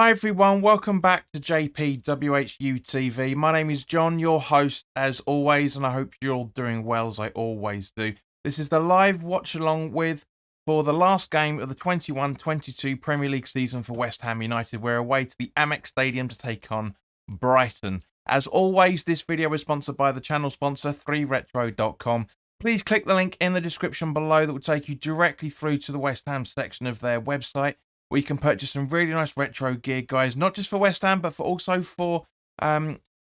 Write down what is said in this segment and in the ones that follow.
Hi everyone, welcome back to WHU TV. My name is John, your host as always, and I hope you're all doing well as I always do. This is the live watch along for the last game of the 21-22 Premier League season for West Ham United. We're away to the Amex Stadium to take on Brighton. As always, this video is sponsored by the channel sponsor 3retro.com. Please click the link in the description below that will take you directly through to the West Ham section of their website, where you can purchase some really nice retro gear, guys, not just for West Ham, but also for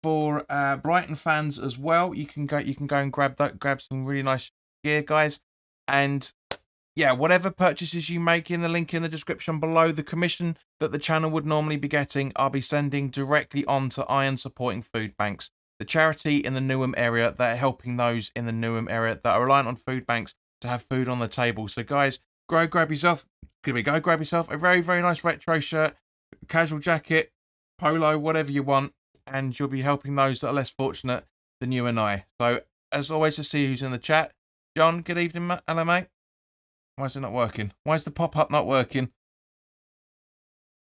Brighton fans as well. You can go and grab some really nice gear, guys. And yeah, whatever purchases you make in the link in the description below, the commission that the channel would normally be getting, I'll be sending directly on to Iron Supporting Food Banks, the charity in the Newham area that are helping those in the Newham area that are reliant on food banks to have food on the table. So guys, grab yourself a very, very nice retro shirt, casual jacket, polo, whatever you want, and you'll be helping those that are less fortunate than you and I. So, as always, to see who's in the chat. John, good evening, hello, mate. Why is it not working? Why is the pop-up not working?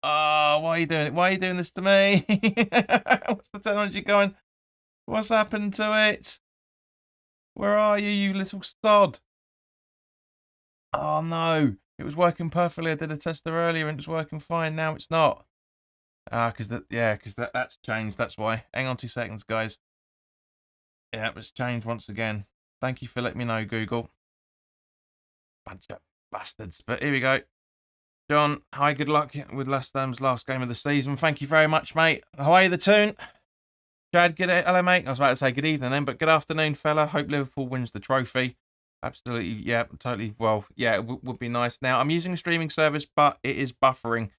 Oh, why are you doing it? Why are you doing this to me? What's the technology going? What's happened to it? Where are you, you little sod? Oh, no. It was working perfectly. I did a tester earlier and it was working fine. Now it's not. Because that's changed. That's why. Hang on 2 seconds, guys. Yeah, it was changed once again. Thank you for letting me know, Google. Bunch of bastards. But here we go. John, hi, good luck with last game of the season. Thank you very much, mate. How are you, the tune? Chad, hello, mate. I was about to say good evening then, but good afternoon, fella. Hope Liverpool wins the trophy. Absolutely, yeah, totally. Well, yeah, it would be nice. Now, I'm using a streaming service, but it is buffering.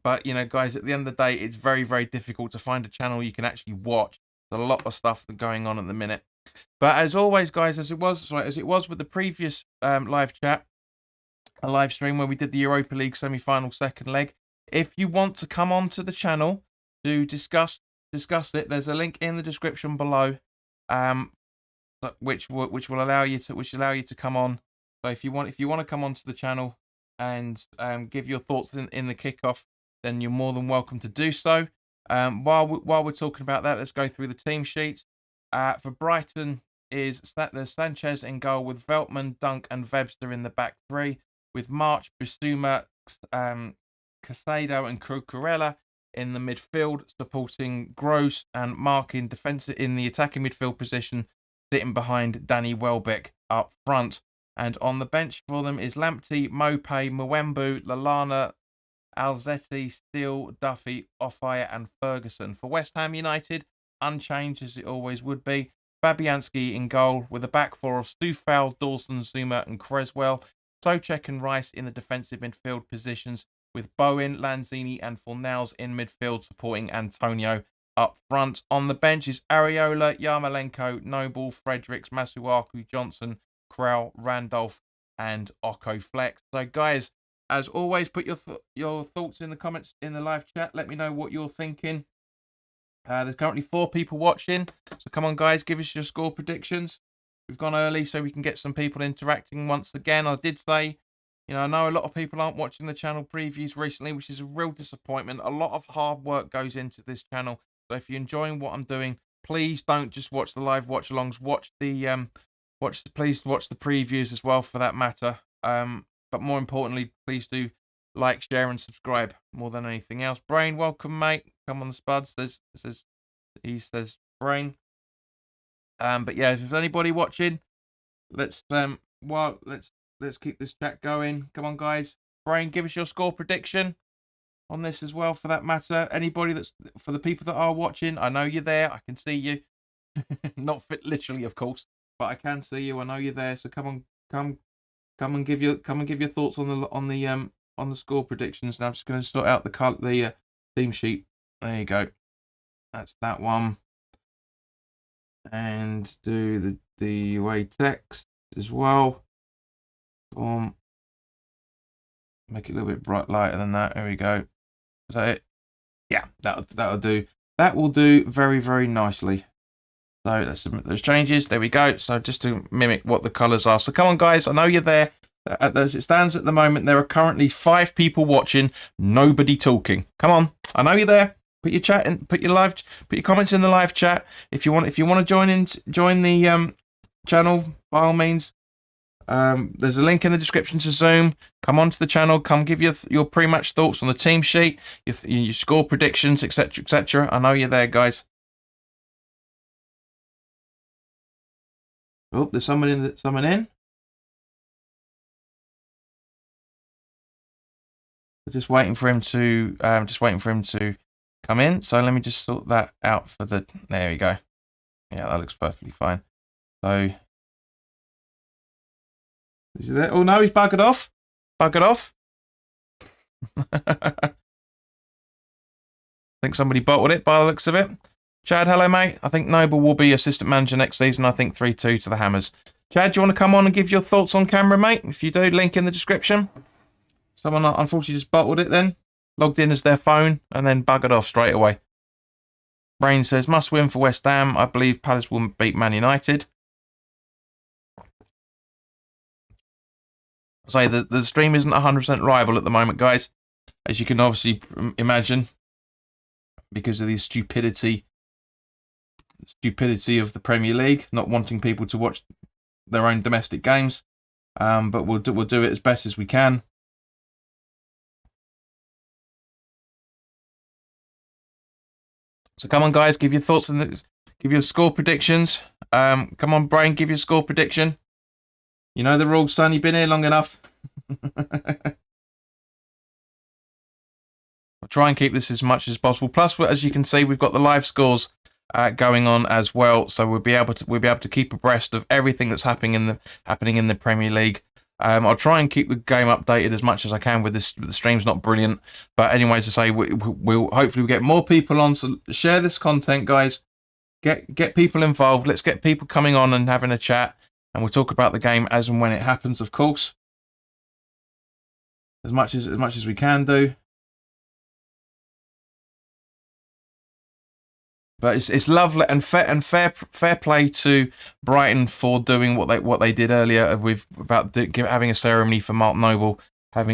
But, you know, guys, at the end of the day, it's very, very difficult to find a channel you can actually watch. There's a lot of stuff going on at the minute. But as always, guys, as it was with the previous live chat, a live stream where we did the Europa League semi-final second leg, if you want to come onto the channel to discuss it, there's a link in the description below. Which will allow you to come on. So if you want to come onto the channel and give your thoughts in the kickoff, then you're more than welcome to do so. While we're talking about that, let's go through the team sheets. For Brighton, there's Sanchez in goal with Veltman, Dunk, and Webster in the back three, with March, Bissouma, Casado, and Cucurella in the midfield, supporting Gross and Mark in the attacking midfield position, sitting behind Danny Welbeck up front. And on the bench for them is Lamptey, Mopé, Mwembu, Lallana, Alzetti, Steele, Duffy, Offire, and Ferguson. For West Ham United, unchanged as it always would be, Fabianski in goal with a back four of Stufal, Dawson, Zuma, and Creswell. Soucek and Rice in the defensive midfield positions, with Bowen, Lanzini, and Fornals in midfield, supporting Antonio up front. On the bench is Areola, Yarmolenko, Noble, Fredericks, Masuaku, Johnson, Krell, Randolph, and Oko Flex. So, guys, as always, put your thoughts in the comments in the live chat. Let me know what you're thinking. There's currently 4 people watching. So, come on, guys, give us your score predictions. We've gone early so we can get some people interacting once again. I did say, you know, I know a lot of people aren't watching the channel previews recently, which is a real disappointment. A lot of hard work goes into this channel. So if you're enjoying what I'm doing, please don't just watch the live watch-alongs. Please watch the previews as well, for that matter. But more importantly, please do like, share, and subscribe more than anything else. Brain, welcome, mate. Come on the spuds. He says Brain. But yeah, if there's anybody watching, let's keep this chat going. Come on, guys. Brain, give us your score prediction on this as well, for that matter. Anybody for the people that are watching, I know you're there. I can see you. Not fit literally, of course, but I can see you. I know you're there. So come and give your thoughts on the score predictions. Now I'm just going to sort out the team sheet. There you go. That's that one. And do the away text as well. Make it a little bit lighter than that. There we go. Is that it? Yeah, that'll do. That will do very, very nicely. So let's submit those changes. There we go. So just to mimic what the colours are. So come on, guys. I know you're there. As it stands at the moment, there are currently 5 people watching, nobody talking. Come on, I know you're there. Put your chat in, put your comments in the live chat. If you want to join the channel, by all means. There's a link in the description to Zoom. Come onto the channel. Come give your pre-match thoughts on the team sheet, your score predictions, etc., etc. I know you're there, guys. Oh, there's someone in. Someone in. Just waiting for him to come in. So let me just sort that out for the. There we go. Yeah, that looks perfectly fine. So. Is he there? Oh no, he's buggered off. Buggered off. I think somebody bottled it by the looks of it. Chad, hello mate. I think Noble will be assistant manager next season. I think 3-2 to the Hammers. Chad, do you want to come on and give your thoughts on camera, mate? If you do, link in the description. Someone unfortunately just bottled it then. Logged in as their phone and then buggered off straight away. Brain says, must win for West Ham. I believe Palace will beat Man United. Say the stream isn't 100% reliable at the moment, guys, as you can obviously imagine, because of the stupidity of the Premier League, not wanting people to watch their own domestic games. But we'll do it as best as we can. So come on, guys, give your thoughts and give your score predictions. Come on, Brain, give your score prediction. You know the rules, son. You've been here long enough. I'll try and keep this as much as possible. Plus, as you can see, we've got the live scores going on as well, so we'll be able to keep abreast of everything that's happening in the Premier League. I'll try and keep the game updated as much as I can with this. The stream's not brilliant, but anyways, to say we'll hopefully get more people on. So share this content, guys. Get people involved. Let's get people coming on and having a chat. And we'll talk about the game as and when it happens, of course, as much as we can do. But it's lovely and fair play to Brighton for doing what they did earlier with having a ceremony for Mark Noble,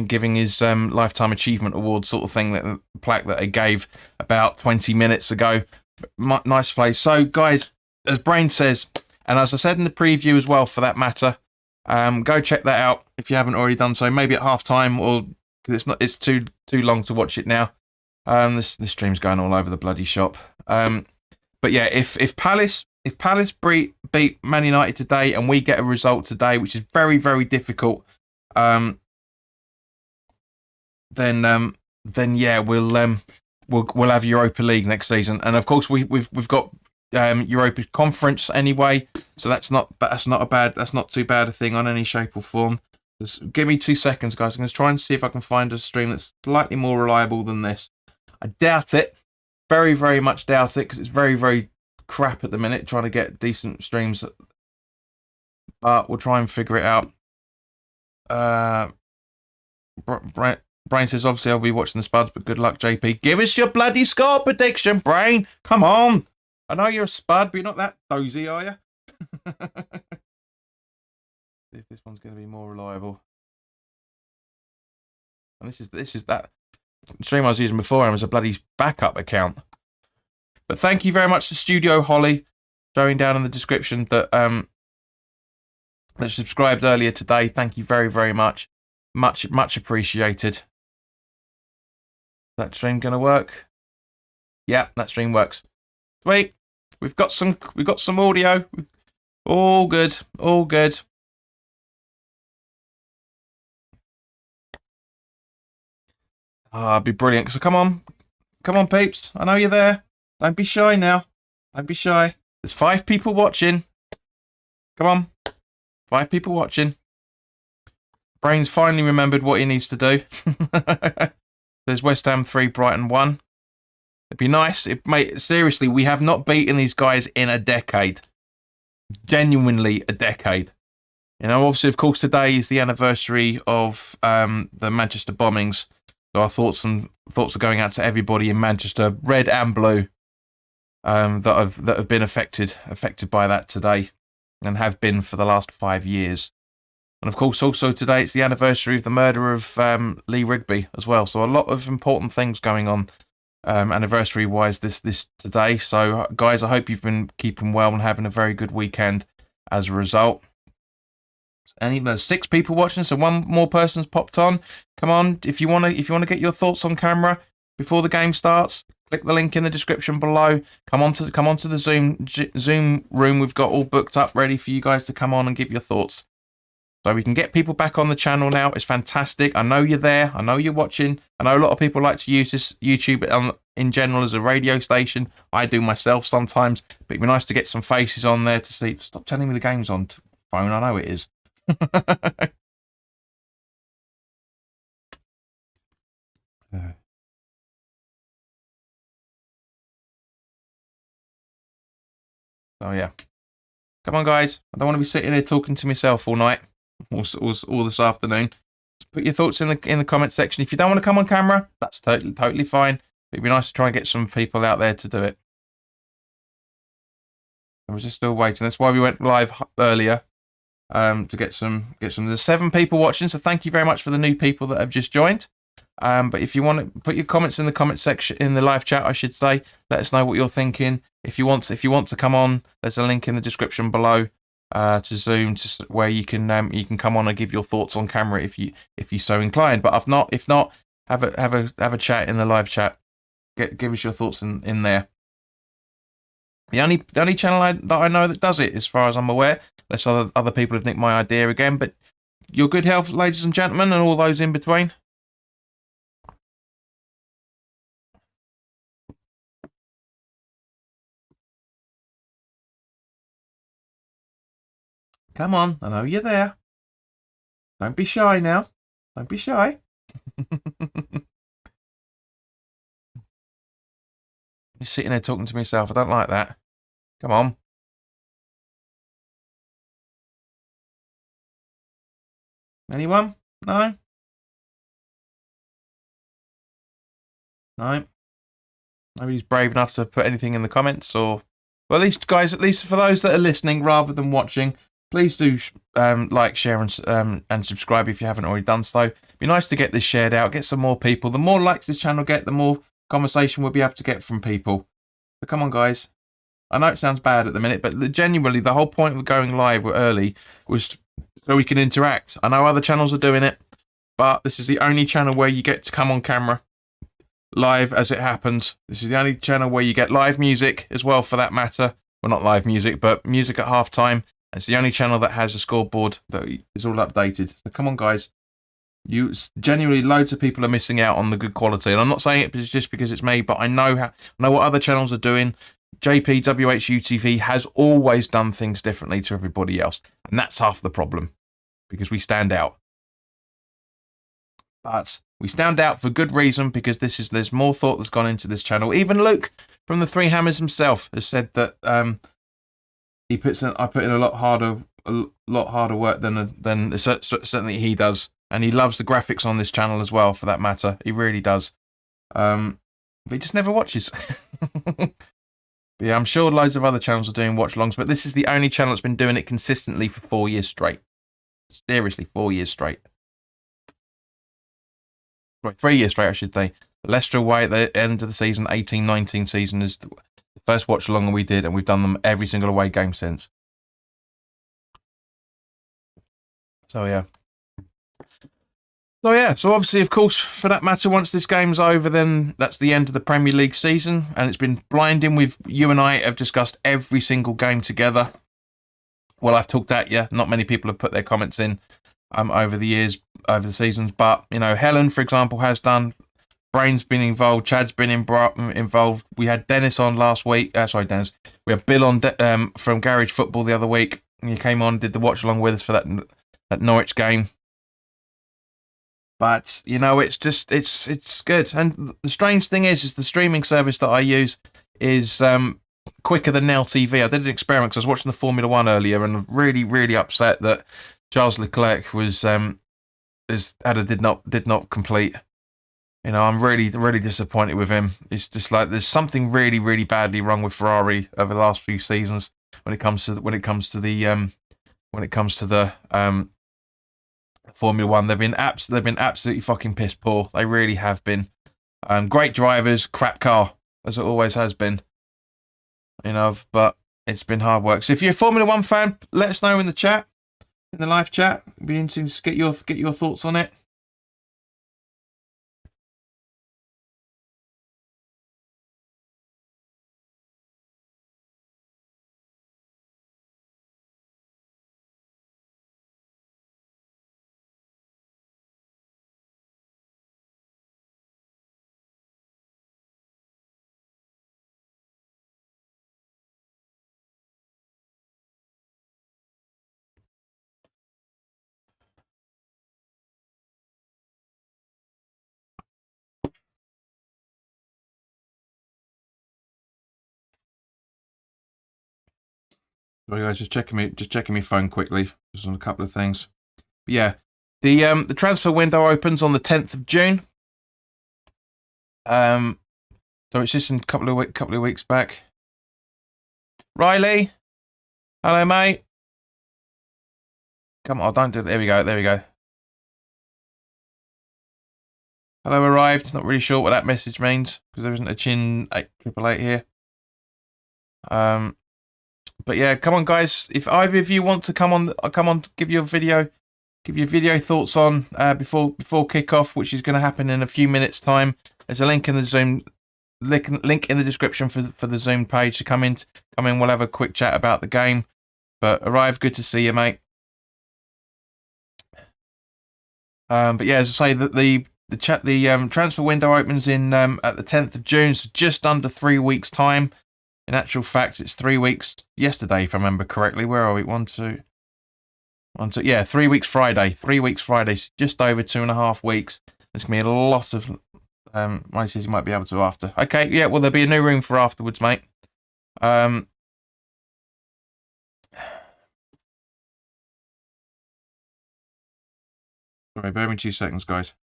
giving his lifetime achievement award sort of thing, that plaque that they gave about 20 minutes ago. Nice play. So guys, as Brain says. And as I said in the preview as well, for that matter, go check that out if you haven't already done so. Maybe at half time, or because it's too long to watch it now. This stream's going all over the bloody shop. But yeah, if Palace beat Man United today and we get a result today, which is very, very difficult, then yeah, we'll have Europa League next season, and of course we've got. Europa Conference anyway, so that's not too bad a thing on any shape or form. Just give me 2 seconds, guys. I'm going to try and see if I can find a stream that's slightly more reliable than this. I doubt it, very, very much doubt it, because it's very, very crap at the minute trying to get decent streams. But we'll try and figure it out. Brain says obviously I'll be watching the Spuds, but good luck, JP. Give us your bloody score prediction, Brain. Come on. I know you're a spud, but you're not that dozy, are you? See if this one's going to be more reliable. And this is that stream I was using before and was a bloody backup account. But thank you very much to Studio Holly, showing down in the description that that subscribed earlier today. Thank you very, very much. Much appreciated. Is that stream going to work? Yeah, that stream works. Sweet. We've got some audio. All good. All good. Ah, it'd be brilliant. So come on, peeps. I know you're there. Don't be shy now. Don't be shy. There's 5 people watching. Come on, 5 people watching. Brain's finally remembered what he needs to do. There's West Ham 3, Brighton 1. It'd be nice. Mate, seriously, we have not beaten these guys in a decade. Genuinely a decade. You know, obviously, of course, today is the anniversary of the Manchester bombings. So our thoughts are going out to everybody in Manchester, red and blue, that have been affected by that today, and have been for the last 5 years. And of course, also today it's the anniversary of the murder of Lee Rigby as well. So a lot of important things going on anniversary-wise this today. So guys, I hope you've been keeping well and having a very good weekend as a result. And even there's 6 people watching, so one more person's popped on. Come on, if you wanna get your thoughts on camera before the game starts, click the link in the description below. Come on to the Zoom room. We've got all booked up, ready for you guys to come on and give your thoughts. So we can get people back on the channel now. It's fantastic. I know you're there. I know you're watching. I know a lot of people like to use this YouTube in general as a radio station. I do myself sometimes. But it'd be nice to get some faces on there to see. Stop telling me the game's on phone. I know it is. Oh yeah. Come on, guys. I don't want to be sitting here talking to myself all night. Or this afternoon. Just put your thoughts in the comment section. If you don't want to come on camera, that's totally fine. It'd be nice to try and get some people out there to do it. I was just still waiting. That's why we went live earlier, to get some. There's 7 people watching, so thank you very much for the new people that have just joined. But if you want to put your comments in the comment section, in the live chat, I should say, let us know what you're thinking. If you want to come on, there's a link in the description below. To Zoom, where you can come on and give your thoughts on camera if you so inclined. But if not, have a chat in the live chat. Give us your thoughts in there. The only channel that I know that does it, as far as I'm aware, unless other people have nicked my idea again. But your good health, ladies and gentlemen, and all those in between. Come on, I know you're there. Don't be shy now. Don't be shy. You're sitting there talking to myself. I don't like that. Come on. Anyone? No? No? Nobody's brave enough to put anything in the comments, or... Well, at least, guys, at least for those that are listening rather than watching, please do like, share, and subscribe if you haven't already done so. It'd be nice to get this shared out, get some more people. The more likes this channel get, the more conversation we'll be able to get from people. So come on, guys. I know it sounds bad at the minute, but genuinely, the whole point of going live early was so we can interact. I know other channels are doing it, but this is the only channel where you get to come on camera live as it happens. This is the only channel where you get live music as well, for that matter. Well, not live music, but music at halftime. It's the only channel that has a scoreboard that is all updated. So come on, guys. Genuinely, loads of people are missing out on the good quality. And I'm not saying it just because it's me, but I know what other channels are doing. WHU TV has always done things differently to everybody else. And that's half the problem, because we stand out. But we stand out for good reason, because there's more thought that's gone into this channel. Even Luke from the Three Hammers himself has said that I put in a lot harder work than certainly he does, and he loves the graphics on this channel as well, for that matter. He really does. But he just never watches. But yeah, I'm sure loads of other channels are doing watch-alongs, but this is the only channel that's been doing it consistently for 4 years straight. Seriously, 4 years straight. Right, 3 years straight, I should say. Leicester away at the end of the season, 18-19 season, is the first watch-along we did, and we've done them every single away game since. So yeah. So obviously, of course, for that matter, once this game's over, then that's the end of the Premier League season, and it's been blinding. You and I have discussed every single game together. Well, I've talked at you. Not many people have put their comments in over the years, over the seasons, but you know, Helen, for example, has done. Brain's been involved. Chad's been involved. We had Dennis on last week. Sorry, Dennis. We had Bill on from Garage Football the other week. He came on, did the watch along with us for that Norwich game. But you know, it's good. And the strange thing is the streaming service that I use is quicker than Now TV. I did an experiment because I was watching the Formula One earlier, and I'm really upset that Charles Leclerc did not complete. You know, I'm really disappointed with him. It's just like there's something really badly wrong with Ferrari over the last few seasons when it comes to the Formula One. They've been absolutely fucking piss poor. They really have been. Great drivers, crap car, as it always has been. You know, but it's been hard work. So if you're a Formula One fan, let us know in the chat, in the live chat. It'd be interesting to get your thoughts on it. Sorry guys, just checking my phone quickly, just on a couple of things. But yeah, the transfer window opens on the 10th of June. So it's just in a couple of weeks back. Riley, hello mate. Come on, don't do that. There we go. Hello arrived. Not really sure what that message means because there isn't a chin 888 here. But yeah, come on guys. If either of you want to come on, give your video thoughts on before kickoff, which is going to happen in a few minutes' time. There's a link in the Zoom link in the description for the Zoom page to come in. We'll have a quick chat about the game. But arrive, good to see you, mate. But yeah, as I say, that the transfer window opens in at the 10th of June, so just under 3 weeks' time. In actual fact, it's 3 weeks yesterday, if I remember correctly. Where are we? 1, 2. Yeah, 3 weeks Friday. 3 weeks Friday, so just over 2.5 weeks. There's going to be a lot of... Mine says you might be able to after. Okay, yeah, well, there'll be a new room for afterwards, mate. Sorry, bear with me 2 seconds, guys.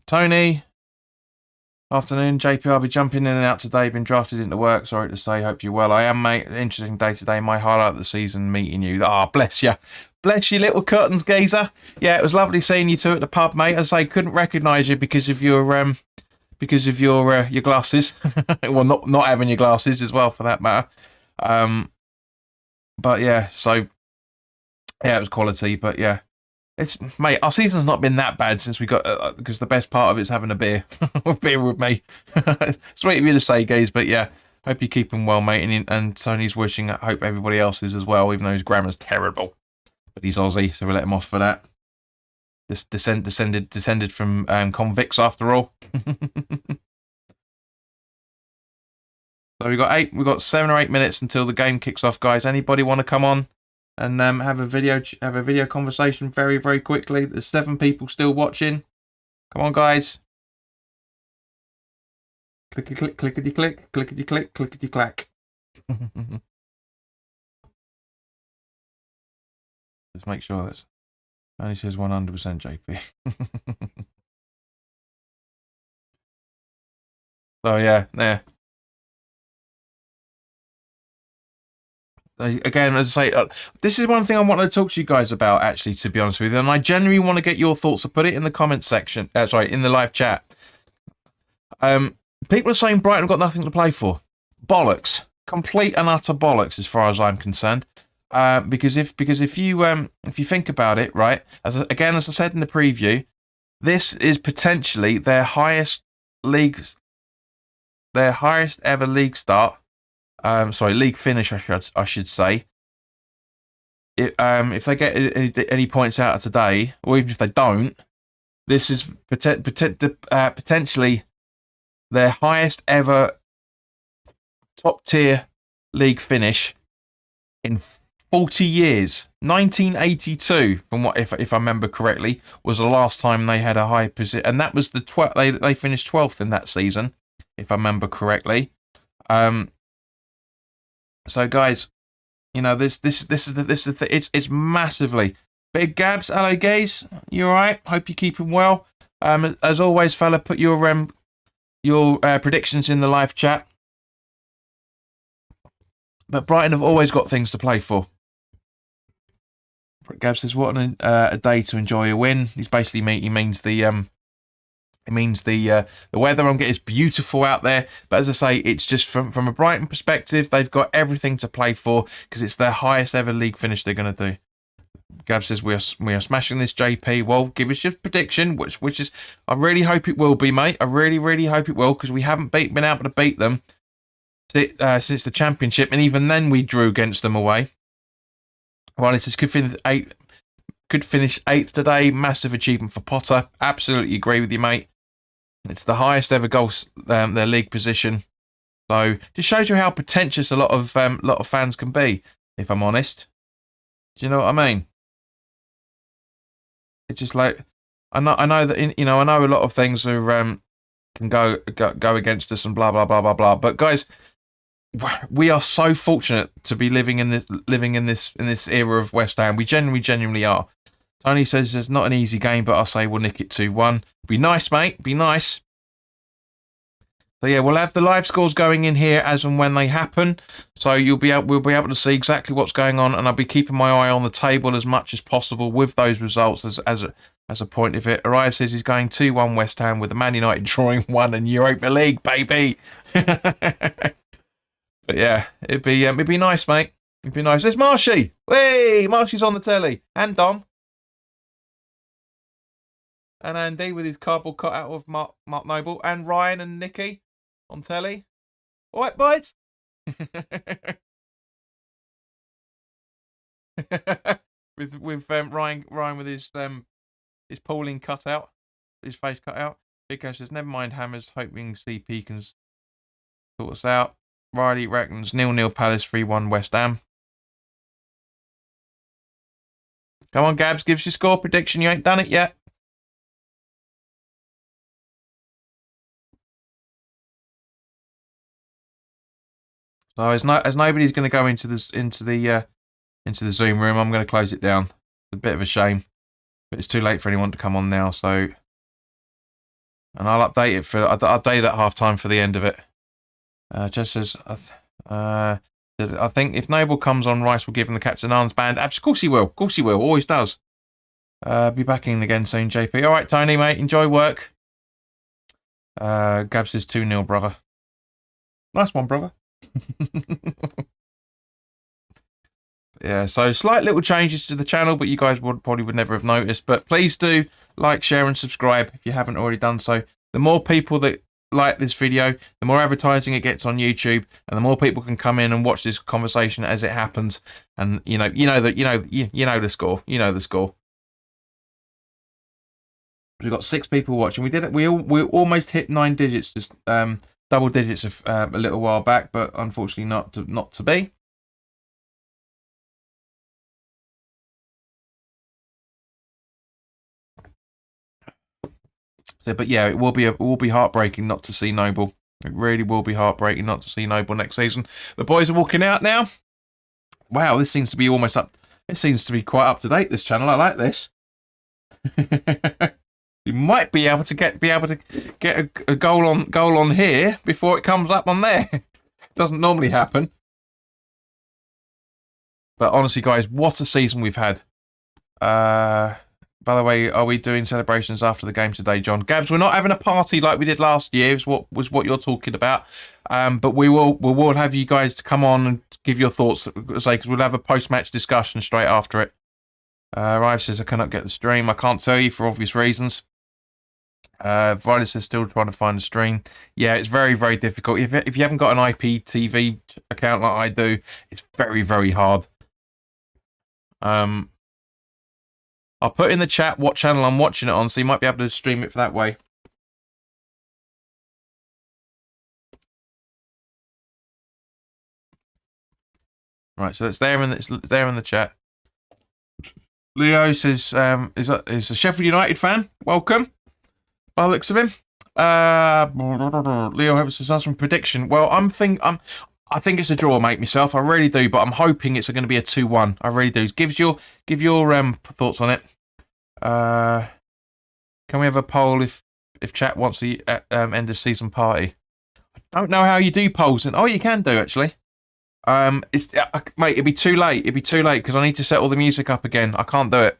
Tony, afternoon. JP, I'll be jumping in and out today. Been drafted into work. Sorry to say. Hope you're well. I am, mate. Interesting day today. My highlight of the season, meeting you. Ah, bless you. Bless you, little curtains geezer. Yeah, it was lovely seeing you two at the pub, mate. As I say, couldn't recognise you because of your glasses. Well, not having your glasses as well, for that matter. But yeah, so yeah, it was quality. But yeah, mate, our season's not been that bad since we got because the best part of it's having a beer, beer with me. Sweet of you to say, guys, but yeah, hope you're keeping well, mate. And Tony's wishing. I hope everybody else is as well, even though his grammar's terrible. But he's Aussie, so we'll let him off for that. This descended from convicts after all. So we got 7 or 8 minutes until the game kicks off, guys. Anybody want to come on and have a video conversation very, very quickly? There's 7 people still watching. Come on, guys. Clickety click, clickety click, clickety click, clickety clack. Let's make sure that's only says 100% JP. So yeah, there. Again, as I say, this is one thing I wanted to talk to you guys about, actually, to be honest with you, and I genuinely want to get your thoughts. So put it in the comments section. Sorry, in the live chat. People are saying Brighton have got nothing to play for. Bollocks, complete and utter bollocks, as far as I'm concerned. Because if you think about it, right, as I said in the preview, this is potentially their highest ever league start. League finish, I should say. If they get any points out of today, or even if they don't, this is potentially their highest ever top tier league finish in 40 years. 1982, if I remember correctly, was the last time they had a high position, and that was the 12th. They finished 12th in that season, if I remember correctly. So guys, you know it's massively big. Gabs, hello guys, you all right? Hope you're keeping well. As always, fella, put your predictions in the live chat. But Brighton have always got things to play for. Gab says, "What a day to enjoy a win." He's basically he means the weather. It's beautiful out there. But as I say, it's just from a Brighton perspective, they've got everything to play for because it's their highest ever league finish they're going to do. Gab says, we are smashing this, JP. Well, give us your prediction, which is, I really hope it will be, mate. I really, really hope it will, because we haven't been able to beat them since the championship, and even then we drew against them away. Riley says, could finish 8th today. Massive achievement for Potter. Absolutely agree with you, mate. It's the highest ever goals their league position. So just shows you how pretentious a lot of fans can be, if I'm honest. Do you know what I mean? It's just like, I know that I know a lot of things are can go against us and blah blah blah blah blah. But guys, we are so fortunate to be living in this era of West Ham. We genuinely are. Tony says it's not an easy game, but I'll say we'll nick it 2-1. Be nice, mate. Be nice. So yeah, we'll have the live scores going in here as and when they happen. So we'll be able to see exactly what's going on, and I'll be keeping my eye on the table as much as possible with those results as a point of it. Arrive says he's going 2-1 West Ham with the Man United drawing 1 in Europa League, baby. But yeah, it'd be nice, mate. It'd be nice. There's Marshy. Hey, Marshy's on the telly, and Don, and Andy with his cardboard cutout of Mark Noble, and Ryan and Nikki on telly. All right, boys. with Ryan with his Pauline cut out, his face cut out. Big Cash says, never mind Hammers, hoping CP can sort us out. Riley reckons 0-0 Palace, 3-1 West Ham. Come on, Gabs, give us your score prediction. You ain't done it yet. So as nobody's going to go into the Zoom room, I'm going to close it down. It's a bit of a shame, but it's too late for anyone to come on now. So, and I'll update it I'll update it at halftime for the end of it. Just says, I think if Noble comes on, Rice will give him the Captain Armband. Of course he will. Of course he will. Always does. Be back in again soon, JP. All right, Tony, mate. Enjoy work. Gab says 2-0, brother. Nice one, brother. Yeah, so slight little changes to the channel, but you guys probably would never have noticed. But please do like, share, and subscribe if you haven't already done so. The more people that like this video, the more advertising it gets on YouTube, and the more people can come in and watch this conversation as it happens. And you know the score. You know the score. We've got 6 people watching. We did it. We almost hit 9 digits, just double digits a little while back, but unfortunately not to be. So, but yeah, it will be heartbreaking not to see Noble. It really will be heartbreaking not to see Noble next season. The boys are walking out now. Wow, this seems to be almost up. It seems to be quite up to date. This channel, I like this. You might be able to get a goal on here before it comes up on there. Doesn't normally happen. But honestly, guys, what a season we've had. By the way, are we doing celebrations after the game today, John? Gabs, we're not having a party like we did last year, is what you're talking about. But we will have you guys to come on and give your thoughts, because we'll have a post-match discussion straight after it. Rive says, I cannot get the stream. I can't tell you for obvious reasons. Violet is still trying to find the stream. Yeah, it's very, very difficult. If you haven't got an IPTV account like I do, it's very, very hard. I'll put in the chat what channel I'm watching it on, so you might be able to stream it that way. Right, so it's there in the chat. Leo says, is a Sheffield United fan. Welcome. By the looks of him. Leo Hope says, ask for prediction. Well, I think it's a draw, mate, myself. I really do, but I'm hoping it's going to be a 2-1. I really do. Give your thoughts on it. Can we have a poll if chat wants the end of season party? I don't know how you do polls. Oh, you can do, actually. Mate, it'd be too late. It'd be too late because I need to set all the music up again. I can't do it.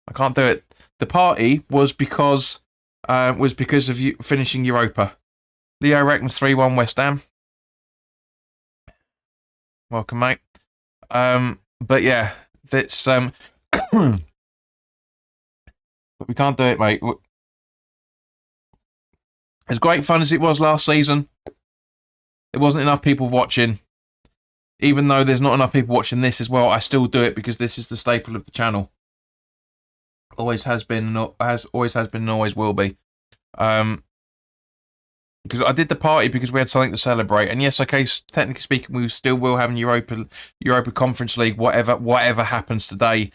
I can't do it. The party was because of you finishing Europa. Leo Reckman's 3-1 West Ham. Welcome, mate. But yeah, that's but we can't do it, mate. As great fun as it was last season, there wasn't enough people watching. Even though there's not enough people watching this as well, I still do it because this is the staple of the channel. Always has been, always has been, and always will be. Because I did the party because we had something to celebrate, and yes, okay, technically speaking, we still will have an Europa Conference League, whatever happens today.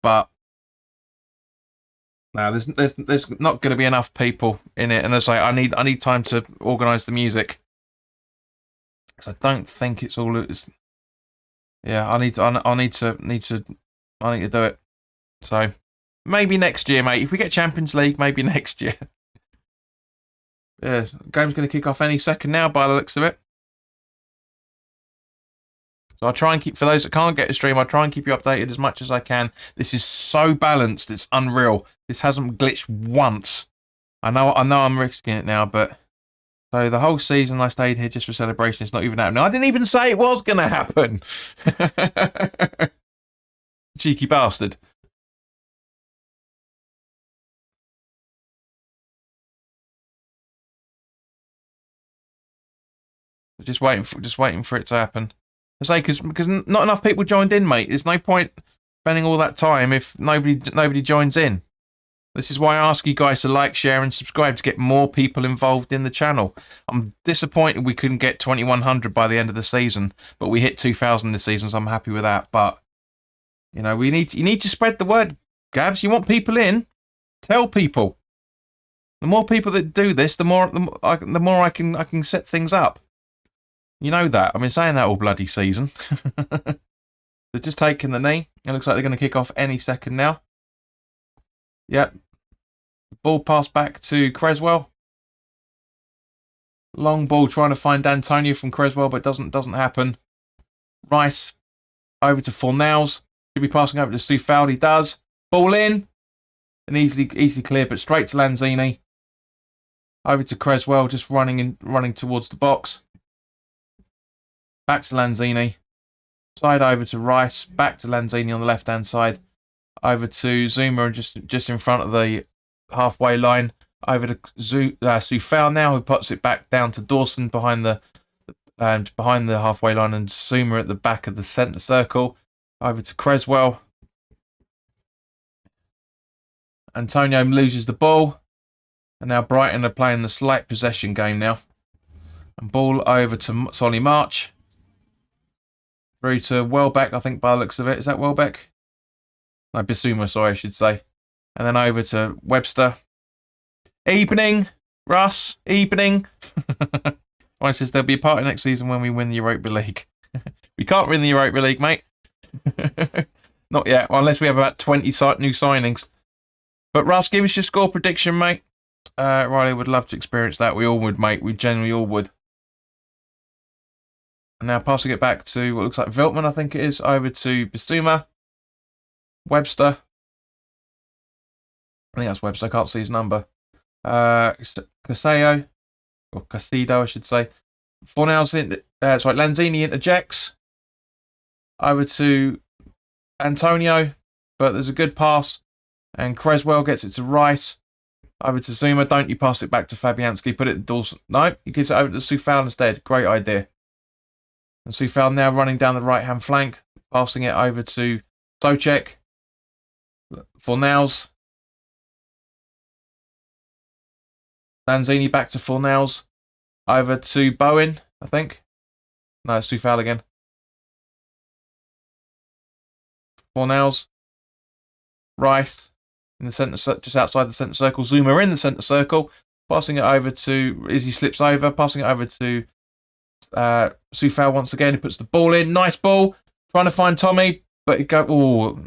But no, there's not going to be enough people in it, and as I say, I need time to organise the music. So I don't think it's all. Yeah, I need to do it. So maybe next year, mate. If we get Champions League, maybe next year. Yeah, game's going to kick off any second now, by the looks of it. So I'll try and keep, for those that can't get a stream, I'll try and keep you updated as much as I can. This is so balanced, it's unreal. This hasn't glitched once. I know I'm risking it now, but so the whole season I stayed here just for celebration. It's not even happening. I didn't even say it was going to happen. Cheeky bastard. Just waiting for it to happen. I say because not enough people joined in, mate. There's no point spending all that time if nobody joins in. This is why I ask you guys to like, share, and subscribe to get more people involved in the channel. I'm disappointed we couldn't get 2,100 by the end of the season, but we hit 2,000 this season, so I'm happy with that. But you know, you need to spread the word, Gabs. You want people in? Tell people. The more people that do this, the more I can set things up. You know that. I've been saying that all bloody season. They're just taking the knee. It looks like they're going to kick off any second now. Yep. Ball passed back to Creswell. Long ball trying to find Antonio from Creswell, but doesn't happen. Rice over to Fornals. Should be passing over to Soufal. He does. Ball in. And easily cleared, but straight to Lanzini. Over to Creswell, just running towards the box. Back to Lanzini. Side over to Rice. Back to Lanzini on the left-hand side. Over to Zuma, just in front of the halfway line. Over to Soufal now, who puts it back down to Dawson behind the halfway line, and Zuma at the back of the centre circle. Over to Creswell. Antonio loses the ball. And now Brighton are playing the slight possession game now. And ball over to Solly March. Through to Welbeck, I think, by the looks of it. Is that Welbeck? No, Bissouma, sorry, I should say. And then over to Webster. Evening, Russ. Evening. Ryan says there'll be a party next season when we win the Europa League. We can't win the Europa League, mate. Not yet, well, unless we have about 20 new signings. But Russ, give us your score prediction, mate. Riley would love to experience that. We all would, mate. We generally all would. And now passing it back to what looks like Veltman, I think it is, over to Bissouma. Webster. I think that's Webster. I can't see his number. Caseo. Or Casido, I should say. Fornals Lanzini interjects. Over to Antonio. But there's a good pass. And Creswell gets it to Rice. Over to Zuma. Don't you pass it back to Fabianski. Put it to Dawson. No, he gives it over to Soufal instead. Great idea. And Soufal now running down the right-hand flank. Passing it over to Socek. Fornals. Lanzini back to Fornals. Over to Bowen, I think. No, it's Soufal again. Fornals. Rice in the centre, just outside the centre circle. Zuma in the centre circle. Passing it over to, as he slips over, passing it over to Soufal once again. He puts the ball in. Nice ball. Trying to find Tommy, but it go. Oh.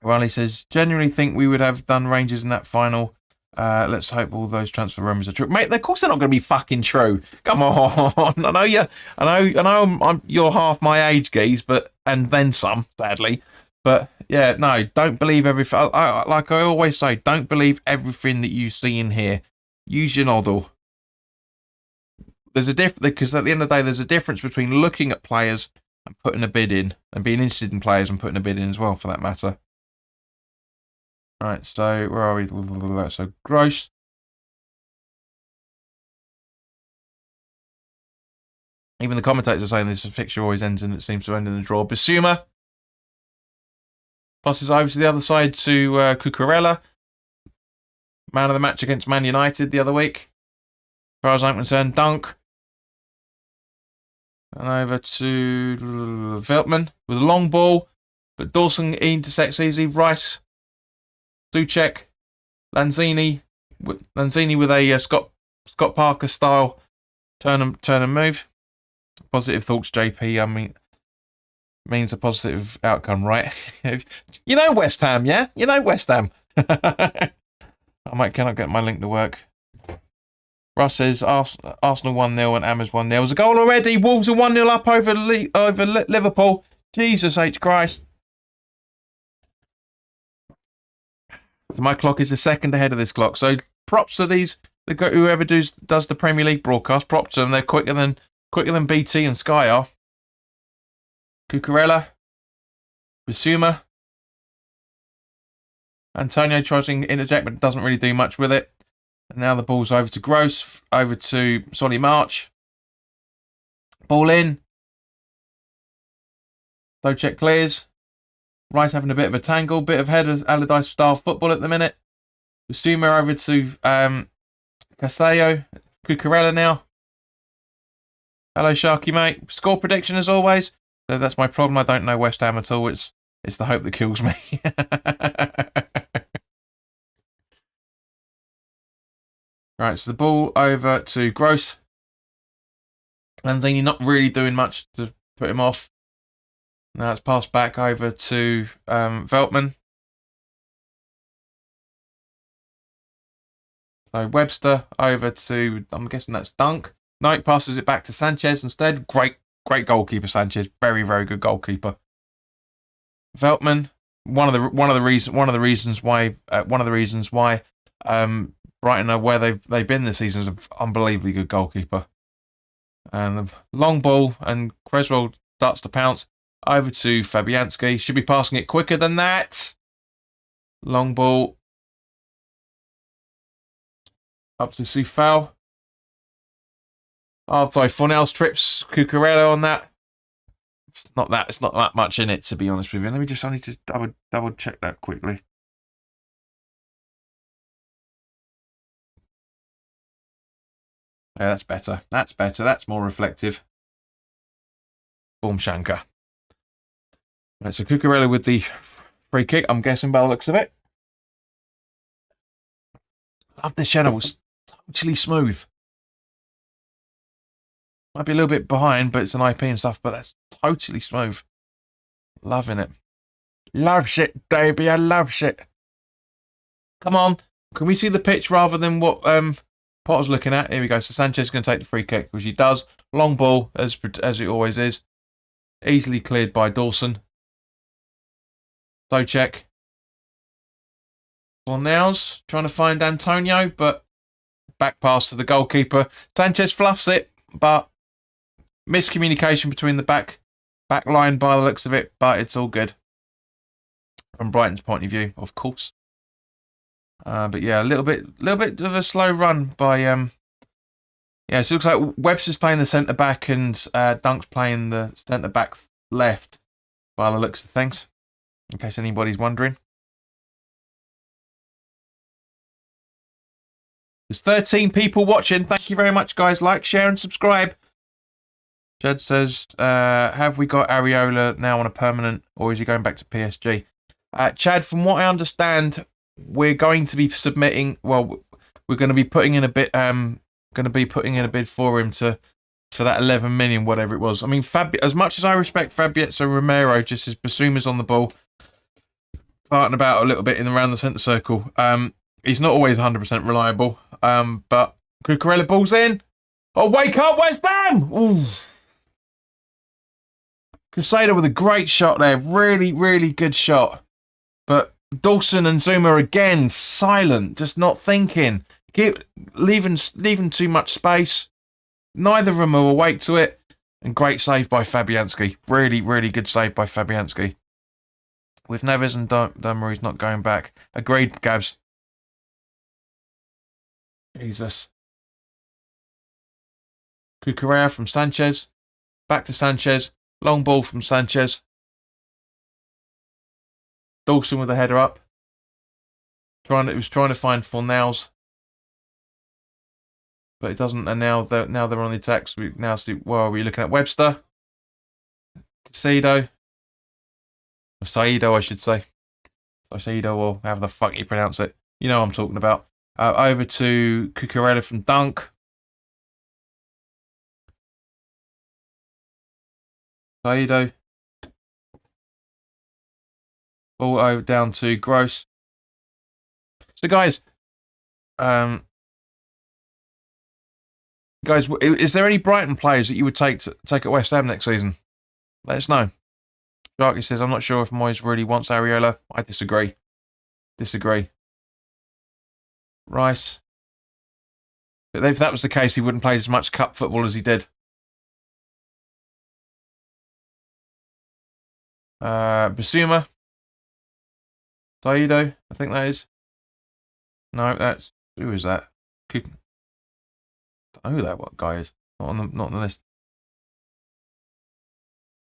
Riley says, genuinely think we would have done Rangers in that final Let's hope all those transfer rumours are true, mate. Of course they're not going to be fucking true. Come on, I know you. I know. You're half my age, geez, and then some, sadly. But yeah, no, don't believe everything. Like I always say, don't believe everything that you see in here. Use your noddle. There's a difference, because at the end of the day, there's a difference between looking at players and putting a bid in, and being interested in players and putting a bid in as well, for that matter. Right, so where are we? So gross. Even the commentators are saying this fixture always ends and it seems to end in a draw. Bissouma passes over to the other side to Cucurella. Man of the match against Man United the other week. As far as I'm concerned, Dunk. And over to Veltman with a long ball. But Dawson intersects easy. Rice. Souček. Lanzini with a Scott Parker style turn and move. Positive thoughts, JP. I mean, means a positive outcome, right? You know West Ham, yeah? You know West Ham. I cannot get my link to work. Russ says Arsenal 1-0 and Amers 1-0. There's a goal already. Wolves are 1-0 up over Liverpool. Jesus H. Christ. So my clock is a second ahead of this clock. So props to these. Whoever does the Premier League broadcast, props to them. They're quicker than BT and Sky are. Cucurella. Bissouma. Antonio tries to interject but doesn't really do much with it. And now the ball's over to Gross, over to Solly March. Ball in. Souček clears. Rice having a bit of a tangle, bit of head of Allardyce style football at the minute. Bissouma over to Casello. Cucurella now. Hello, Sharky, mate. Score prediction as always. So that's my problem. I don't know West Ham at all. It's the hope that kills me. Right, so the ball over to Gross. Lanzini not really doing much to put him off. Now it's passed back over to Veltman. So Webster over to, I'm guessing that's Dunk. Knight passes it back to Sanchez instead. Great goalkeeper, Sanchez. Very, very good goalkeeper. Veltman. One of the reasons why Brighton are where they've been this season is an unbelievably good goalkeeper. And the long ball, and Creswell starts to pounce over to Fabianski. Should be passing it quicker than that. Long ball up to Soufal. Oh, sorry, Fornells trips Cucurella on that. It's not that much in it, to be honest with you. I need to double check that quickly. Yeah, that's better. That's better. That's more reflective. Boom Shanka. Right, so Cucurella with the free kick, I'm guessing by the looks of it. Love this channel. It's totally smooth. Might be a little bit behind, but it's an IP and stuff, but that's totally smooth. Loving it. Loves it, baby. I loves it. Come on. Can we see the pitch rather than what Potter's looking at? Here we go. So Sanchez is going to take the free kick, which he does. Long ball, as it always is. Easily cleared by Dawson. Souček. Fornells trying to find Antonio, but back pass to the goalkeeper. Sanchez fluffs it, but miscommunication between the back line by the looks of it, but it's all good. From Brighton's point of view, of course. But yeah, a little bit of a slow run by yeah, so it looks like Webster's playing the centre back and Dunk's playing the centre back left by the looks of things. In case anybody's wondering. There's 13 people watching. Thank you very much, guys. Like, share, and subscribe. Jed says, have we got Areola now on a permanent, or is he going back to PSG? Chad, from what I understand, we're going to be submitting. Well, we're going to be putting in a bit. Putting in a bid for him for that 11 million, whatever it was. I mean, as much as I respect Fabrizio Romero, just as Bissouma's on the ball, farting about a little bit in around the centre circle. He's not always 100% reliable. But Cucurella ball's in. Oh, wake up, West Ham! Ooh. Crusader with a great shot there. Really, really good shot. But Dawson and Zuma again, silent, just not thinking. Keep leaving too much space. Neither of them are awake to it. And great save by Fabianski. Really, really good save by Fabianski. With Neves and Dunmary's not going back. Agreed, Gabs. Jesus. Cucurella from Sanchez. Back to Sanchez. Long ball from Sanchez. Dawson with the header up. It was trying to find Fornals. But it doesn't, and now they're on the attack. So we now see, well, are we looking at Webster? Saido, I should say. Saido, or however the fuck you pronounce it. You know what I'm talking about. Over to Cucurella from Dunk. Saido. All over down to Gross. So guys, is there any Brighton players that you would take at West Ham next season? Let us know. Sharky says, I'm not sure if Moyes really wants Areola. I disagree. Rice. But if that was the case, he wouldn't play as much cup football as he did. Basuma. Saido, I think that is. No, that's... Who is that? I don't know who that what guy is. Not on the list.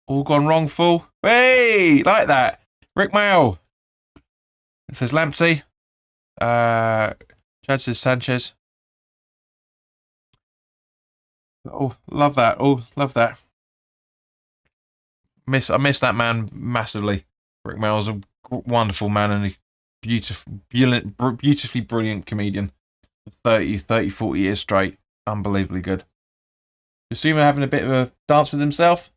All gone wrong, full. Hey! Like that. Rick Mail. It says Lamptey. Chad says Sanchez. Oh, love that. Oh, love that. I miss that man massively. Rick Mail's a wonderful man and a beautifully brilliant comedian. 30, 40 years straight. Unbelievably good. Basuma having a bit of a dance with himself.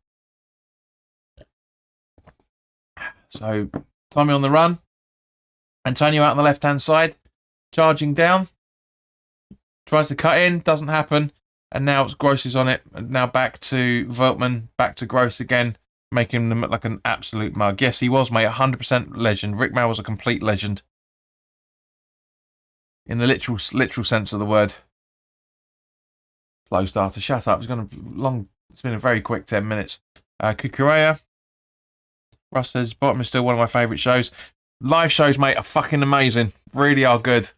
So, Tommy on the run. Antonio out on the left-hand side. Charging down. Tries to cut in. Doesn't happen. And now it's Gross is on it. And now back to Veltman. Back to Gross again. Making him look like an absolute mug. Yes, he was, mate. 100% legend. Rick Mail was a complete legend. In the literal sense of the word. Slow starter. Shut up. It's been a very quick 10 minutes. Cucurella. Russ says, Bottom is still one of my favourite shows. Live shows, mate, are fucking amazing. Really are good.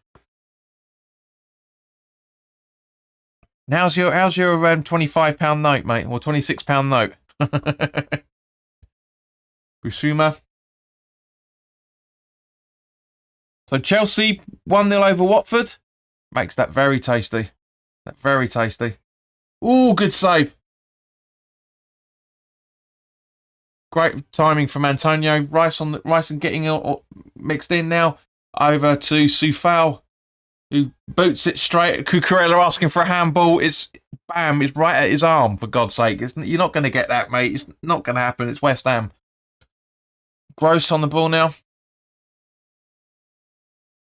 How's your £25 note, mate? Or £26 note? Busuma. So Chelsea 1-0 over Watford. Makes that very tasty. Very tasty. Ooh, good save. Great timing from Antonio. Rice and getting mixed in now. Over to Soufal, who boots it straight at Cucurella, asking for a handball. It's bam, it's right at his arm, for God's sake. You're not going to get that, mate. It's not going to happen. It's West Ham. Gross on the ball now.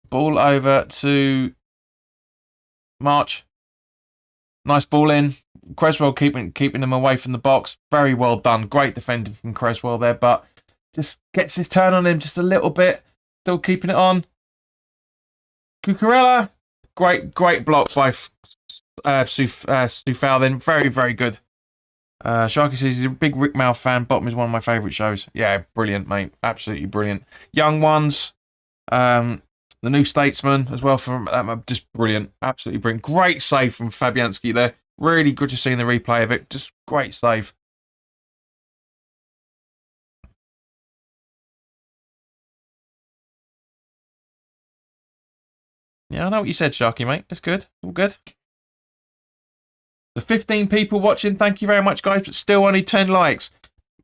Ball over to March. Nice ball in. Creswell keeping them away from the box. Very well done. Great defending from Creswell there, but just gets his turn on him just a little bit. Still keeping it on. Cucurella. Great block by Soufal then. Very, very good. Sharky says he's a big Rick Mail fan. Bottom is one of my favourite shows. Yeah, brilliant, mate. Absolutely brilliant. Young ones. The New Statesman as well, from just brilliant. Absolutely brilliant. Great save from Fabianski there. Really good to see in the replay of it. Just great save. Yeah, I know what you said, Sharky, mate. It's good. All good. The 15 people watching, thank you very much, guys. But still only 10 likes.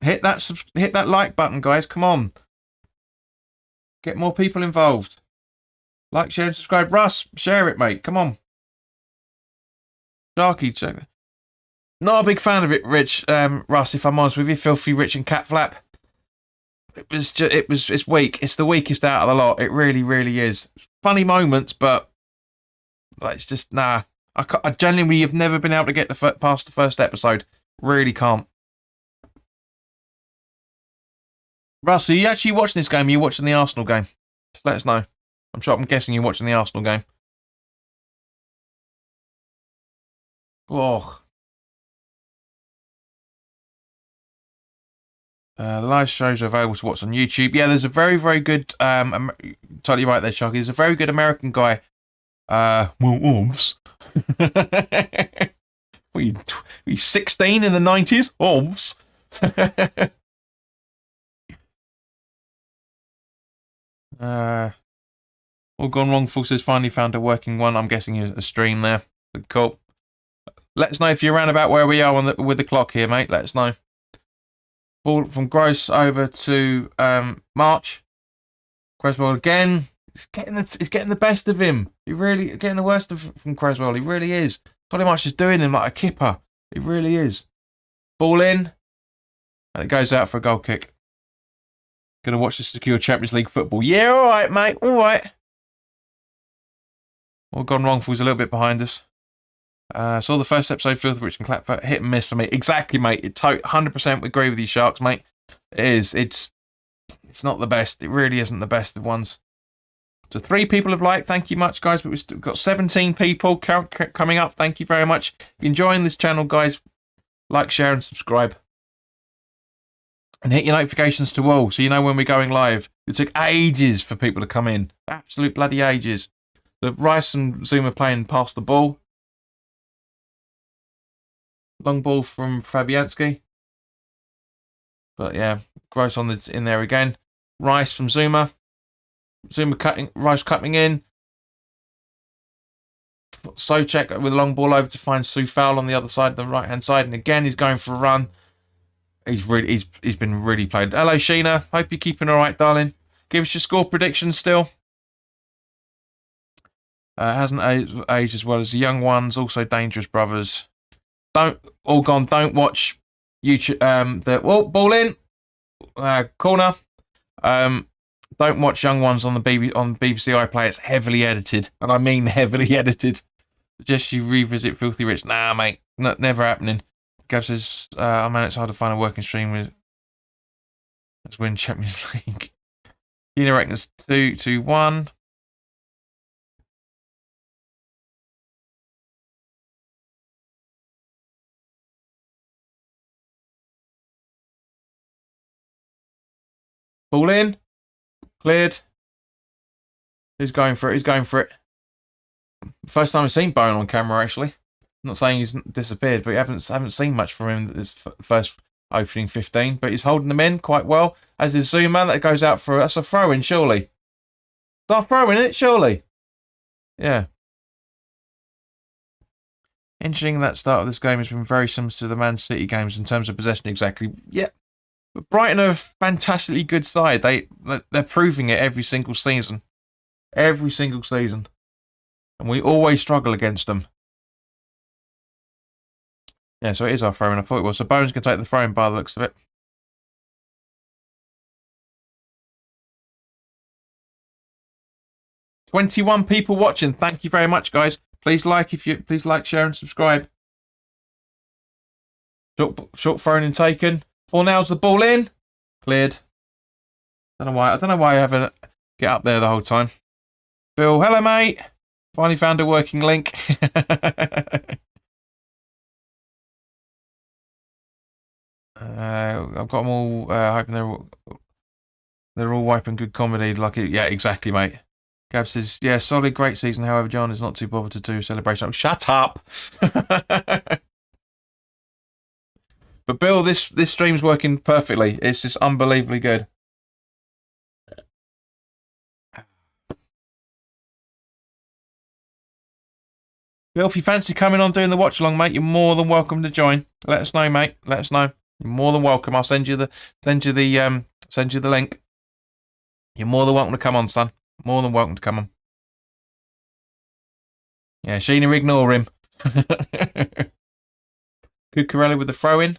Hit that like button, guys. Come on. Get more people involved. Like, share, and subscribe. Russ, share it, mate. Come on. Sharky, not a big fan of it, Rich. Russ, if I'm honest with you, Filthy Rich and Cat Flap. It's weak. It's the weakest out of the lot. It really, really is. Funny moments, but Like, it's just, nah. I genuinely have never been able to get past the first episode. Really can't. Russ, are you actually watching this game? Are you watching the Arsenal game? Just let us know. I'm guessing you're watching the Arsenal game. Oh. The live shows are available to watch on YouTube. Yeah, there's a very, very good, totally right there, Chucky. There's a very good American guy. Wolves. Were you 16 in the 90s? Wolves. All gone wrong. Full says finally found a working one. I'm guessing a stream there. Cool. Let us know if you're around about where we are with the clock here, mate. Let us know. Ball from Gross over to March. Creswell again. He's getting the best of him. He really getting the worst from Creswell. He really is. Pretty much just doing him like a kipper. He really is. Ball in, and it goes out for a goal kick. Gonna watch the secure Champions League football. Yeah, all right, mate. All right. All gone wrong. Was a little bit behind us. Saw the first episode, Filthy Rich and Clap, hit and miss for me. Exactly, mate. 100% agree with you, Sharks, mate. It is. It's not the best. It really isn't the best of ones. So 3 people have liked. Thank you much, guys. But we've still got 17 people coming up. Thank you very much. If you're enjoying this channel, guys, like, share, and subscribe. And hit your notifications to all so you know when we're going live. It took ages for people to come in. Absolute bloody ages. The Rice and Zuma playing past the ball. Long ball from Fabianski. But yeah, Gross in there again. Rice from Zuma. Zuma Rice cutting in. Socek with a long ball over to find Sue Fowl on the other side, the right hand side, and again he's going for a run. He's been really played. Hello, Sheena. Hope you're keeping all right, darling. Give us your score prediction still. Hasn't aged as well as the young ones. Also, Dangerous Brothers. Don't watch YouTube. Ball in. Corner. Don't watch young ones on BBC iPlayer. It's heavily edited, and I mean heavily edited. Suggest you revisit Filthy Rich. Nah, mate. Never happening. Gab says, man, it's hard to find a working stream with. Let's win Champions League. You reckon it's 2-1. Ball in. Cleared. Who's going for it? He's going for it. First time I've seen Bone on camera, actually. I'm not saying he's disappeared, but I haven't seen much from him this first opening 15. But he's holding them in quite well. As is Zuma, that goes out for that's a throw in, surely. Start throwing it, surely. Yeah. Interesting that start of this game has been very similar to the Man City games in terms of possession. Exactly. Yeah. But Brighton are a fantastically good side. They're proving it every single season. Every single season. And we always struggle against them. Yeah, so it is our throw-in. I thought it was. So Bones can take the throw-in by the looks of it. "21 people watching. Thank you very much, guys. Please like, share, and subscribe. Short thrown and taken. Fornell's the ball in. Cleared. I don't know why I haven't get up there the whole time. Bill, hello, mate. Finally found a working link. I've got them all hoping they're all wiping good comedy. Like it. Yeah, exactly, mate. Gab says, yeah, solid, great season. However, John is not too bothered to do celebration. Oh, shut up. But Bill, this stream's working perfectly. It's just unbelievably good. Bill, if you fancy coming on doing the watch along, mate, you're more than welcome to join. Let us know, mate. Let us know. You're more than welcome. I'll send you the link. You're more than welcome to come on, son. More than welcome to come on. Yeah, Sheena, ignore him. Cucurella with the throw in.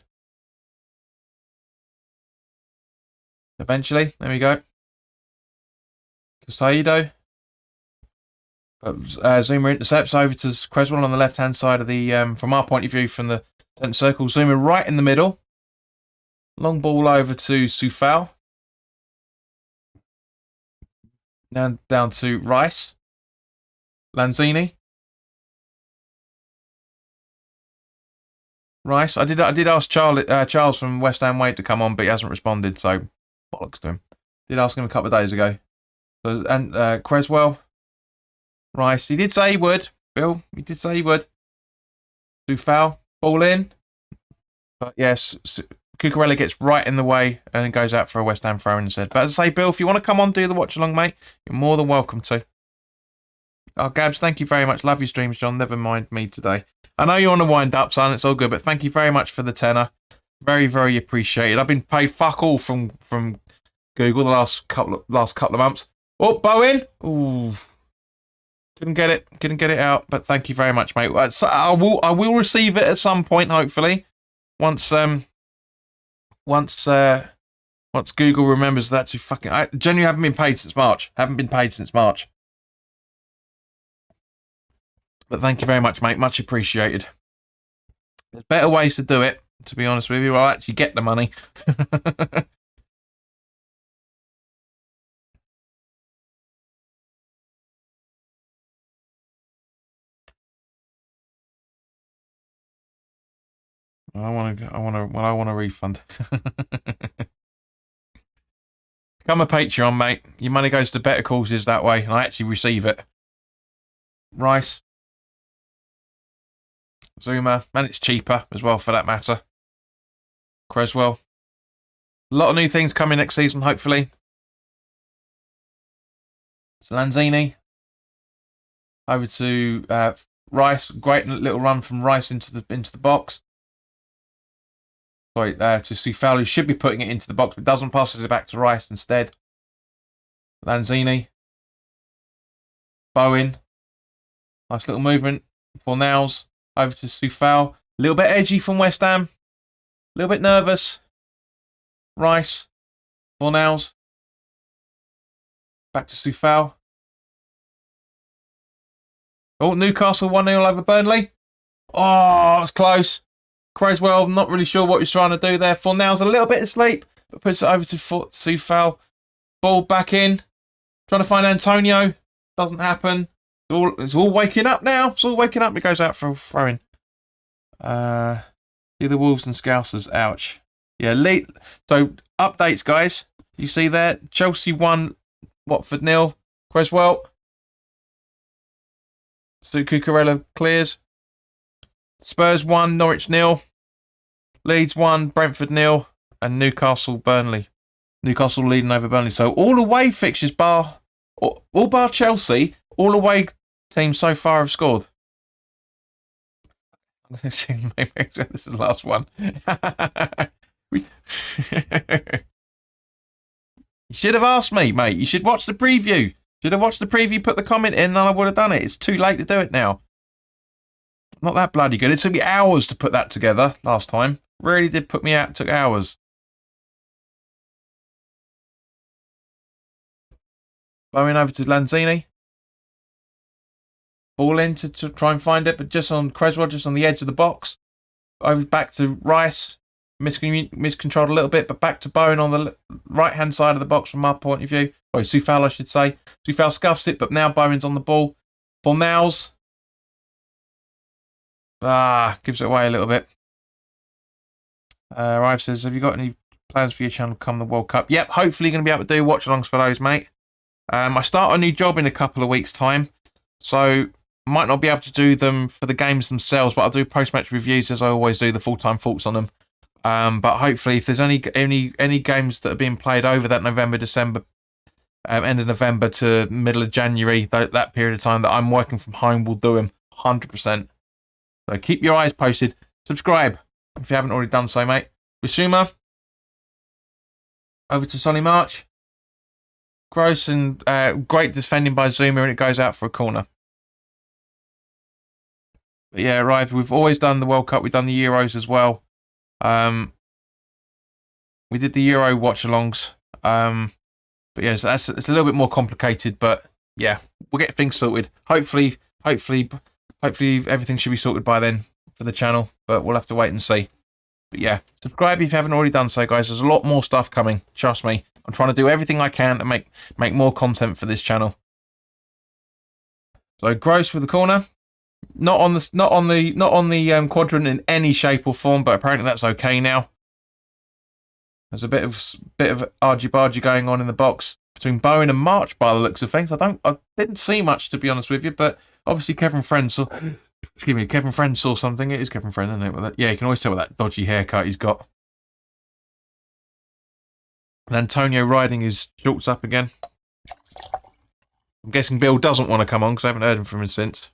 Eventually, there we go. Casado. But Zuma intercepts over to Creswell on the left-hand side of the, from our point of view, from the centre circle. Zuma right in the middle. Long ball over to Soufal. Now down to Rice. Lanzini. Rice. I did ask Charles from West Ham Wade to come on, but he hasn't responded, so bollocks to him. Did ask him a couple of days ago. So, and Creswell. Rice. He did say he would, Bill. He did say he would. Soufal. Ball in. But yes, Cucurella gets right in the way and it goes out for a West Ham throw instead. But as I say, Bill, if you want to come on, do the watch along, mate, you're more than welcome to. Oh, Gabs, thank you very much. Love your streams, John. Never mind me today. I know you want to wind up, son. It's all good, but thank you very much for the tenner. Very, very appreciated. I've been paid fuck all from Google the last couple of months. Oh, Bowen. Ooh. Couldn't get it out, but thank you very much, mate. So I will receive it at some point, hopefully. Once Google remembers that to fucking... I genuinely haven't been paid since March. But thank you very much, mate. Much appreciated. There's better ways to do it, to be honest with you. I'll actually get the money. I want a refund. Become a Patreon, mate. Your money goes to better causes that way, and I actually receive it. Rice. Zuma. And it's cheaper as well, for that matter. Creswell. A lot of new things coming next season, hopefully. So Lanzini. Over to Rice. Great little run from Rice into the box. Sorry, to Soufal, who should be putting it into the box, but doesn't, passes it back to Rice instead. Lanzini. Bowen. Nice little movement. Fornals. Over to Soufal. A little bit edgy from West Ham. A little bit nervous. Rice. Fornals. Back to Soufal. Oh, Newcastle 1-0 over Burnley. Oh, that's close. Creswell, not really sure what he's trying to do there. Fornals a little bit asleep, but puts it over to Soufal. Ball back in. Trying to find Antonio. Doesn't happen. It's all waking up now. It's all waking up. It goes out for a throw-in. See the Wolves and Scousers. Ouch. Yeah, so, updates, guys. You see there? Chelsea 1, Watford 0. Creswell. Cucurella clears. Spurs 1, Norwich 0. Leeds 1, Brentford 0. And Newcastle, Burnley. Newcastle leading over Burnley. So all away fixtures, all bar Chelsea, all away teams so far have scored. This is the last one. You should have asked me, mate. You should watch the preview. Should have watched the preview, put the comment in, and I would have done it. It's too late to do it now. Not that bloody good. It took me hours to put that together last time. Really did put me out. It took hours. Going over to Lanzini. Ball in to try and find it, but just on Creswell, just on the edge of the box. Over back to Rice. Miscontrolled a little bit, but back to Bowen on the right-hand side of the box from our point of view. Or Soufal, I should say. Soufal scuffs it, but now Bowen's on the ball. Fornals. Gives it away a little bit. Rive says, have you got any plans for your channel come the World Cup? Yep, hopefully going to be able to do watch-alongs for those, mate. I start a new job in a couple of weeks' time, so might not be able to do them for the games themselves, but I'll do post-match reviews as I always do, the full-time thoughts on them. But hopefully, if there's any games that are being played over that November, December, end of November to middle of January, that period of time that I'm working from home, we'll do them 100%. So keep your eyes posted. Subscribe if you haven't already done so, mate. Bissouma. Over to Solly March. Gross and great defending by Zuma, and it goes out for a corner. But yeah, right. We've always done the World Cup. We've done the Euros as well. We did the Euro watch-alongs. But yeah, so it's a little bit more complicated, but yeah, we'll get things sorted. Hopefully everything should be sorted by then for the channel, but we'll have to wait and see. But yeah, subscribe if you haven't already done so, guys. There's a lot more stuff coming. Trust me. I'm trying to do everything I can to make more content for this channel. So gross for the corner. Not on the quadrant in any shape or form, but apparently that's okay now. There's a bit of argy-bargy going on in the box between Bowen and March by the looks of things. I didn't see much, to be honest with you, but obviously Kevin Friend saw Kevin Friend saw something. It is Kevin Friend, isn't it? With that, yeah, you can always tell with that dodgy haircut he's got. And Antonio riding his shorts up again. I'm guessing Bill doesn't want to come on because I haven't heard from him since.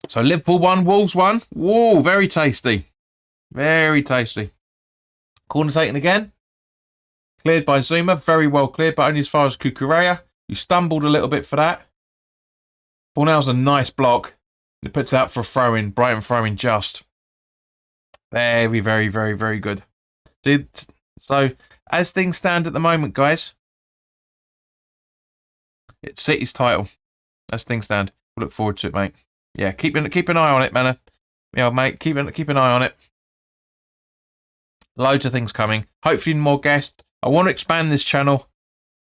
So Liverpool 1, Wolves 1. Whoa, very tasty. Very tasty. Corner taken again. Cleared by Zuma. Very well cleared, but only as far as Cucurella. You stumbled a little bit for that. Fornell's a nice block. It puts out for a throw-in. Brighton throw-in just. Very, very, very, very good. So, as things stand at the moment, guys, it's City's title. As things stand. We'll look forward to it, mate. Yeah, keep an eye on it, man. Yeah, mate, keep an eye on it. Loads of things coming. Hopefully more guests. I want to expand this channel.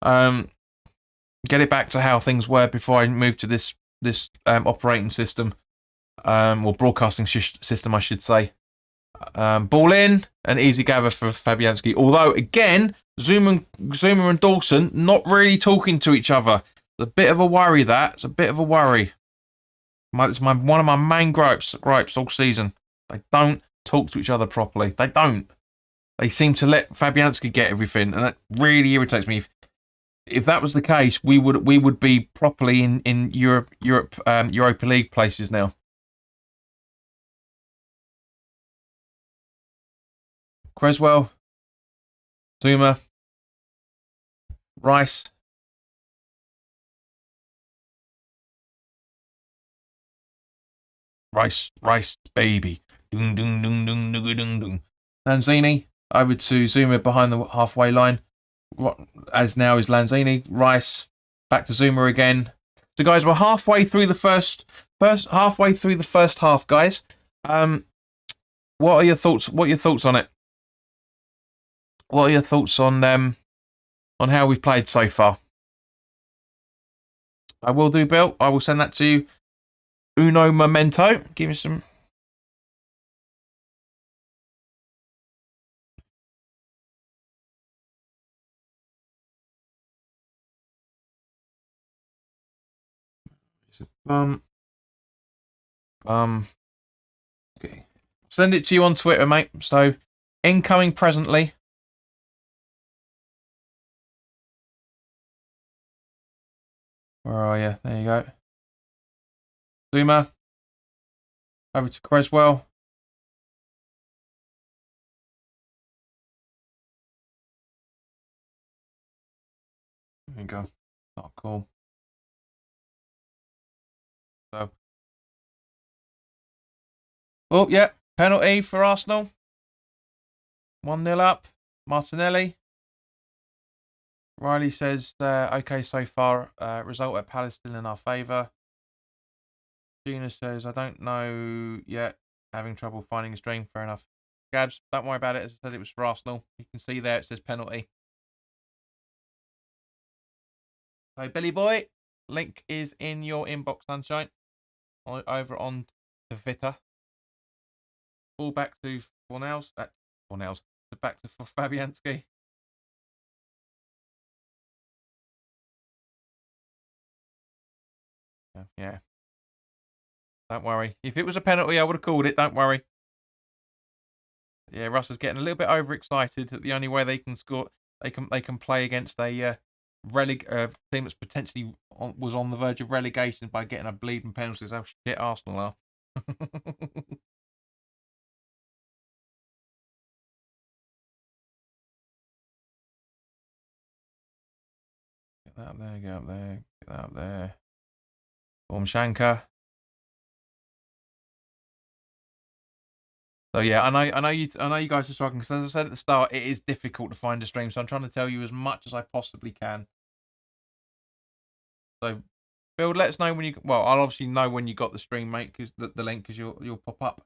Get it back to how things were before I moved to this operating system. Or broadcasting system, I should say. Ball in, an easy gather for Fabianski. Although, again, Zuma and Dawson not really talking to each other. It's a bit of a worry, that. It's a bit of a worry. It's one of my main gripes all season. They don't talk to each other properly. They don't. They seem to let Fabianski get everything, and that really irritates me. If that was the case, we would be properly in Europa League places now. Creswell, Zuma, Rice. Rice, baby. Dung, dung, dung, dung, dung, dung, dung. Lanzini, over to Zuma behind the halfway line. As now is Lanzini. Rice, back to Zuma again. So, guys, we're halfway through the first half, guys. What are your thoughts? What are your thoughts on it? What are your thoughts on how we've played so far? I will do, Bill. I will send that to you. Uno momento. Give me some. Okay. Send it to you on Twitter, mate. So, incoming presently. Where are you? There you go. Zuma. Over to Creswell. There you go. Not cool. So. Oh, yeah. Penalty for Arsenal. 1-0 up. Martinelli. Riley says, okay so far. Result at Palace still in our favour. Gina says, I don't know yet. Having trouble finding his dream. Fair enough. Gabs, don't worry about it. As I said, it was for Arsenal. You can see there it says penalty. So, Billy Boy, link is in your inbox, sunshine. Over on Twitter. All back to Fornells. Back to Fabianski. Yeah. Don't worry. If it was a penalty, I would have called it. Don't worry. Yeah, Russ is getting a little bit overexcited that the only way they can score, they can play against a team that's potentially was on the verge of relegation by getting a bleeding penalty. Is how shit Arsenal are. Get that up there. Get up there. Get that up there. Shankar. So yeah, I know you guys are struggling because as I said at the start, it is difficult to find a stream. So I'm trying to tell you as much as I possibly can. So, Bill, let us know when you. Well, I'll obviously know when you got the stream, mate, because the link, because you'll pop up.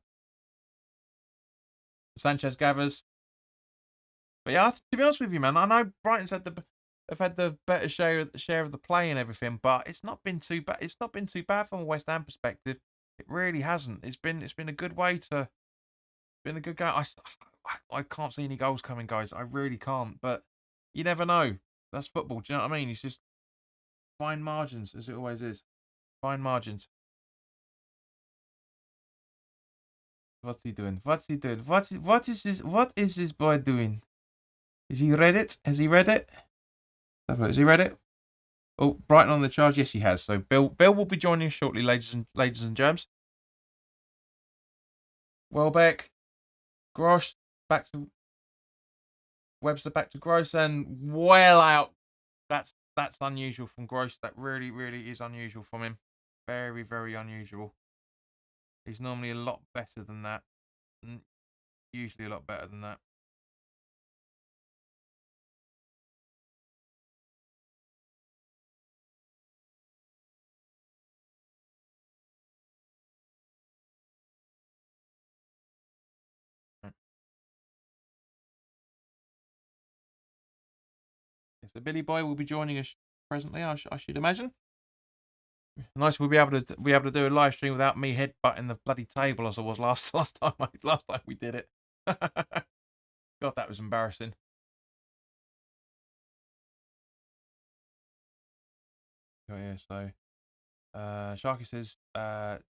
Sanchez gathers. But yeah, to be honest with you, man, I know Brighton's have had the better share of the play and everything, but it's not been too bad. It's not been too bad from a West Ham perspective. It really hasn't. It's been a good way to. Been a good game. I can't see any goals coming, guys. I really can't. But you never know. That's football. Do you know what I mean? It's just fine margins, as it always is. Fine margins. What's he doing? What's he doing? What is this? What is this boy doing? Is he read it? Has he read it? Has he read it? Oh, Brighton on the charge. Yes, he has. So Bill will be joining us shortly, ladies and germs. Welbeck, Grosh back to Webster, back to Gross, and well out. That's unusual from Gross. That really is unusual from him. Very, very unusual. He's normally a lot better than that. Usually a lot better than that. So Billy Boy will be joining us presently, I should imagine. Nice, we'll be able to do a live stream without me headbutting the bloody table as I was last time we did it. God, that was embarrassing. Oh yeah, so Sharky says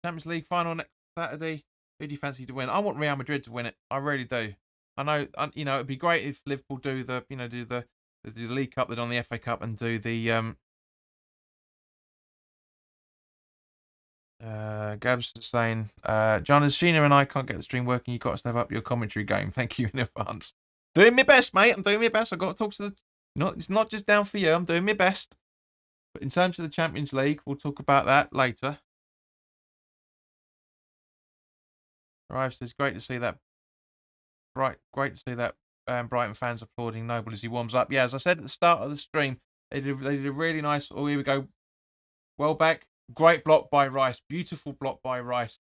Champions League final next Saturday. Who do you fancy to win? I want Real Madrid to win it. I really do. I know, you know, it'd be great if Liverpool do the League Cup, they'd on the FA Cup, and do the Gabs is saying, John, as Sheena and I can't get the stream working, you've got to step up your commentary game. Thank you in advance. Doing my best, mate. I'm doing my best. I've got to talk to it's not just down for you. I'm doing my best. But in terms of the Champions League, we'll talk about that later. Arrives says, great to see that. Great to see that Brighton fans applauding Noble as he warms up. Yeah, as I said at the start of the stream, they did a really nice. Oh, here we go. Welbeck. Great block by Rice. Beautiful block by Rice.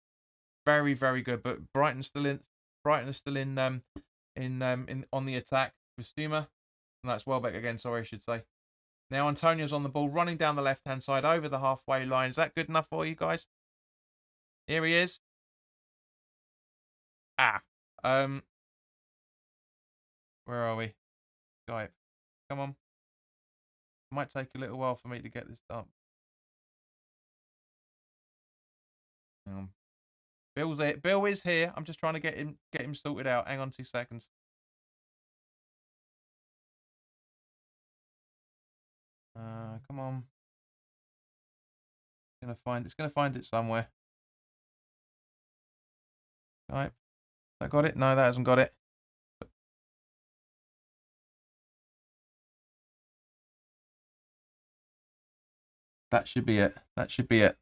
Very, very good. But Brighton are still in on the attack with Stuma. And that's Welbeck again, sorry, I should say. Now Antonio's on the ball, running down the left-hand side over the halfway line. Is that good enough for you guys? Here he is. Where are we? Skype. Come on. It might take a little while for me to get this done. Bill's there. Bill is here. I'm just trying to get him sorted out. Hang on 2 seconds. Come on. It's gonna find it somewhere. Right. That got it? No, that hasn't got it. That should be it. That should be it.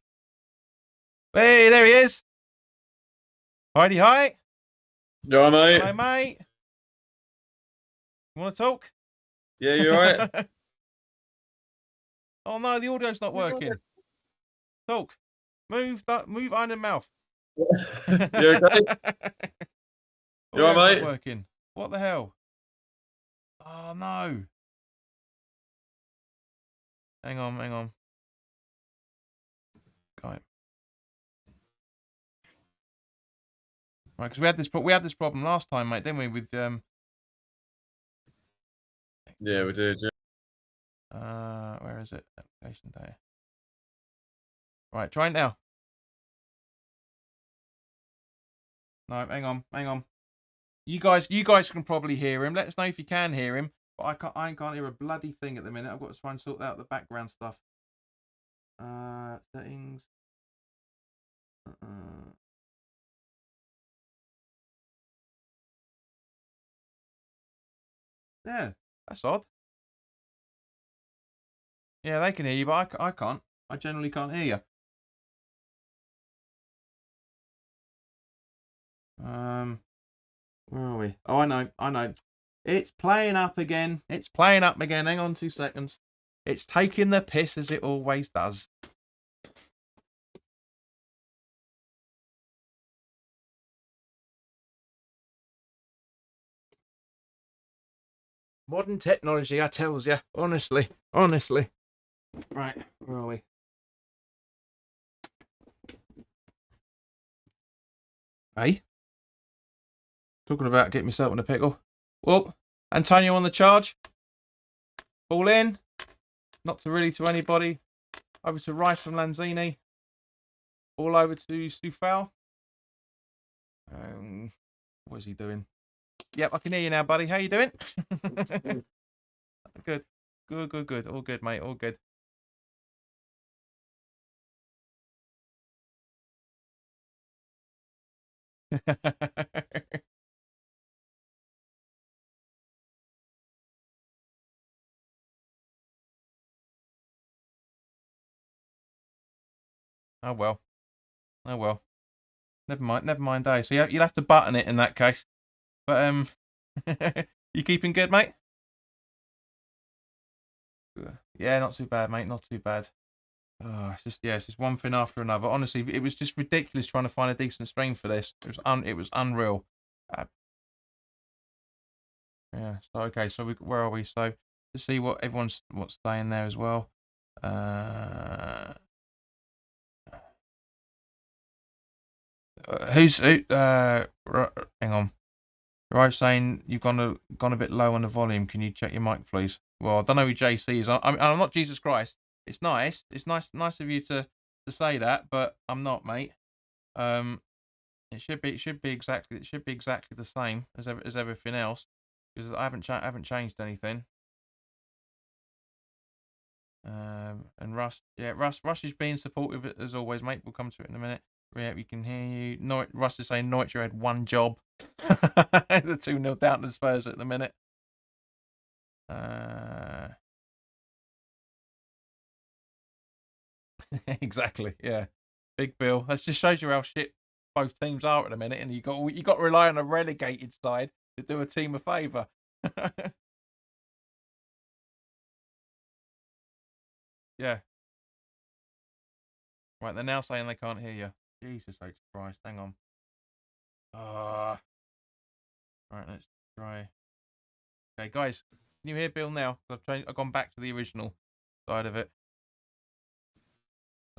Hey, there he is. Heidi, hi. Yeah, mate. Hello, mate. You want to talk? Yeah, you alright? Oh no, the audio's not working. Talk. Move iron and mouth. You okay? You alright, mate? Not working. What the hell? Oh no. Hang on. Got it. Right, because we had this problem last time, mate, didn't we? With Yeah, we did. Yeah. Where is it? Application day. Right, try it now. No, hang on. You guys can probably hear him. Let us know if you can hear him. But I can't hear a bloody thing at the minute. I've got to try and sort out the background stuff. Settings. Yeah, that's odd. Yeah, they can hear you, but I can't. I generally can't hear you. Where are we? Oh, I know. It's playing up again. It's playing up again. Hang on 2 seconds. It's taking the piss as it always does. Modern technology, I tells you. Honestly. Right, where are we? Hey? Talking about getting myself in a pickle. Well, Antonio on the charge. Ball in. Not to really to anybody. Over to Rice from Lanzini. Ball over to Sufal. What is he doing? Yep, I can hear you now, buddy. How you doing? Good. Good. All good, mate. All good. Oh well. Never mind, eh? So you'll have to button it in that case. But you keeping good, mate? Yeah, not too bad, mate. Not too bad. Oh, it's just one thing after another. Honestly, it was just ridiculous trying to find a decent stream for this. It was unreal. Yeah. So okay. So where are we? So to see what everyone's saying there as well. Hang on. Right, saying you've gone a bit low on the volume. Can you check your mic, please? Well, I don't know who JC is. I'm not Jesus Christ. It's nice. It's nice of you to say that, but I'm not, mate. It should be exactly the same as everything else, because I haven't changed anything. And Russ is being supportive as always, mate. We'll come to it in a minute. Yeah, we can hear you. Russ is saying Norwich had one job. The 2-0 down to the Spurs at the minute. Exactly. Yeah. Big Bill. That just shows you how shit both teams are at the minute, and you got to rely on a relegated side to do a team a favour. Yeah. Right, they're now saying they can't hear you. Jesus H. Christ, hang on. Right, let's try. Okay, guys, can you hear Bill now? I've gone back to the original side of it.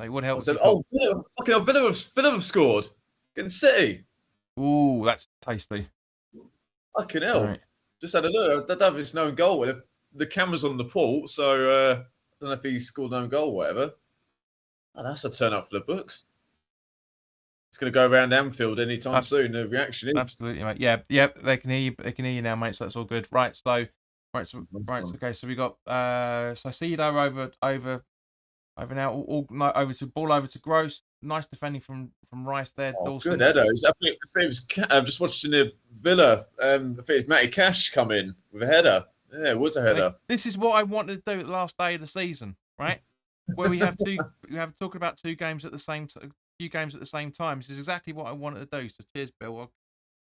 It would help. Villa have scored against City. Ooh, that's tasty. Fucking hell. Right. Just had a look. I don't know if it's no goal. The camera's on the port, so I don't know if he scored no goal or whatever. Oh, that's a turn up for the books. It's going to go around Anfield anytime soon. The reaction is absolutely, mate. Yeah, they can hear you. They can hear you now, mate. So that's all good. Right. So, okay. So we got so Cedo over now. All over to ball over to Gross. Nice defending from Rice there. Oh, good header. I think it was. I'm just watching the Villa. I think it's Matty Cash come in with a header. Yeah, it was a header. This is what I wanted to do the last day of the season, right? Where we have talking about two games at the same few games at the same time. This is exactly what I wanted to do. So cheers, Bill,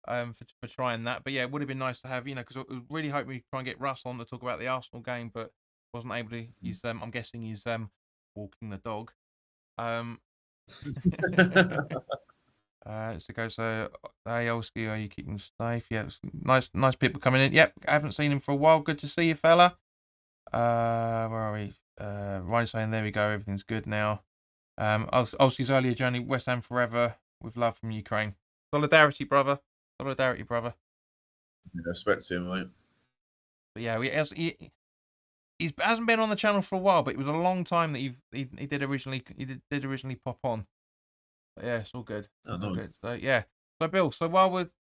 for trying that. But yeah, it would have been nice to have, because I was really hoping we try and get Russ on to talk about the Arsenal game, but wasn't able to. He's I'm guessing he's walking the dog. So hey Olski, are you keeping safe? Yeah, nice people coming in. Yep, I haven't seen him for a while. Good to see you, fella. Where are we? Ryan saying there we go, everything's good now. Olski's earlier journey, West Ham forever, with love from Ukraine. Solidarity, brother. Yeah, respect to him, mate. But yeah, he hasn't been on the channel for a while, but it was a long time that he did originally pop on. But yeah, it's all good. Oh, nice. Good. So yeah. So Bill, while we're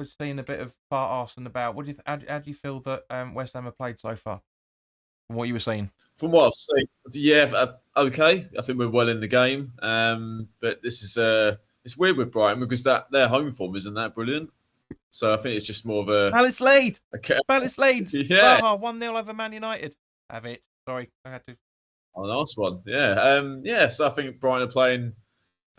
seeing a bit of part arson about, how do you feel that West Ham have played so far? From what you were saying? From what I've seen, yeah, okay. I think we're well in the game. But this is it's weird with Brighton because their home form isn't that brilliant. So I think it's just more of a Palace lead. Okay. Palace lead. Yeah. 1-0 over Man United. Have it. Sorry, I had to. Oh, nice one. Yeah. So I think Brighton are playing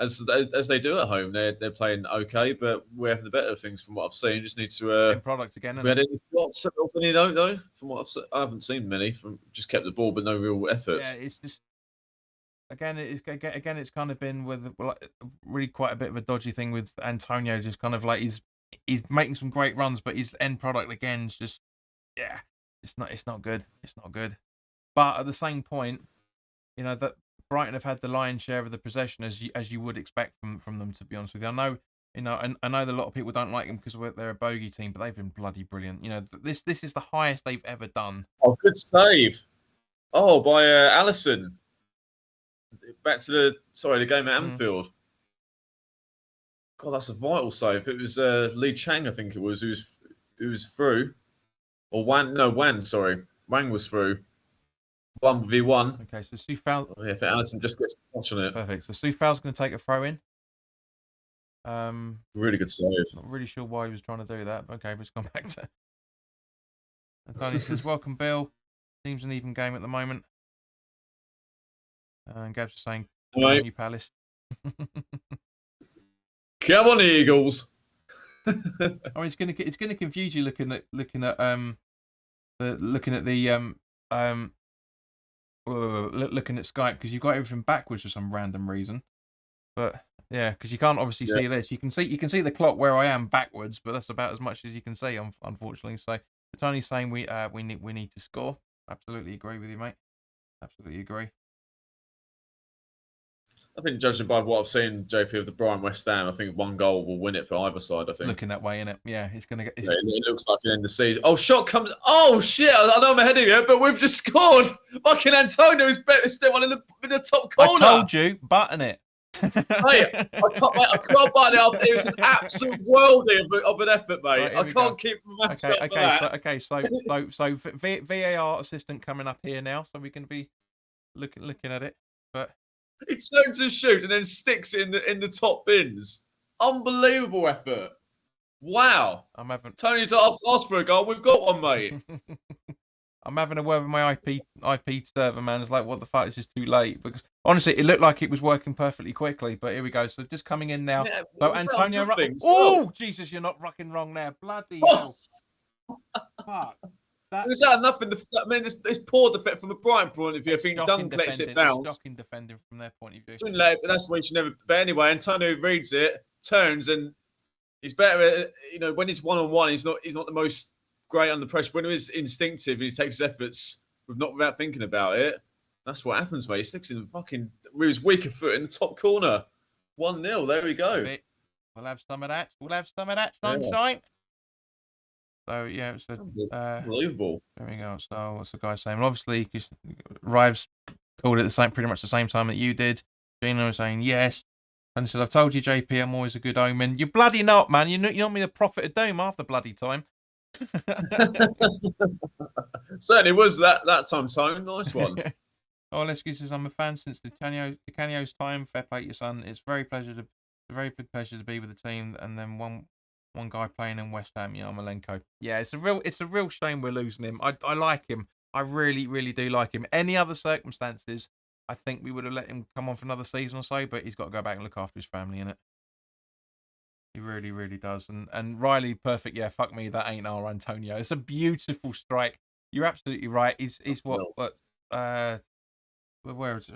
as they do at home. They're playing okay, but we're having the better things from what I've seen. Just need to end product again. we had any shots off any note though? From what I haven't seen many. From just kept the ball, but no real efforts. Yeah, it's just again, it's kind of been with really quite a bit of a dodgy thing with Antonio. Just kind of like he's making some great runs, but his end product again is just it's not good. It's not good. But at the same point, you know that Brighton have had the lion's share of the possession as you would expect from them. To be honest with you, I know. You know, and I know that a lot of people don't like them because they're a bogey team, but they've been bloody brilliant. You know, this is the highest they've ever done. Oh, good save! Oh, by Allison. Back to the game at Anfield. God, that's a vital save. It was Lee Chang, I think it was, who was through, or Wan. Sorry, Wang was through. 1v1. Okay, so Soufal. Oh, yeah, if Allison just gets a touch on it. Perfect. So Soufal's going to take a throw in. Really good save. Not really sure why he was trying to do that. But okay, let's come back to. And Tony says, "Welcome, Bill. Team's an even game at the moment." And Gabs is saying, "Come on, you Palace." Come on, Eagles. I mean, it's gonna confuse you looking at Skype because you've got everything backwards for some random reason. But yeah, because you can't obviously see this. You can see the clock where I am backwards, but that's about as much as you can see, unfortunately. So Tony's saying we need to score. Absolutely agree with you, mate. Absolutely agree. I think judging by what I've seen, JP, of the Brighton West Ham, I think one goal will win it for either side. I think looking that way, innit? Yeah, it's gonna get. Yeah, it looks like an end of season. Oh, shot comes. Oh shit! I know I'm ahead of you, but we've just scored. Fucking Antonio's still one in the top corner. I told you, button it. Mate, I can't button it up. It was an absolute worldie of an effort, mate. Right, I can't keep my mouth shut for that. So VAR assistant coming up here now, so we can be looking at it. But he turns to shoot and then sticks it in the top bins. Unbelievable effort. Wow. Tony's like, I've asked for a goal. We've got one, mate. I'm having a word with my IP server, man. It's like, what the fuck? It's just too late. Because honestly, it looked like it was working perfectly quickly. But here we go. So just coming in now. Yeah, so Antonio. Oh, Jesus, you're not fucking wrong there. Bloody hell. Fuck. Is that enough? I mean, it's poor defense from a Brighton point of view. I think Dunn lets it bounce. Shocking defending from their point of view. But that's why you should never. But anyway, Antonio reads it, turns, and he's better. You know, when he's one-on-one, he's not the most great under pressure. When he's instinctive, he takes efforts without thinking about it. That's what happens, mate. He sticks in with his weaker foot in the top corner. 1-0. There we go. We'll have some of that. Sunshine. Yeah. So yeah, it's unbelievable. There we go. So what's the guy saying? Well, obviously, Rives called it pretty much the same time that you did. Gino was saying yes, and he said, "I've told you, JP, I'm always a good omen." You're bloody not, man. You're not me the prophet of doom half the bloody time. Certainly was that time, Tone. Nice one. Oh, Lesky says, "I'm a fan since Canio's time. Fair play to your son. It's a very big pleasure to be with the team, and then one guy playing in West Ham, Yarmolenko. Yeah, it's a real shame we're losing him. I like him. I really, really do like him. Any other circumstances, I think we would have let him come on for another season or so, but he's got to go back and look after his family, innit? He really, really does. And Riley, perfect. Yeah, fuck me, that ain't our Antonio. It's a beautiful strike. You're absolutely right. He's what where it's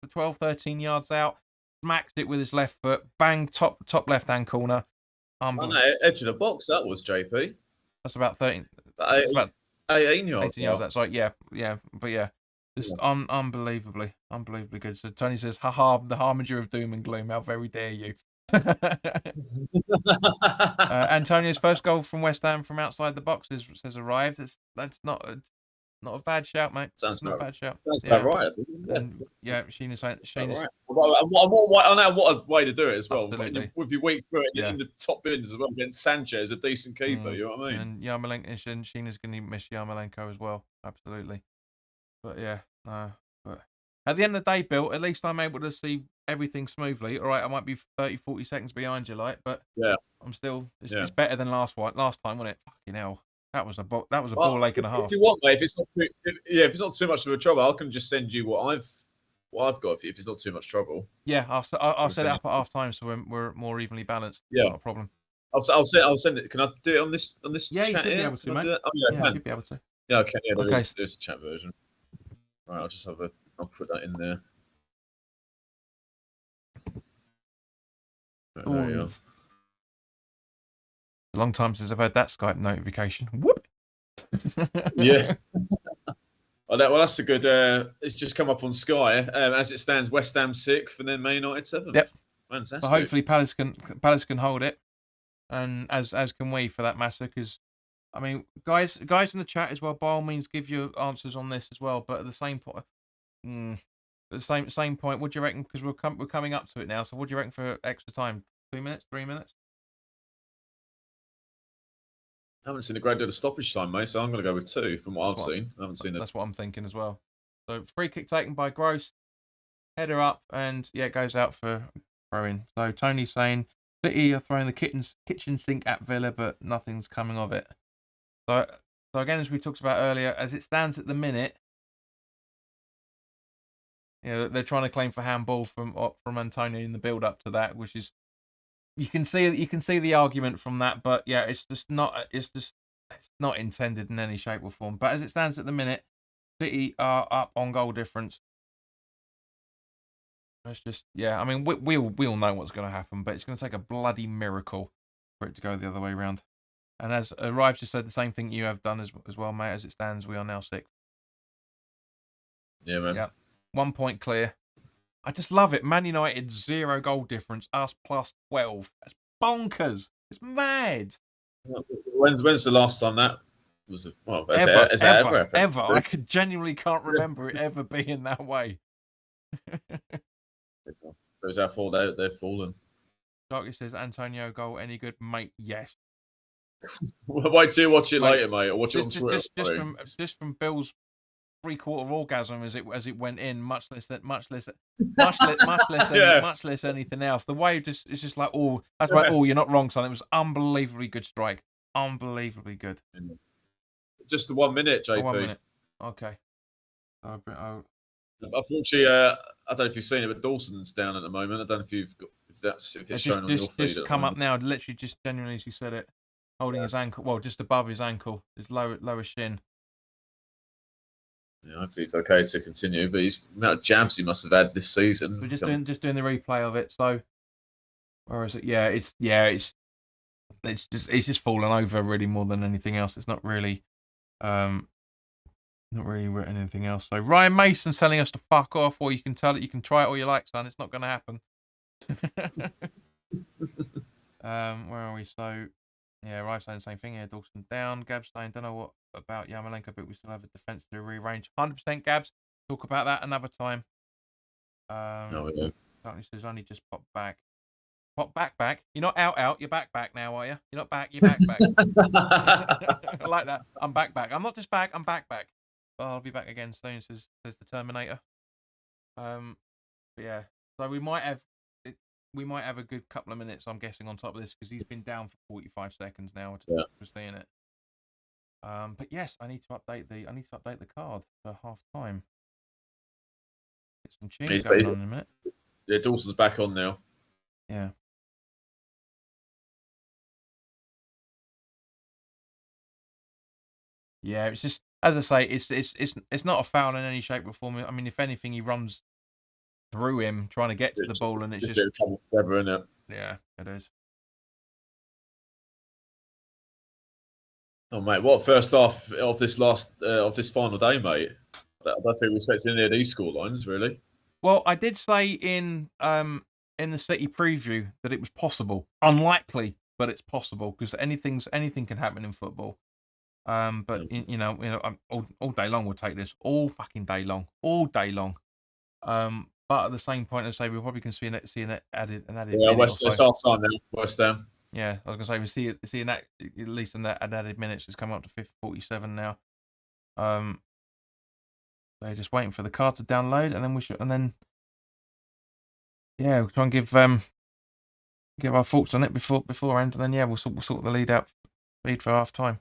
12, 13 yards out. Smacks it with his left foot. Bang, top left hand corner. Oh, no, edge of the box. That was JP. That's about 13. That's about 18 yards. 18 yards. That's right. Yeah. But yeah, just unbelievably good. So Tony says, "Haha, the harbinger of doom and gloom. How very dare you." Antonio's first goal from West Ham from outside the box says arrived. That's not a bad shout, mate. That's not a bad shout. That's about right, I think. Yeah, Sheena's saying. Right. What a way to do it as well. Absolutely. With your weak foot in the top bins as well against Sanchez, a decent keeper. You know what I mean? And Yarmolenko and Sheena's going to miss Yarmolenko as well. Absolutely. But yeah, but at the end of the day, Bill, at least I'm able to see everything smoothly. All right, I might be 30, 40 seconds behind you, but yeah, I'm still. It's better than last time, wasn't it? Fucking hell. That was a ball lake and a half. If you want, mate, if it's not too much of a trouble, I can just send you what I've what I've got if it's not too much trouble. Yeah, I'll set it up at half time so we're more evenly balanced. Yeah, Not a problem. I'll send it. Can I do it on this Yeah, you chat should be here? able to, Can I mate. do that? Oh yeah, I Yeah, can. you should be able to. Yeah, okay. Yeah, Okay. there's a chat version. Right, I'll put that in there. Right, there you go. A long time since I've had that Skype notification. Whoop. Yeah. Well, that's a good. It's just come up on Sky. As it stands, West Ham 6th and then Man United 7th. Yep. Fantastic. So hopefully Palace can hold it, and as can we for that matter. Because I mean, guys in the chat as well. By all means, give your answers on this as well. But at the same point, same point. What do you reckon? Because we're coming up to it now. So what do you reckon for extra time? 2 minutes? 3 minutes? I haven't seen a great deal of stoppage time, mate, so I'm going to go with 2 from what I've seen. I haven't seen it. That's what I'm thinking as well. So free kick taken by Gross, header up, and yeah, it goes out for throw-in. So Tony's saying City are throwing the kitchen sink at Villa, but nothing's coming of it. So again, as we talked about earlier, as it stands at the minute, they're trying to claim for handball from Antonio in the build-up to that, which is you can see the argument from that, but yeah, it's not intended in any shape or form. But as it stands at the minute, City are up on goal difference. It's just, yeah, I mean, we all know what's going to happen, but it's going to take a bloody miracle for it to go the other way around. And as Rive just said, the same thing you have done as well, mate. As it stands, we are now 6th. Yeah, man. Yeah, 1 point clear. I just love it. Man United 0 goal difference, us plus 12. That's bonkers. It's mad. When's the last time that was? Ever. I could genuinely can't remember it ever being that way. It was our fault. They've fallen. Darky says Antonio goal any good, mate? Yes. Wait till you watch it later, mate. Or watch it on Twitter. Just from Bill's 3/4 orgasm as it went in, much less anything else. The way it's just like, oh, that's right. Oh, you're not wrong, son. It was unbelievably good strike. Unbelievably good. Just the 1 minute, JP. 1 minute. Okay. Unfortunately, I don't know if you've seen it, but Dawson's down at the moment. I don't know if it's shown on your feed. Just come up now. Literally, just genuinely, as you said it, holding his ankle. Well, just above his ankle, his lower shin. Yeah, hopefully it's okay to continue. But the amount of jabs he must have had this season. We're just doing the replay of it. So, or is it? Yeah, it's just fallen over really more than anything else. It's not really written anything else. So Ryan Mason's telling us to fuck off, or you can tell it. You can try it all you like, son. It's not going to happen. Where are we? So yeah, Ryan's saying the same thing here. Dawson down. Gab's saying, don't know what about Yarmolenko, but we still have a defence to rearrange. 100% Gabs. Talk about that another time. Darkness says only just pop back. Pop back. You're not out. You're back now, are you? You're not back. You're back. I like that. I'm back. I'm not just back. I'm back. Well, I'll be back again soon. Says the Terminator. But yeah. So we might have a good couple of minutes, I'm guessing, on top of this because he's been down for 45 seconds now. To seeing it. But yes, I need to update the card for half time. Get some tunes going on in a minute. Yeah, Dawson's back on now. Yeah. Yeah, it's just, as I say, it's not a foul in any shape or form. I mean, if anything, he runs through him trying to get to the ball, and it's just come together, isn't it? Yeah, it is. Oh mate, what first half of this final day, mate? I don't think we expect any of these score lines, really. Well, I did say in the City preview that it was possible, unlikely, but it's possible because anything can happen in football. But all day long we'll take this all fucking day long. But at the same point, I say we probably can see an added. Yeah, West half time now. West Ham. Yeah, I was gonna say we see an at least an added minutes has come up to 47 now. So just waiting for the card to download, and then we'll try and give our thoughts on it beforehand, and then we'll sort the lead out feed for half time.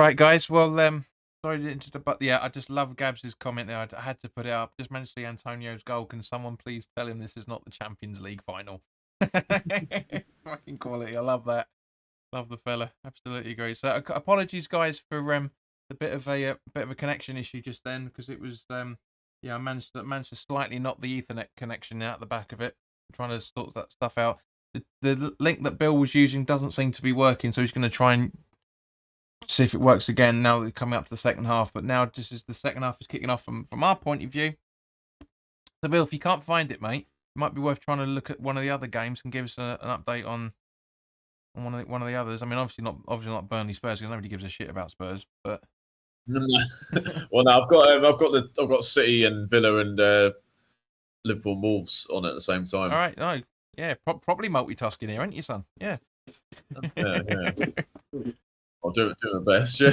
Right, guys. Well, sorry to interrupt, but yeah, I just love Gabs's comment there. I had to put it up. Just managed to see Antonio's goal. Can someone please tell him this is not the Champions League final? Fucking quality. I love that. Love the fella. Absolutely agree. So apologies, guys, for a bit of a connection issue just then, because it was yeah, I managed to slightly knock the Ethernet connection out the back of it, trying to sort that stuff out. The link that Bill was using doesn't seem to be working, so he's going to try and see if it works again now that we're coming up to the second half. But now, just as the second half is kicking off from our point of view. So, Bill, if you can't find it, mate, it might be worth trying to look at one of the other games and give us an update on one of the others. I mean, obviously not Burnley Spurs, because nobody gives a shit about Spurs. But well, no, I've got City and Villa and Liverpool and Wolves on at the same time. All right, no, yeah, probably multitasking here, ain't you, son? Yeah. Yeah. I'll do my best, yeah.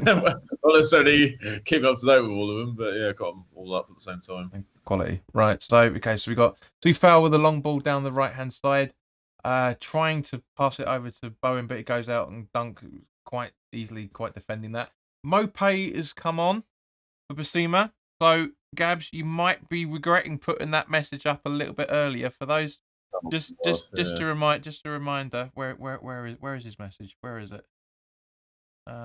Not necessarily keep up to date with all of them, but yeah, got them all up at the same time. Quality. Right, so we got Tufal with a long ball down the right-hand side, trying to pass it over to Bowen, but it goes out and Dunk quite easily, quite defending that. Mopay has come on for Basuma. So, Gabs, you might be regretting putting that message up a little bit earlier. For those, just a reminder, where is his message? Where is it? What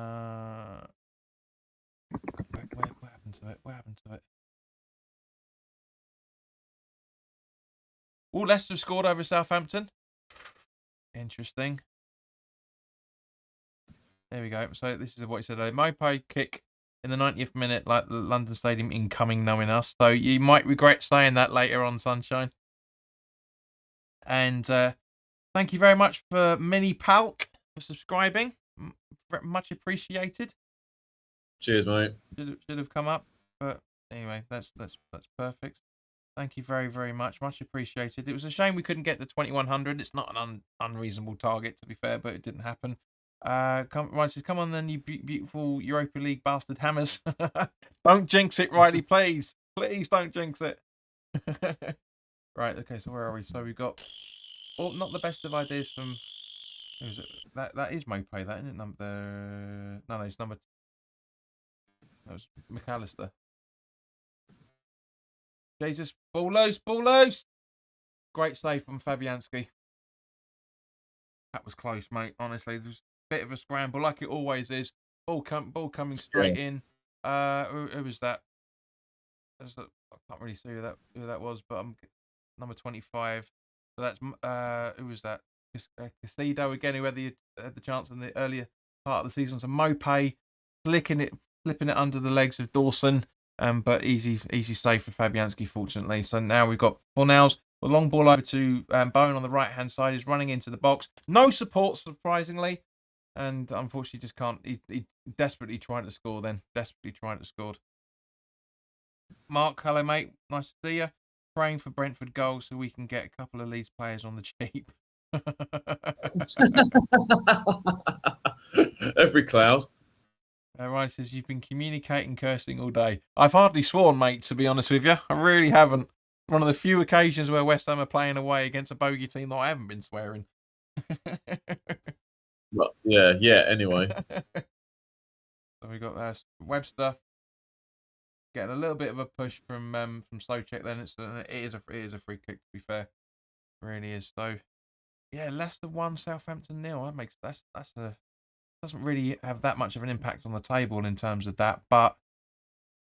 happened to it? What happened to it? Oh, Leicester scored over Southampton. Interesting. There we go. So this is what he said earlier. Mopay kick in the 90th minute, like the London Stadium incoming, knowing us. So you might regret saying that later on, Sunshine. And thank you very much for Mini Palk for subscribing. Much appreciated. Cheers, mate. Should have come up, but anyway, that's perfect. Thank you very, very much. Much appreciated. It was a shame we couldn't get the 2100. It's not an unreasonable target, to be fair, but it didn't happen. Come on then, you beautiful Europa League bastard hammers. Don't jinx it, Riley, please. Please don't jinx it. Right, okay, so where are we? So we've got not the best of ideas from who's it? That is Mopay, that isn't it? No, it's number. That was McAllister. Jesus, ball loose. Great save from Fabianski. That was close, mate. Honestly, there was a bit of a scramble, like it always is. Ball coming straight in. Who was that? I can't really see who that was, but I'm number 25. So that's who was that? Casido again, who had the chance in the earlier part of the season. So Mopay flipping it under the legs of Dawson, but easy save for Fabianski, fortunately. So now we've got Fornals. The long ball over to Bowen on the right hand side. He's running into the box. No support, surprisingly, and unfortunately just can't. He desperately tried to score. Mark, hello mate, nice to see you. Praying for Brentford goals so we can get a couple of Leeds players on the cheap. Every cloud. Ryan says, you've been communicating cursing all day. I've hardly sworn, mate, to be honest with you. I really haven't. One of the few occasions where West Ham are playing away against a bogey team that I haven't been swearing. Well, yeah, anyway. So we got Webster getting a little bit of a push from Souček. Then it is a free kick, to be fair. It really is. So yeah, Leicester 1, Southampton 0. Doesn't really have that much of an impact on the table in terms of that. But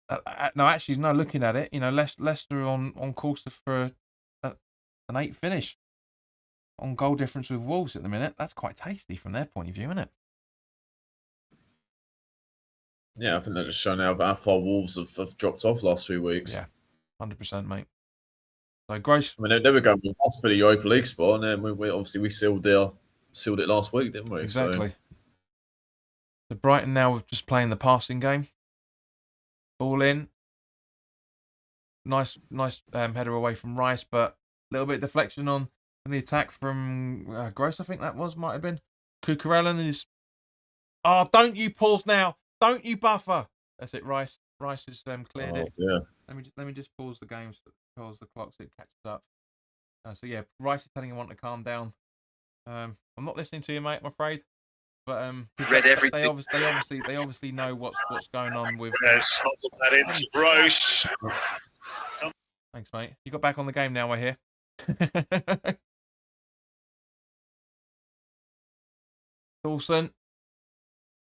looking at it, Leicester on course for an 8 finish on goal difference with Wolves at the minute. That's quite tasty from their point of view, isn't it? Yeah, I think they're just showing how far Wolves have dropped off last few weeks. Yeah, 100%, mate. So gross. I mean, they were going for the Europa League spot, and then we obviously sealed it last week, didn't we? Exactly. So Brighton now just playing the passing game. Ball in. Nice header away from Rice, but a little bit of deflection on the attack from Gross, I think might have been. Cucurella is. Oh, don't you pause now. Don't you buffer. That's it, Rice. Rice has cleared it. Yeah. Let me just pause the game, pause the clock so it catches up. So yeah, Rice is telling him to calm down. I'm not listening to you, mate, I'm afraid. but 'cause Read they everything. obviously know what's going on with. Yes, hold that into Bryce. Thanks, mate. You got back on the game now, I hear. Dawson.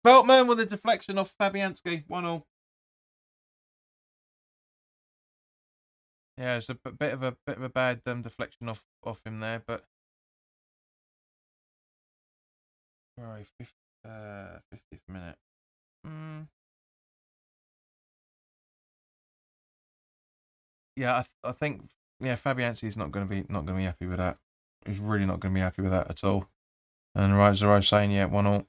Veltman with a deflection off Fabianski. 1-1. Yeah, it's a bit of a bad deflection off him there, but all right, 50th minute. Yeah, I think Fabianski's not going to be happy with that. He's really not going to be happy with that at all. And Zero saying 1-0.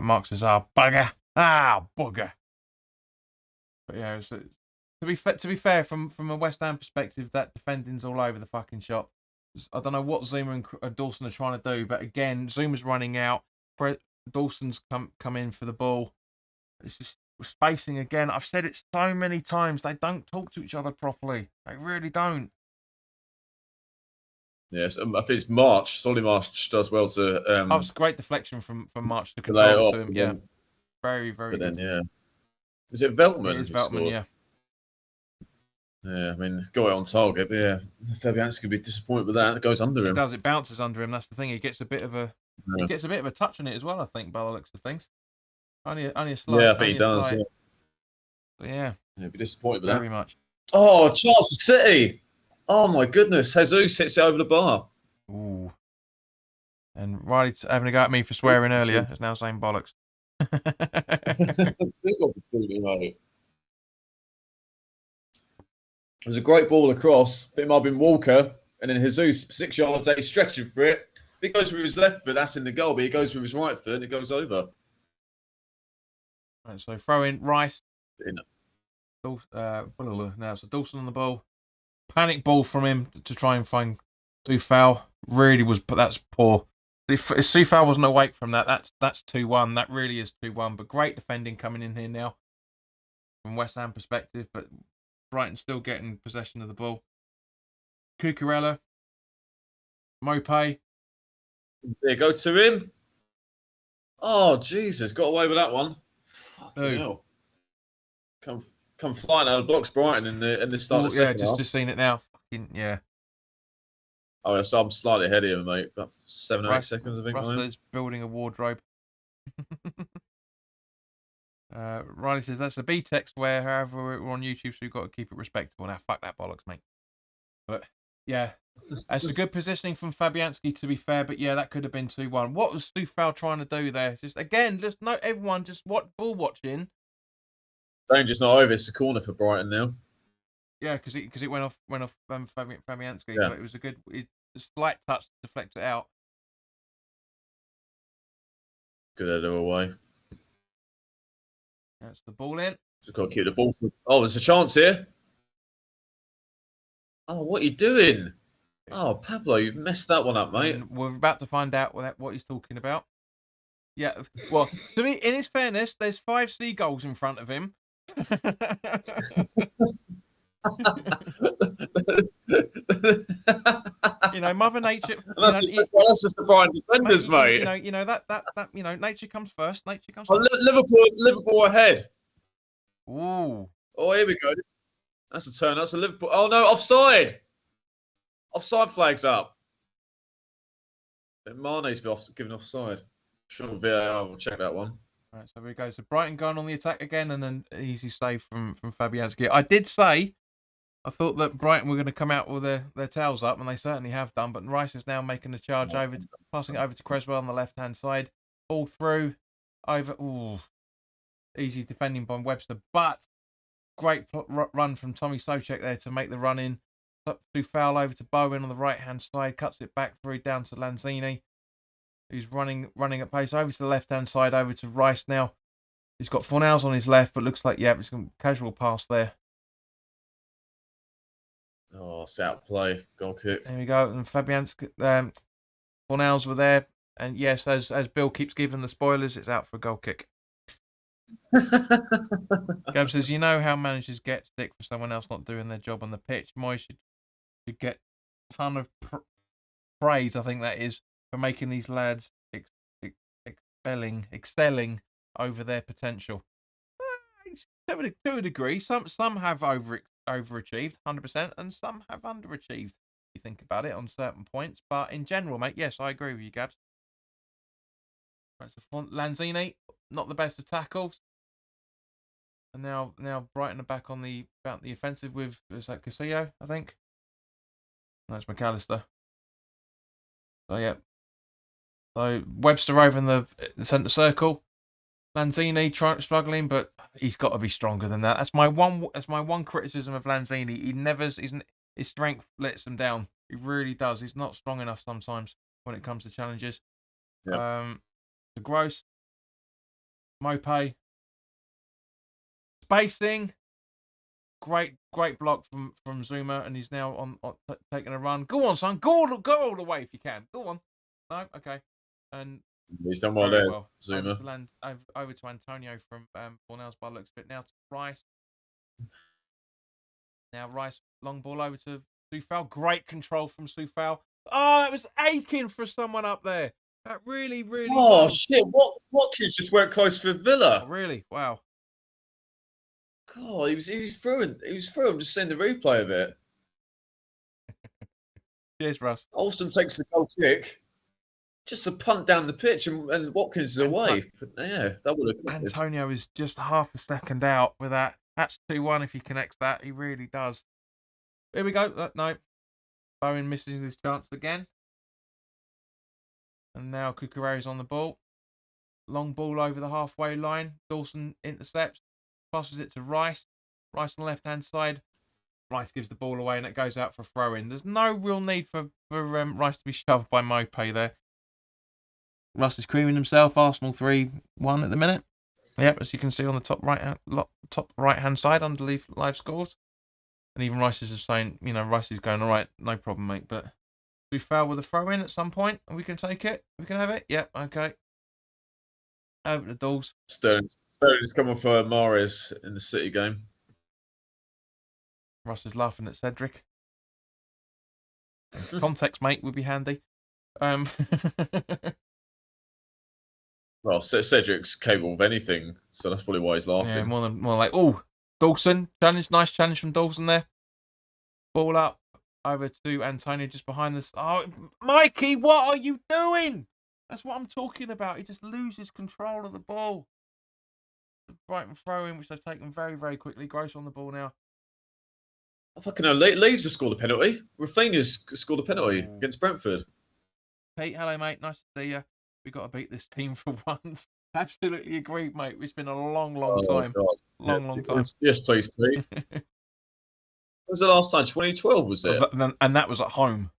Mark says bugger, bugger. But yeah, to be fair, from a West Ham perspective, that defending's all over the fucking shop. I don't know what Zuma and Dawson are trying to do, but again, Zuma's running out. Dawson's come in for the ball. It's just spacing again. I've said it so many times. They don't talk to each other properly. They really don't. Yes, I think it's March. Solly March does well to. It's a great deflection from March to control to him. Yeah, very, very good. Then, is it Veltman? It is Veltman, scored? yeah. Yeah, I mean, got it on target, but yeah, Fabianski could be disappointed with that. It goes under him. It does. It bounces under him. That's the thing. He gets a bit of a touch on it as well. I think by the looks of things. Only a slight. Yeah, I think he does. Yeah. He'd be disappointed with that. Very much. Oh, chance for City. Oh my goodness, Jesus hits it over the bar. Ooh. And Riley having a go at me for swearing earlier is now saying bollocks. Big opportunity, mate. It was a great ball across. It might have been Walker, and then Jesus 6 yards out, he's stretching for it. If he goes with his left foot, that's in the goal, but he goes with his right foot and it goes over. Right, so throw in Rice. No, so Dawson on the ball. Panic ball from him to try and find Soufal. Really that's poor. If Soufal wasn't awake from that's 2-1. That really is 2-1. But great defending coming in here now from West Ham perspective. But Brighton still getting possession of the ball. Cucurella. Mopé. There, go to him. Oh, Jesus, got away with that one. Fucking hell. Come flying out of the blocks, Brighton, in the start of the second half. Just seen it now. Fucking, yeah. Oh, so I'm slightly ahead of him, mate. About 7 or 8 seconds, I think. Russell's building a wardrobe. Riley says that's a B text where, however, we're on YouTube, so we've got to keep it respectable. Now, fuck that bollocks, mate. But yeah, that's a good positioning from Fabianski, to be fair. But yeah, that could have been 2-1. What was Soufal trying to do there? Just again, just note everyone just ball watching. Danger's not over. It's a corner for Brighton now. Yeah, because it went off Fabianski. Yeah. But it was a slight touch to deflect it out. Good header away. That's the ball in. Just got to keep the ball for. Oh, there's a chance here. Oh, what are you doing? Oh, Pablo, you've messed that one up, mate. And we're about to find out what he's talking about. Yeah, well, to me, in his fairness, there's 5 seagulls in front of him. Mother Nature. That's just the Brighton defenders, mate. That nature comes first. Nature comes first. Liverpool ahead. Ooh. Oh, here we go. That's a turn. That's a Liverpool. Oh no, offside. Offside flags up. Mane's been given offside. Sure, VAR will check that one. All right, so here we go. So Brighton going on the attack again, and then easy save from Fabianski. I did say I thought that Brighton were going to come out with their tails up, and they certainly have done. But Rice is now making the charge passing it over to Creswell on the left-hand side. All through, over. Ooh, easy defending by Webster, but great run from Tommy Soucek there to make the run in. Soufal over to Bowen on the right-hand side, cuts it back through down to Lanzini, who's running at pace over to the left-hand side, over to Rice now. He's got Fornals on his left, but looks like, it's a casual pass there. Oh, it's out of play. Goal kick. There we go. And Fabianski, Fornals were there. And yes, as Bill keeps giving the spoilers, it's out for a goal kick. Gab says, you know how managers get stick for someone else not doing their job on the pitch. Moy should get a ton of praise, I think that is, for making these lads excelling over their potential. To a degree, some have overachieved 100%, and some have underachieved. You think about it on certain points, but in general, mate, yes, I agree with you, Gabs. Right, so Lanzini, not the best of tackles, and now Brighton are back on the offensive with, is that Casillo, I think? That's McAllister. So yeah, so Webster over in the centre circle. Lanzini struggling, but he's got to be stronger than that. That's my one criticism of Lanzini. His strength lets him down. He really does. He's not strong enough sometimes when it comes to challenges. Yeah. The Gross, Mope, spacing, great block from Zuma, and he's now on taking a run. Go on, son, go all the way if you can. Go on. No, okay, and he's done well there. Well. Zuma. Over to Antonio from Bornell's by looks of it. Now to Rice. Now Rice, long ball over to Soufal. Great control from Soufal. Oh, it was aching for someone up there. That really, really. Oh shit! Watkins just went close for Villa. Oh, really? Wow. God, he was through. He was through. I'm just seeing the replay of it. Cheers, Russ. Olsen takes the goal kick. Just a punt down the pitch, and Watkins is away. Yeah, that would have. Antonio is just half a second out with that. That's 2-1 if he connects that. He really does. Here we go. No. Bowen misses his chance again. And now Cucurella's on the ball. Long ball over the halfway line. Dawson intercepts. Passes it to Rice. Rice on the left-hand side. Rice gives the ball away and it goes out for a throw-in. There's no real need for Rice to be shoved by Mope there. Russ is creaming himself. Arsenal 3-1 at the minute. Yep, as you can see on the top right-hand side underneath live scores. And even Rice is saying, Rice is going, all right, no problem, mate. But we fail with a throw-in at some point and we can take it. We can have it. Yep, okay. Over to the Dogs. Sterling's coming for Mahrez in the City game. Russ is laughing at Cedric. Context, mate, would be handy. Well, Cedric's capable of anything, so that's probably why he's laughing. Yeah, more like, oh, Dawson, nice challenge from Dawson there. Ball up over to Antonio just behind this. Oh, Mikey, what are you doing? That's what I'm talking about. He just loses control of the ball. The Brighton throw-in, which they've taken very, very quickly. Gross on the ball now. I fucking know. Leeds have scored a penalty. Rafinha's scored a penalty against Brentford. Pete, hello, mate. Nice to see you. We've got to beat this team for once. Absolutely agreed, mate. It's been a long time. God. Long time. Yes, please, Pete. When was the last time? 2012, was it? And that was at home.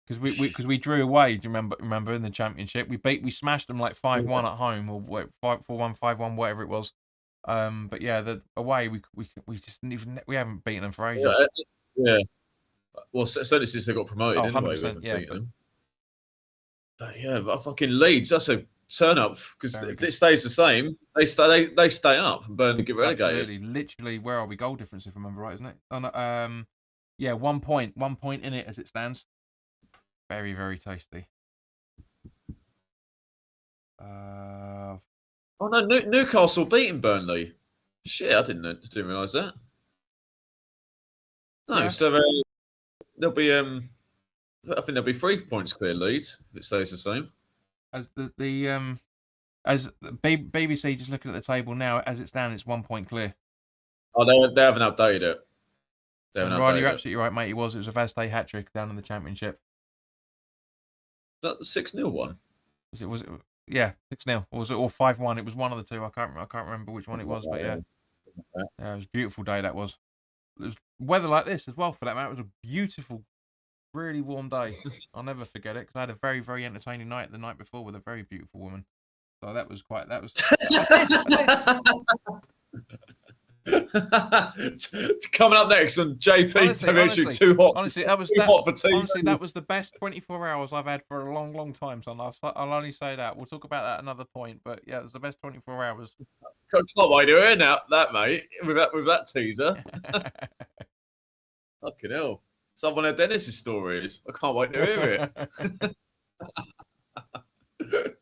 Because we drew away. Do you remember in the Championship? We smashed them like 5-1 at home, or 4-1, 5-1, whatever it was. But yeah, the away we just we haven't beaten them for ages. Yeah. Well, certainly since they got promoted. Anyway, 100%, yeah. But yeah, but fucking Leeds, that's a turn up because if it stays the same, they stay up and Burnley get relegated. Absolutely, literally, where are we? Goal difference, if I remember right, isn't it? Yeah, 1 point in it as it stands. Very, very tasty. Oh no, Newcastle beating Burnley. Shit, I didn't realise that. No, yeah. So there'll be I think there'll be 3 points clear Leeds if it stays the same. As as BBC just looking at the table now, as it stands, it's 1 point clear. Oh, they haven't updated it. Riley, you're absolutely right, mate. It was a Vazte hat trick down in the Championship. Is that the 6-0 one? Was it? Yeah, 6-0. Or was it 5-1? It was one of the two. I can't remember which one it was, but yeah. Yeah, it was a beautiful day. That was. It was weather like this as well. For that matter, it was a beautiful, really warm day. I'll never forget it because I had a very, very entertaining night the night before with a very beautiful woman. So that was. Coming up next on JP, honestly, too hot. Honestly, that was the best 24 hours I've had for a long, long time, son. I'll only say that. We'll talk about that at another point, but yeah, it's the best 24 hours. Can't wait to hear that, mate. With that teaser. Fucking hell! It's like one of Dennis's stories. I can't wait to hear it.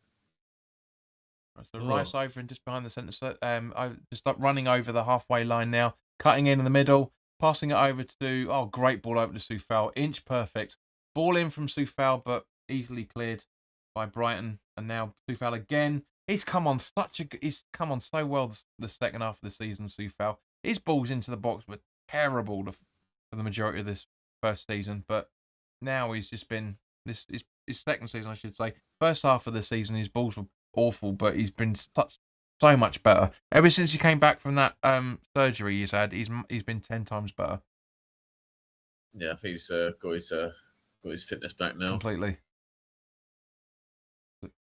Rice over and just behind the centre. Just like running over the halfway line now, cutting in the middle, passing it over to great ball over to Soufal, inch perfect. Ball in from Soufal, but easily cleared by Brighton, and now Soufal again. He's come on so well the second half of the season. Soufal, his balls into the box were terrible for the majority of this first season, but now he's just been his second season, I should say. First half of the season, his balls were awful, but he's been so much better ever since he came back from that surgery he's had. He's been 10 times better. Yeah, I think he's got his fitness back now Completely.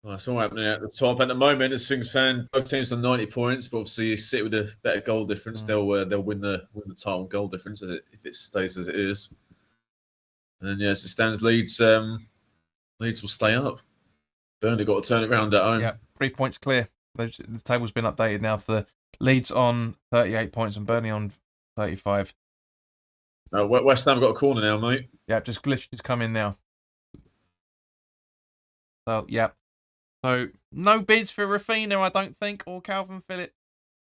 Well, that's all happening at the top at the moment. As Sings fan, both teams on 90 points, but obviously you sit with a better goal difference. They'll win the title goal difference if it stays as it is. And then as it stands, Leeds will stay up. Burnley got to turn it around at home. Yeah, 3 points clear. The table's been updated now for the Leeds on 38 points and Burnley on 35. West Ham got a corner now, mate. Yeah, just glitched has come in now. So, yeah. So, no bids for Rafinha, I don't think, or Calvin Phillips.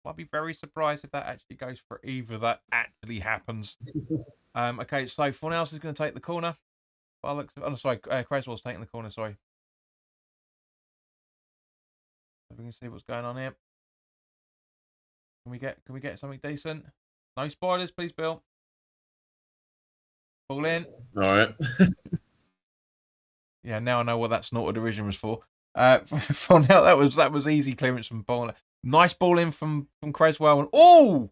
I'll be very surprised if that actually goes for either. That actually happens. Okay, so Fornals is going to take the corner. Creswell's taking the corner, sorry. So we can see what's going on here. Can we get something decent? No spoilers, please, Bill. Ball in. All right. Yeah, now I know what that snorted derision was for. Fornell, that was easy clearance from Ball. Nice ball in from Creswell, and it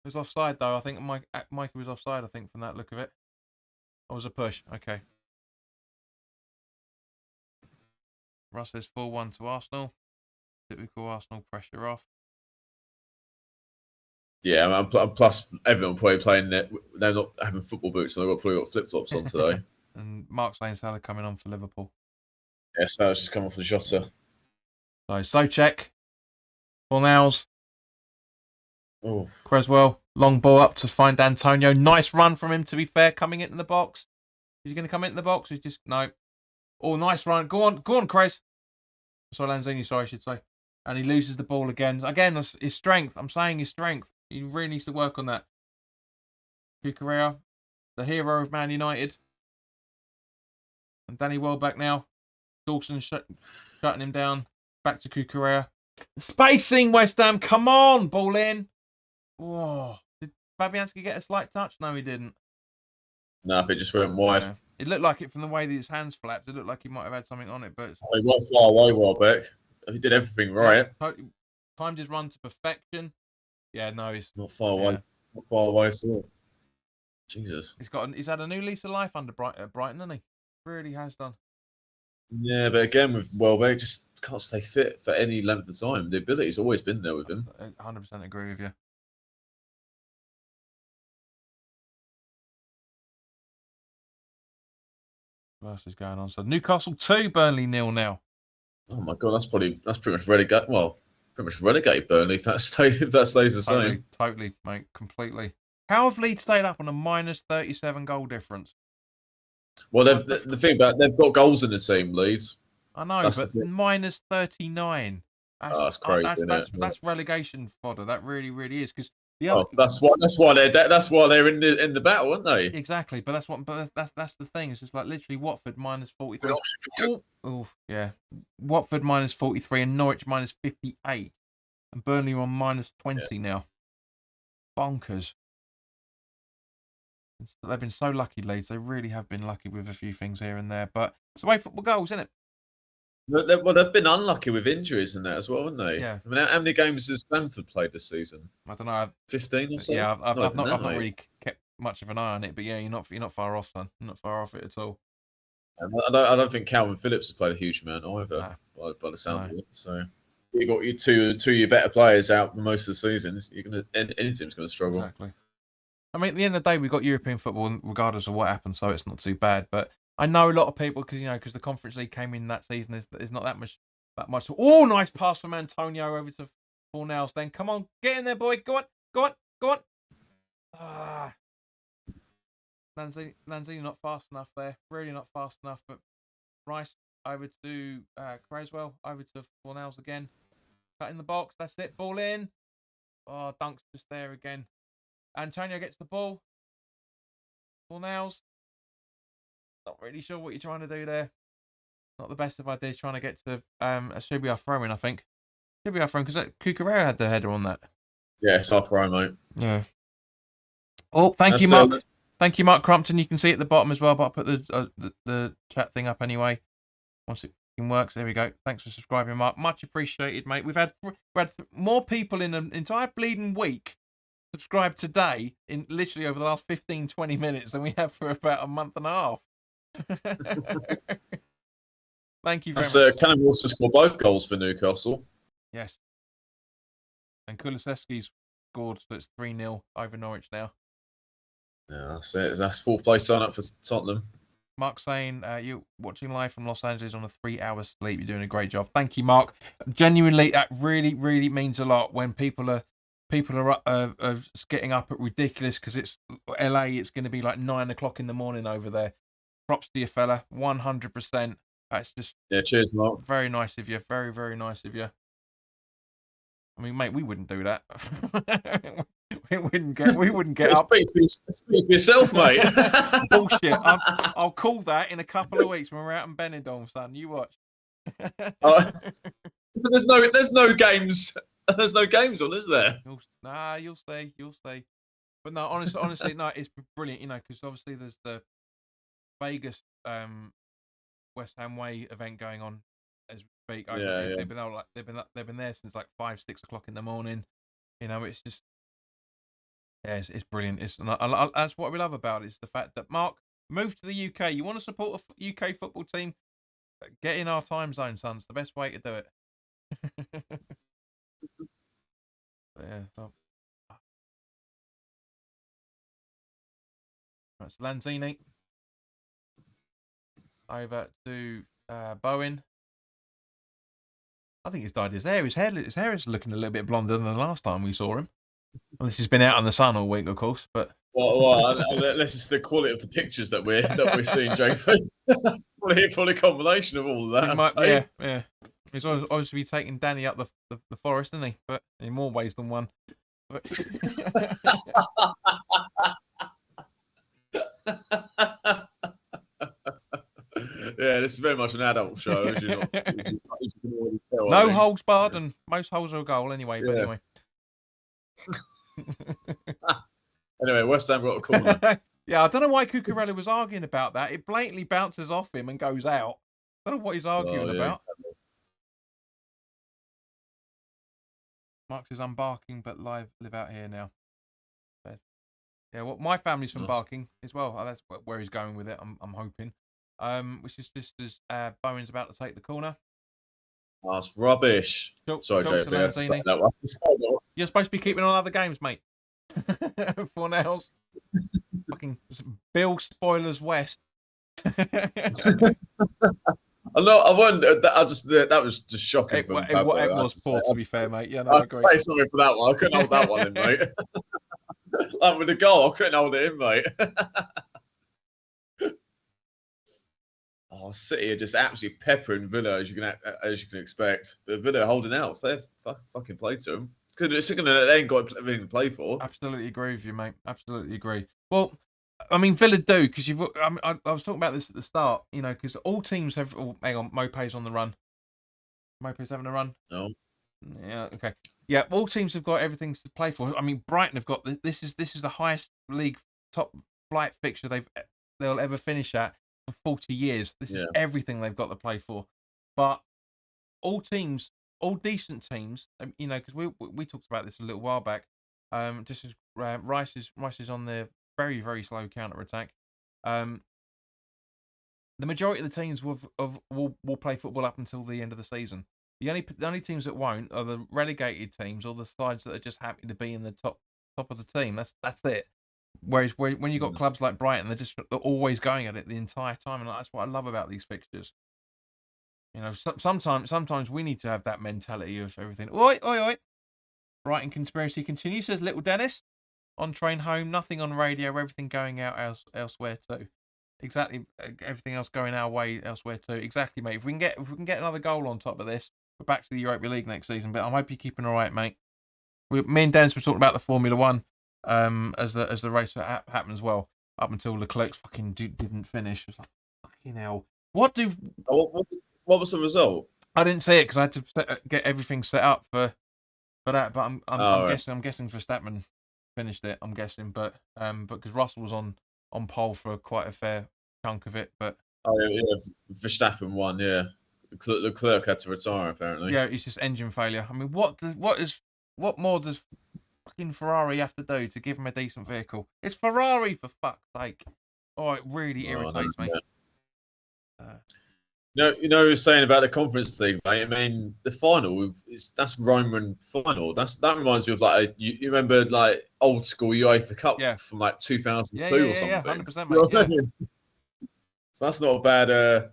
was offside though. I think Mikey was offside. I think from that look of it, it was a push. Okay. Russ says 4-1 to Arsenal. Typical Arsenal pressure off. Yeah, plus everyone probably playing that. They're not having football boots, so they've probably got flip flops on today. And Mark saying Salah coming on for Liverpool. Yeah, Salah's just come off the Jota. So check. Fornals. Oh, Creswell, long ball up to find Antonio. Nice run from him, to be fair, coming into the box. Is he going to come into the box? He's just, no. Oh, nice run. Go on, Cres. Sorry, Lanzini, I should say. And he loses the ball again. Again, his strength. I'm saying his strength. He really needs to work on that. Cucurella, the hero of Man United. And Danny Welbeck now. Dawson shutting him down. Back to Cucurella. Spacing, West Ham. Come on. Ball in. Oh, did Fabianski get a slight touch? No, he didn't. no, if it just went wide. Yeah. It looked like it from the way that his hands flapped. It looked like he might have had something on it, but He went far away, Welbeck. He did everything right. Totally timed his run to perfection. Yeah, no, he's Not far away. Not far away at all. Jesus. He's had a new lease of life under Brighton, hasn't he? Really has done. Yeah, but again with Welbeck, just can't stay fit for any length of time. The ability's always been there with him. 100% agree with you. What else is going on? So Newcastle 2, Burnley 0 now. Oh my god, that's pretty much relegated. Well, pretty much relegated Burnley if that stays the same. Totally, mate, completely. How have Leeds stayed up on a minus 37 goal difference? Well, the thing about they've got goals in the team, Leeds. I know, but minus 39. That's crazy. That's relegation fodder. That really, really is because that's why they're in the battle, aren't they? Exactly, but that's the thing. It's just like literally Watford minus 43. Oh, yeah. Watford minus 43 and Norwich minus 58, and Burnley on minus 20 now. Bonkers. They've been so lucky, Leeds. They really have been lucky with a few things here and there, but it's the way football goes, isn't it? Well, they've been unlucky with injuries and that as well, haven't they? Yeah. I mean, how many games has Bamford played this season? I don't know. 15 or so. Yeah, I've not really kept much of an eye on it, but yeah, you're not far off, son. You're not far off it at all. I don't think Calvin Phillips has played a huge amount either, by the sound of it. So you got your two of your better players out most of the season. Any team's gonna struggle. Exactly. I mean, at the end of the day, we've got European football, regardless of what happens, so it's not too bad. But I know a lot of people because the Conference League came in that season. There's not that much. Oh, nice pass from Antonio over to Fornals. Then come on, get in there, boy. Go on. Ah, Lanzini not fast enough there. Really not fast enough. But Rice over to Creswell, over to Fornells again. Cut in the box. That's it. Ball in. Oh, Dunk's just there again. Antonio gets the ball. Fornells. Not really sure what you're trying to do there. Not the best of ideas trying to get to a GSBOUT throw-in, I think. GSBOUT throw-in, because Cucurella had the header on that. Yeah, it's off throw, mate. Yeah. Oh, thank you, Mark. Thank you, Mark Crumpton. You can see it at the bottom as well, but I put the chat thing up anyway. Once it works, there we go. Thanks for subscribing, Mark. Much appreciated, mate. We've had more people in an entire bleeding week subscribe today in literally over the last 15-20 minutes than we have for about a month and a half. Thank you very much. Cannonball to score both goals for Newcastle. Yes. And Kulusevski's scored, so it's 3-0 over Norwich now. Yeah, that's it. That's fourth place sign up for Tottenham. Mark saying, you're watching live from Los Angeles on a 3-hour sleep. You're doing a great job. Thank you, Mark. Genuinely, that really, really means a lot when people are getting up at ridiculous, because it's LA. It's going to be like 9 o'clock in the morning over there. Props to you, fella. 100%. That's just cheers, Mark. Very nice of you. Very, very nice of you. I mean, mate, we wouldn't do that. we wouldn't get up. Speak for yourself, mate. Bullshit. I'll call that in a couple of weeks when we're out in Benidorm, son. You watch. But there's no games. There's no games on, is there? You'll see. But no, honestly, no, it's brilliant. You know, because obviously there's the Vegas West Ham Way event going on as we speak. They've been there since like 5-6 o'clock in the morning. You know, it's just it's brilliant. That's what we love about it, is the fact that Mark moved to the UK. You want to support a UK football team? Get in our time zone, son. It's the best way to do it. Right, so Lanzini over to Bowen. I think he's dyed his hair. His hair is looking a little bit blonder than the last time we saw him. Unless he's been out in the sun all week, of course. But this is the quality of the pictures that we're seeing, JP. Probably a combination of all of that. Yeah. He's obviously taking Danny up the forest, isn't he? But in more ways than one. Yeah, this is very much an adult show, as you can already tell. No holes barred, and most holes are a goal anyway. But anyway. Anyway, West Ham got a corner. Yeah, I don't know why Cucurella was arguing about that. It blatantly bounces off him and goes out. I don't know what he's arguing about. Exactly. Mark says, I'm Barking, but live out here now. Yeah, well, my family's from Barking as well. That's where he's going with it, I'm hoping. Which is just as Bowen's about to take the corner. That's rubbish. Sorry, JP. You're supposed to be keeping on other games, mate. Fornells. Fucking Bill Spoilers West. I wonder. That was just shocking. It was poor, to be fair, mate. Yeah, no, I agree. Say something for that one. I couldn't hold that one in, mate. Like with the goal, I couldn't hold it in, mate. City are just absolutely peppering Villa, as you can expect. But Villa holding out. They've fucking played to them. They ain't got anything to play for. Absolutely agree with you, mate. Absolutely agree. Well, I mean, Villa do, because I was talking about this at the start, you know, because all teams have. Oh, hang on, Mope's on the run. Mope's having a run. No. Yeah. Okay. Yeah. All teams have got everything to play for. I mean, Brighton have got this is the highest league top flight fixture they'll ever finish at for 40 years. This is everything they've got to play for. But all teams, all decent teams, you know, because we talked about this a little while back. Just as Rice is on the very, very slow counter attack. The majority of the teams will play football up until the end of the season. The only teams that won't are the relegated teams or the sides that are just happy to be in the top of the team. That's it. Whereas when you got clubs like Brighton, they're always going at it the entire time, and that's what I love about these fixtures. You know, sometimes we need to have that mentality of everything. Oi, oi, oi! Brighton conspiracy continues, says Little Dennis. On train home, nothing on radio, everything going out elsewhere too. exactly. Everything else going our way elsewhere too. Exactly, mate. If we can get another goal on top of this, we're back to the Europa League next season. But I hope you're keeping all right, mate. Me and Dennis were talking about the Formula One as the race happened as well, up until Leclerc fucking didn't finish. It was like, fucking hell. What was the result? I didn't see it because I had to get everything set up for that. But I'm guessing Verstappen finished it. I'm guessing, but because Russell was on pole for quite a fair chunk of it. But Verstappen won. Yeah, Leclerc had to retire apparently. Yeah, it's just engine failure. I mean, what more does fucking Ferrari have to do to give him a decent vehicle? It's Ferrari, for fuck's sake. Oh, it really irritates me. You know what you're saying about the conference thing, mate. I mean, the final that's Roman final. That reminds me of like you remember like old school UEFA Cup from like 2002 or something. Yeah, 100%, mate. Yeah. So that's not a bad.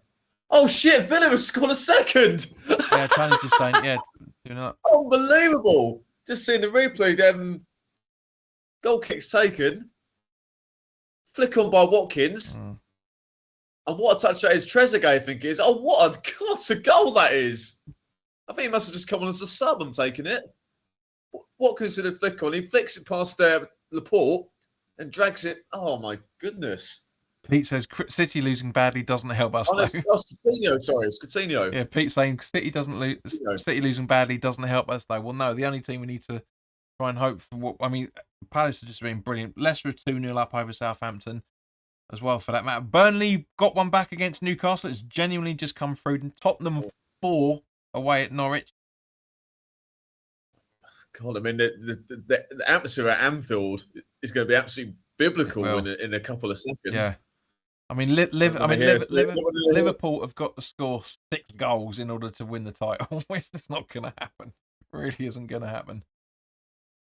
Oh shit! Villa has scored a second. Yeah, challenge is saying, yeah, doing that. Unbelievable! Just seeing the replay. Goal kicks taken, flick on by Watkins, and what a touch that is. Trezeguet, I think it is. Oh, what a goal that is! I think he must have just come on as a sub. I'm taking it. Watkins did a flick on. He flicks it past Laporte and drags it. Oh my goodness! Pete says City losing badly doesn't help us. Oh, it's Coutinho. Sorry, it's Coutinho. Yeah, Pete saying City losing badly doesn't help us though. Well, no, the only team we need to try and hope for. I mean, Palace have just been brilliant. Leicester 2-0 up over Southampton as well, for that matter. Burnley got one back against Newcastle. It's genuinely just come through. Tottenham 4 away at Norwich. God, I mean, the atmosphere at Anfield is going to be absolutely biblical in a couple of seconds. Yeah. I mean, Liverpool have got to score 6 goals in order to win the title. It's just not going to happen. It really isn't going to happen.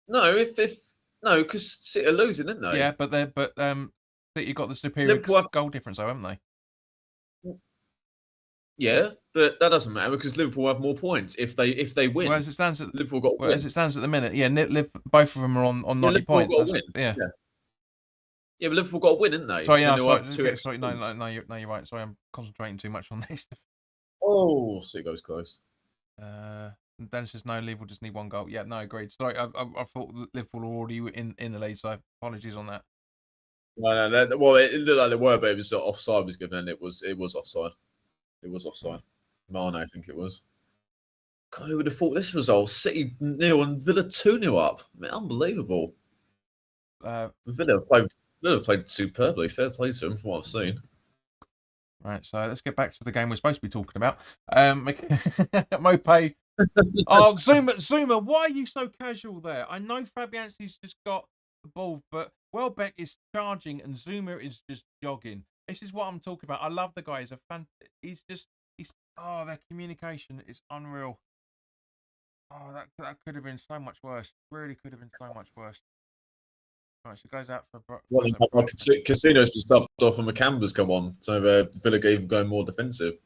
No, because City are losing, isn't they? Yeah, but City got the superior goal difference, though, haven't they? Yeah, but that doesn't matter because Liverpool have more points if they win. As it stands at Liverpool got as it stands at the minute, yeah, both of them are on 90 points. Yeah, but Liverpool got a win, didn't they? Sorry, no, you're right. Sorry, I'm concentrating too much on this. Oh, City goes close. Dennis says no, Liverpool just need 1 goal. Yeah, no, agreed. Sorry, I thought Liverpool were already in the lead, so apologies on that. No, well, it looked like they were, but it was offside was given, and it was offside. It was offside. Mane, I think it was. God, who would have thought this result? City 0 and Villa 2-0 up. I mean, unbelievable. Villa played superbly. Fair play to them from what I've seen. Right, so let's get back to the game we're supposed to be talking about. Mopé. Oh, Zuma, why are you so casual there? I know Fabianski's just got the ball, but Welbeck is charging and Zuma is just jogging. This is what I'm talking about. I love the guy. Their communication is unreal. Oh, that could have been so much worse. Really could have been so much worse. Right, so it goes out for. Casino's been stuffed off and McCamber's come on, so Villa even going more defensive.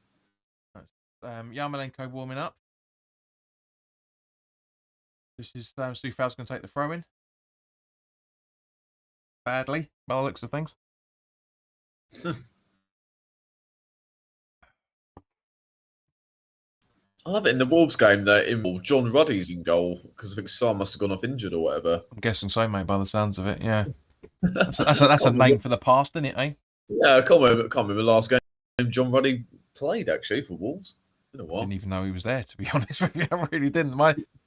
Yarmolenko warming up. This is Soufal's going to take the throw in. Badly, by the looks of things. I love it in the Wolves game that John Ruddy's in goal because I think Sarr must have gone off injured or whatever. I'm guessing so, mate, by the sounds of it, yeah. That's a name for the past, isn't it, eh? Yeah, I can't remember the last game John Ruddy played, actually, for Wolves. I didn't even know he was there, to be honest with you. I really didn't.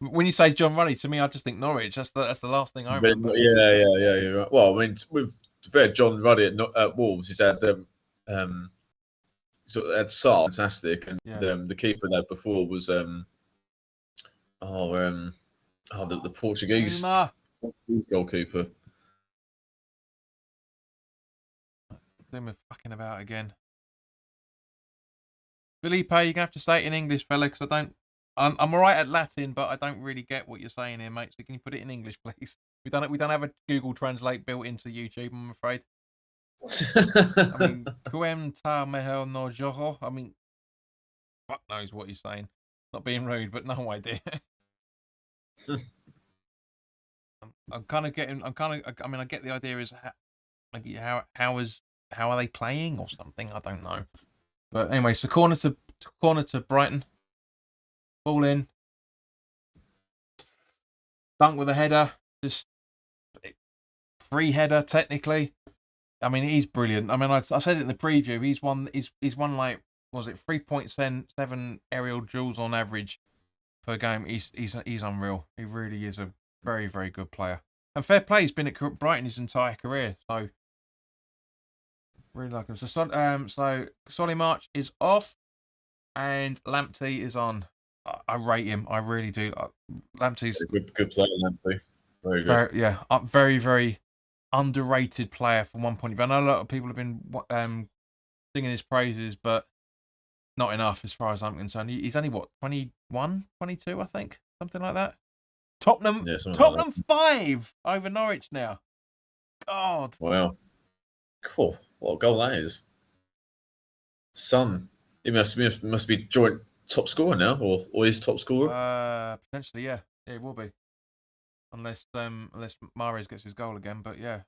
When you say John Ruddy, to me, I just think Norwich. That's the last thing I remember. Yeah, you're right. Well, I mean, with John Ruddy at Wolves, he's had Sarr, fantastic, and the keeper there before was the Portuguese goalkeeper. We're fucking about again. Felipe, you're gonna have to say it in English, fella, because I'm alright at Latin, but I don't really get what you're saying here, mate. So can you put it in English, please? We don't have a Google Translate built into YouTube, I'm afraid. I mean, Kuem mejor no jogo. I mean, fuck knows what he's saying. Not being rude, but no idea. I get the idea is how how are they playing or something? I don't know. But anyway, so corner to Brighton. Ball in. Dunk with a header. Just free header technically. I mean, he's brilliant. I mean, I said it in the preview. He's won like, was it 3.7 aerial duels on average per game. He's unreal. He really is a very, very good player. And fair play, he's been at Brighton his entire career. So really like him. So Solly March is off, and Lamptey is on. I rate him. I really do. Lamptey's a good player. Lamptey, very good. Very, very underrated player from one point of view. I know a lot of people have been singing his praises, but not enough as far as I'm concerned. He's only, what, 21, 22, I think? Something like that. Tottenham 5 over Norwich now. God. Wow. Cool. What a goal that is. Son, he must be joint top scorer now, or is top scorer? Potentially, yeah. Yeah, it will be. Unless Mahrez gets his goal again, but yeah.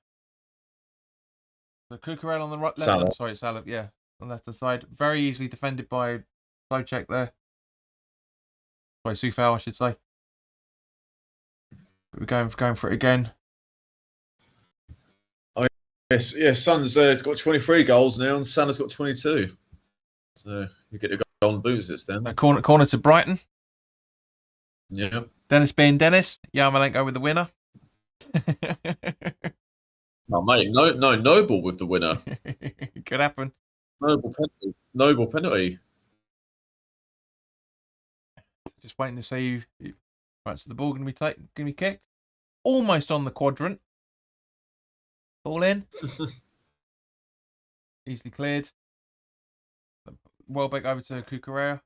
So Cucurella on the right, left. Sorry, Salah. Yeah, on the left hand side, very easily defended by Socek there. Sorry, Soufal, I should say. We're going for it again. Oh yes. Son's got 23 goals now, and Salah's got 22. So you get the golden boots this then. Corner to Brighton. Yeah. Dennis being Dennis. Yarmolenko with the winner. Oh, mate, no Noble with the winner. Could happen. Noble penalty. Just waiting to see who. Right, so the ball going to be kicked. Almost on the quadrant. Ball in. Easily cleared. Welbeck over to Cucurella.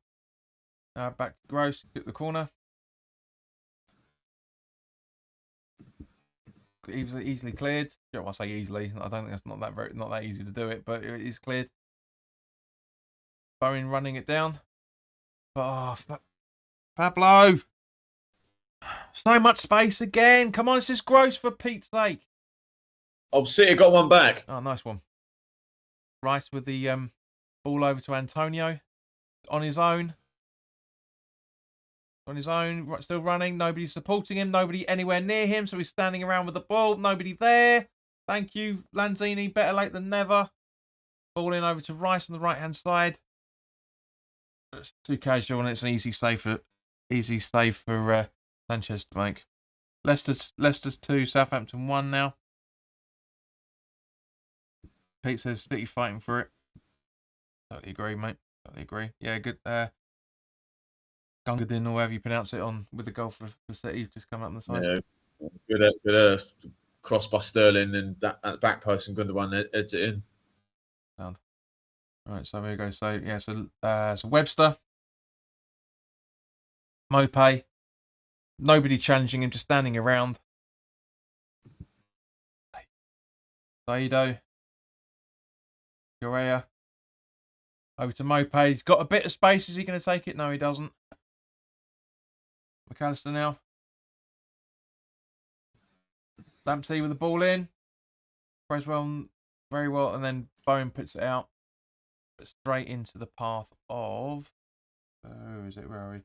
Back to Gross. Took the corner. Easily cleared. I don't want to say easily. I don't think that's not that easy to do it, but it is cleared. Bowen running it down. Oh, Pablo! So much space again. Come on, this is Gross for Pete's sake. Oh, City got one back. Oh, nice one. Rice with the ball over to Antonio on his own. On his own, still running. Nobody supporting him. Nobody anywhere near him. So he's standing around with the ball. Nobody there. Thank you, Lanzini. Better late than never. Ball in over to Rice on the right-hand side. It's too casual, and it's an easy save for Sanchez to make. Leicester's 2, Southampton 1 now. Pete says City fighting for it. Totally agree, mate. Totally agree. Yeah, good. Gungadin, or however you pronounce it, on with the goal for City, just come up on the side. Yeah, good cross by Sterling, and that at the back post, and Gundogan heads it in. Sound. All right, so there you go. So yeah, so Webster, Mopé, nobody challenging him, just standing around. Saido, Correa, over to Mopé. He's got a bit of space. Is he going to take it? No, he doesn't. McAllister now. Lamptey with the ball in. Creswell very well, and then Bowen puts it out. But straight into the path of... where are we?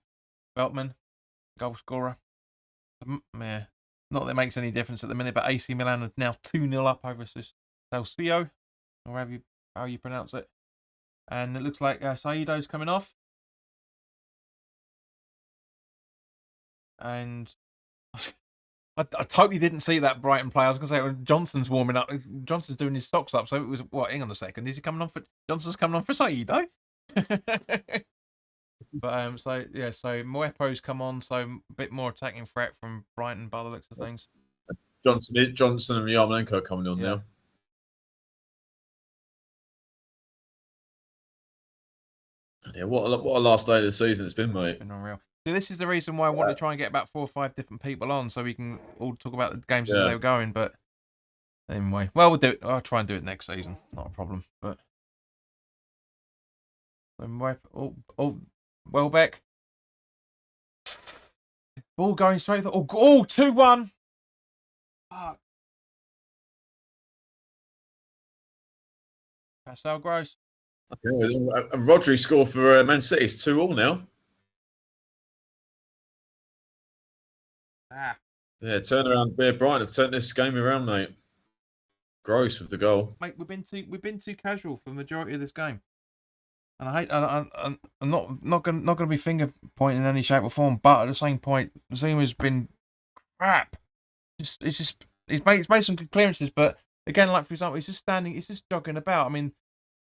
Veltman, goal scorer. Yeah. Not that it makes any difference at the minute, but AC Milan are now 2-0 up over Celcio, or how you pronounce it. And it looks like Saido's coming off. And I totally didn't see that Brighton play. I was going to say when Johnson's warming up. Johnson's doing his socks up. So it was, what, hang on a second. Is he coming on for... Johnson's coming on for Saido? But, so Moepo's come on. So a bit more attacking threat from Brighton by the looks of things. Johnson and Yarmolenko are coming on now. Yeah, what a last day of the season it's been, mate. It's been unreal. So this is the reason why I want to try and get about 4 or 5 different people on, so we can all talk about the games as they were going. But anyway, well, we'll do it. I'll try and do it next season. Not a problem. But Welbeck, ball going straight through. 2-1. Fuck. Pascal Gross. Okay, and Rodri scored for Man City. It's 2-2 now. Yeah, turn around. Yeah, Brighton have turned this game around, mate. Gross with the goal. Mate, we've been too casual for the majority of this game. And I'm not gonna be finger pointing in any shape or form, but at the same point, Zuma's been crap. He's made some good clearances, but again, like for example, he's just jogging about. I mean,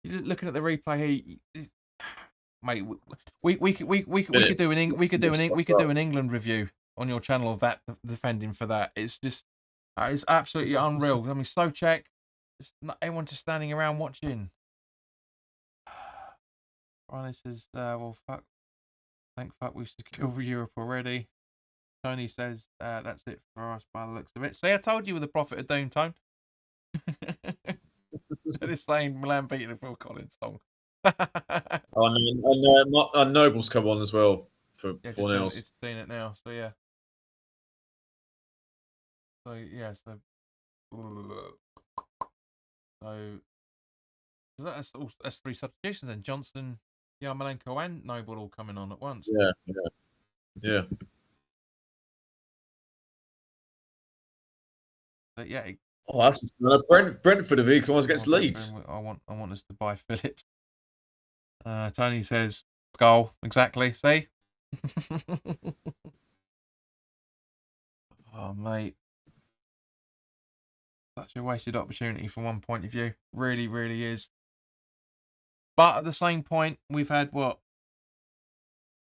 you're looking at the replay here, mate. We could do an England review on your channel of that defending for that. It's just it's absolutely unreal. I mean, so check. It's not everyone just standing around watching. Ronnie says, well, thank fuck we've secured Europe already. Tony says, that's it for us by the looks of it. See, I told you with the Prophet of Doom, Tone. That is saying Milan beating a Phil Collins song. And Noble's come on as well for 4-0. It's seen it now, so yeah. That's 3 substitutions then. Johnson, Yarmolenko and Noble all coming on at once. Yeah. But yeah. That's Brentford have equalised against Leeds. I want us to buy Phillips. Tony says goal exactly. See. Oh mate, such a wasted opportunity from one point of view. Really, really is. But at the same point, we've had what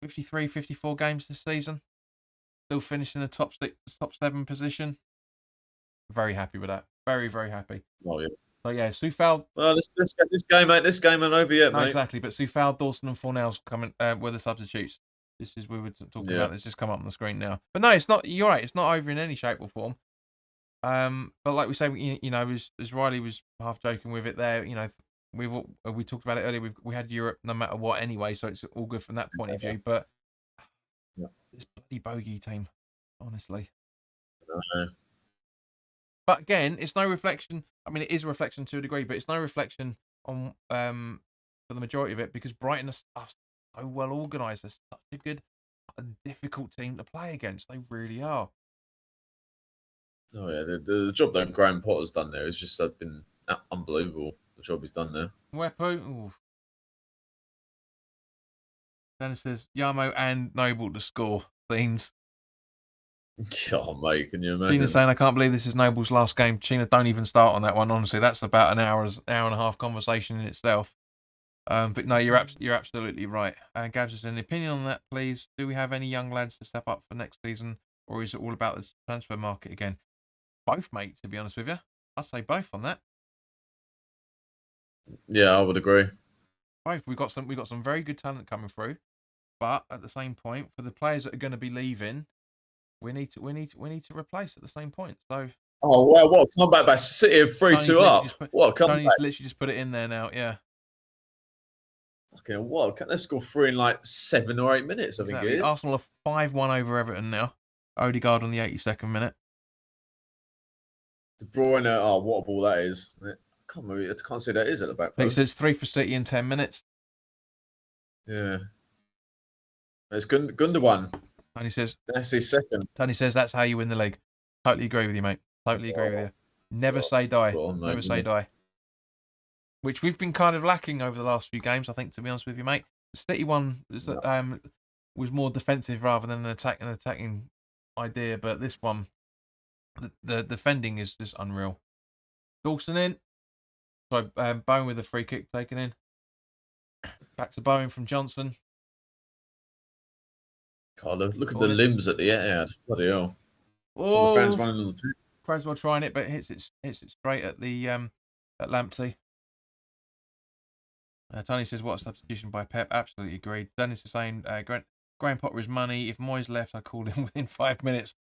53, 54 games this season. Still finishing the top 7 position. Very happy with that. Very, very happy. Oh yeah. So yeah, Soufal. Well, this game ain't over yet, mate. Exactly, but Soufal, Dawson, and Fornell's coming were the substitutes. This is we were talking about. It's just come up on the screen now. But no, it's not. You're right. It's not over in any shape or form. But like we say, you know, as Riley was half joking with it there. You know, we talked about it earlier. We had Europe no matter what anyway, so it's all good from that point of view. But this bloody bogey team, honestly. But again, it's no reflection. I mean, it is a reflection to a degree, but it's no reflection on for the majority of it because Brighton are so well organised. They're such a good, difficult team to play against. They really are. Oh yeah, the job that Graham Potter's done there has just been unbelievable. The job he's done there. Wepo. Dennis says Yarmo and Noble to score scenes. Oh mate, can you imagine? Gina's saying I can't believe this is Noble's last game. Gina, don't even start on that one. Honestly, that's about an hour and a half conversation in itself. But no, you're absolutely right. Gabs says, an opinion on that, please. Do we have any young lads to step up for next season, or is it all about the transfer market again? Both, mate. To be honest with you, I'd say both on that. Yeah, I would agree. Both. We've got some very good talent coming through, but at the same point, for the players that are going to be leaving, we need to replace at the same point. So. Oh wow! What comeback by City of 3-2 up? What comeback? Tony's literally just put it in there now. Yeah. Okay, what? Let's score 3 in like 7 or 8 minutes. I think it is. Arsenal are 5-1 over Everton now. Odegaard on the 82nd minute. De Bruyne. Oh, what a ball that is! I can't say that is at the back post. It says 3 for City in 10 minutes. Yeah. It's Gundogan. Tony says that's his second. Tony says that's how you win the league. Totally agree with you, mate. Totally agree with you. Never say die. Never say die. Which we've been kind of lacking over the last few games, I think, to be honest with you, mate. The City one was more defensive rather than an attacking idea, but this one, the defending is just unreal. Dawson in. So Bowen with a free kick taken in. Back to Bowen from Johnson. God, look at the limbs at the Etihad. Bloody hell. Oh, the fans running on the pitch. Creswell trying it, but hits it straight at the at Lamptey. Tony says, what a substitution by Pep. Absolutely agreed. Dennis is saying, Graham Potter is money. If Moyes left, I'd call him within 5 minutes.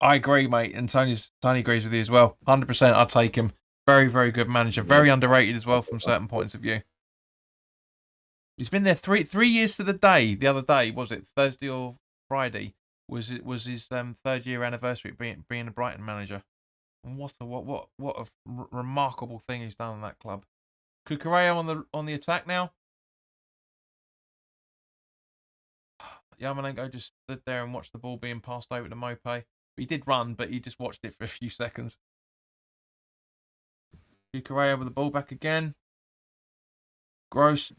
I agree, mate. And Tony agrees with you as well. 100% I'd take him. Very, very good manager. Very underrated as well from certain points of view. He's been there three years to the day. The other day, was it Thursday or Friday? Was his 3rd year anniversary being a Brighton manager. And what a remarkable thing he's done in that club. Kukureya on the attack now. Yarmolenko just stood there and watched the ball being passed over to Mope. He did run, but he just watched it for a few seconds. Kukureya with the ball back again. Gross.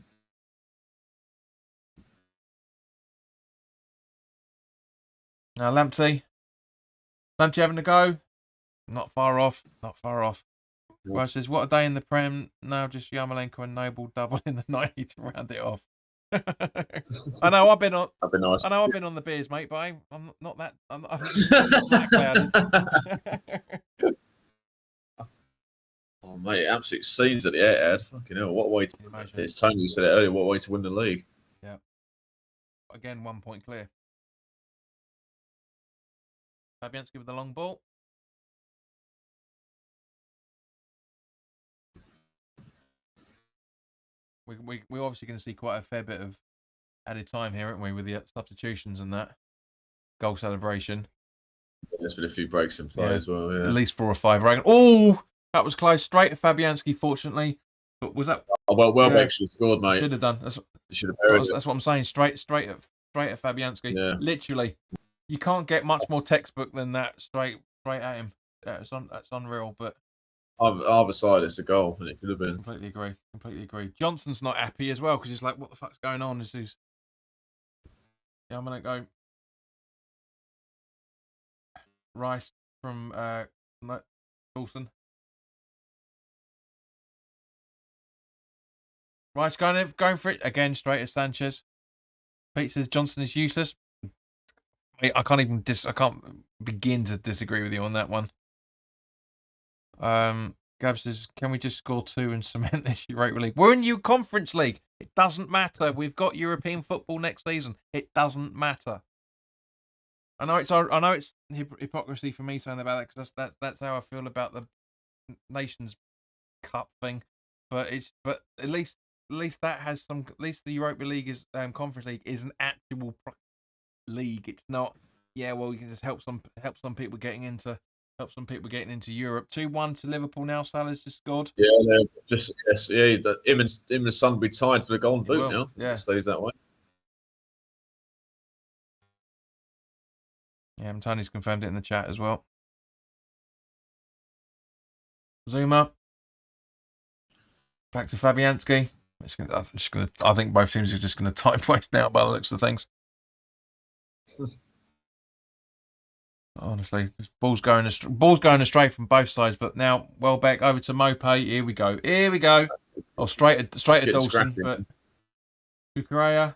Now Lamptey. Lamptey having a go. Not far off. Not far off. Well, says, what a day in the Prem. Now just Yarmolenko and Noble double in the 90 to round it off. I know I've been on. That'd be nice. I know I've been on the beers, mate, but I'm not that. I'm not that clouded. Oh mate, absolute scenes at the Etihad. Fucking hell, what a way! It's Tony who said it earlier. What a way to win the league. Yeah. Again, 1 point clear. Fabianski with the long ball. We're obviously going to see quite a fair bit of added time here, aren't we, with the substitutions and that goal celebration. There's been a few breaks in play as well. Yeah. At least 4 or 5. Right? Oh, that was close. Straight to Fabianski, fortunately. But was that? Oh, well, actually scored, mate. Should have done. That's what I'm saying. Straight at Fabianski. Yeah. Literally, you can't get much more textbook than that. Straight at him. That's unreal. But either side, it's a goal, and it could have been. Completely agree. Johnson's not happy as well because he's like, "What the fuck's going on?" This is. Yeah, I'm gonna go. Rice from Dawson. Rice going for it again, straight at Sanchez. Pete says Johnson is useless. I can't begin to disagree with you on that one. Gab says, can we just score 2 and cement this Europa League? We're in new Conference League. It doesn't matter. We've got European football next season. It doesn't matter. I know it's hypocrisy for me saying about that because that's how I feel about the Nations Cup thing. But at least that has some. At least the Europa League is Conference League is an actual league. It's not. Yeah, well, you can just help some people getting into Europe. 2-1 to Liverpool now. Salah's just scored. Yeah, him and Son will be tied for the Golden Boot now. Yeah, it stays that way. Yeah, Tony's confirmed it in the chat as well. Zuma. Back to Fabianski. I think both teams are just going to time waste now by the looks of things. Honestly, ball's going astray from both sides. But now Welbeck over to Mope. Here we go. Or straight at Dawson. But Kukureya.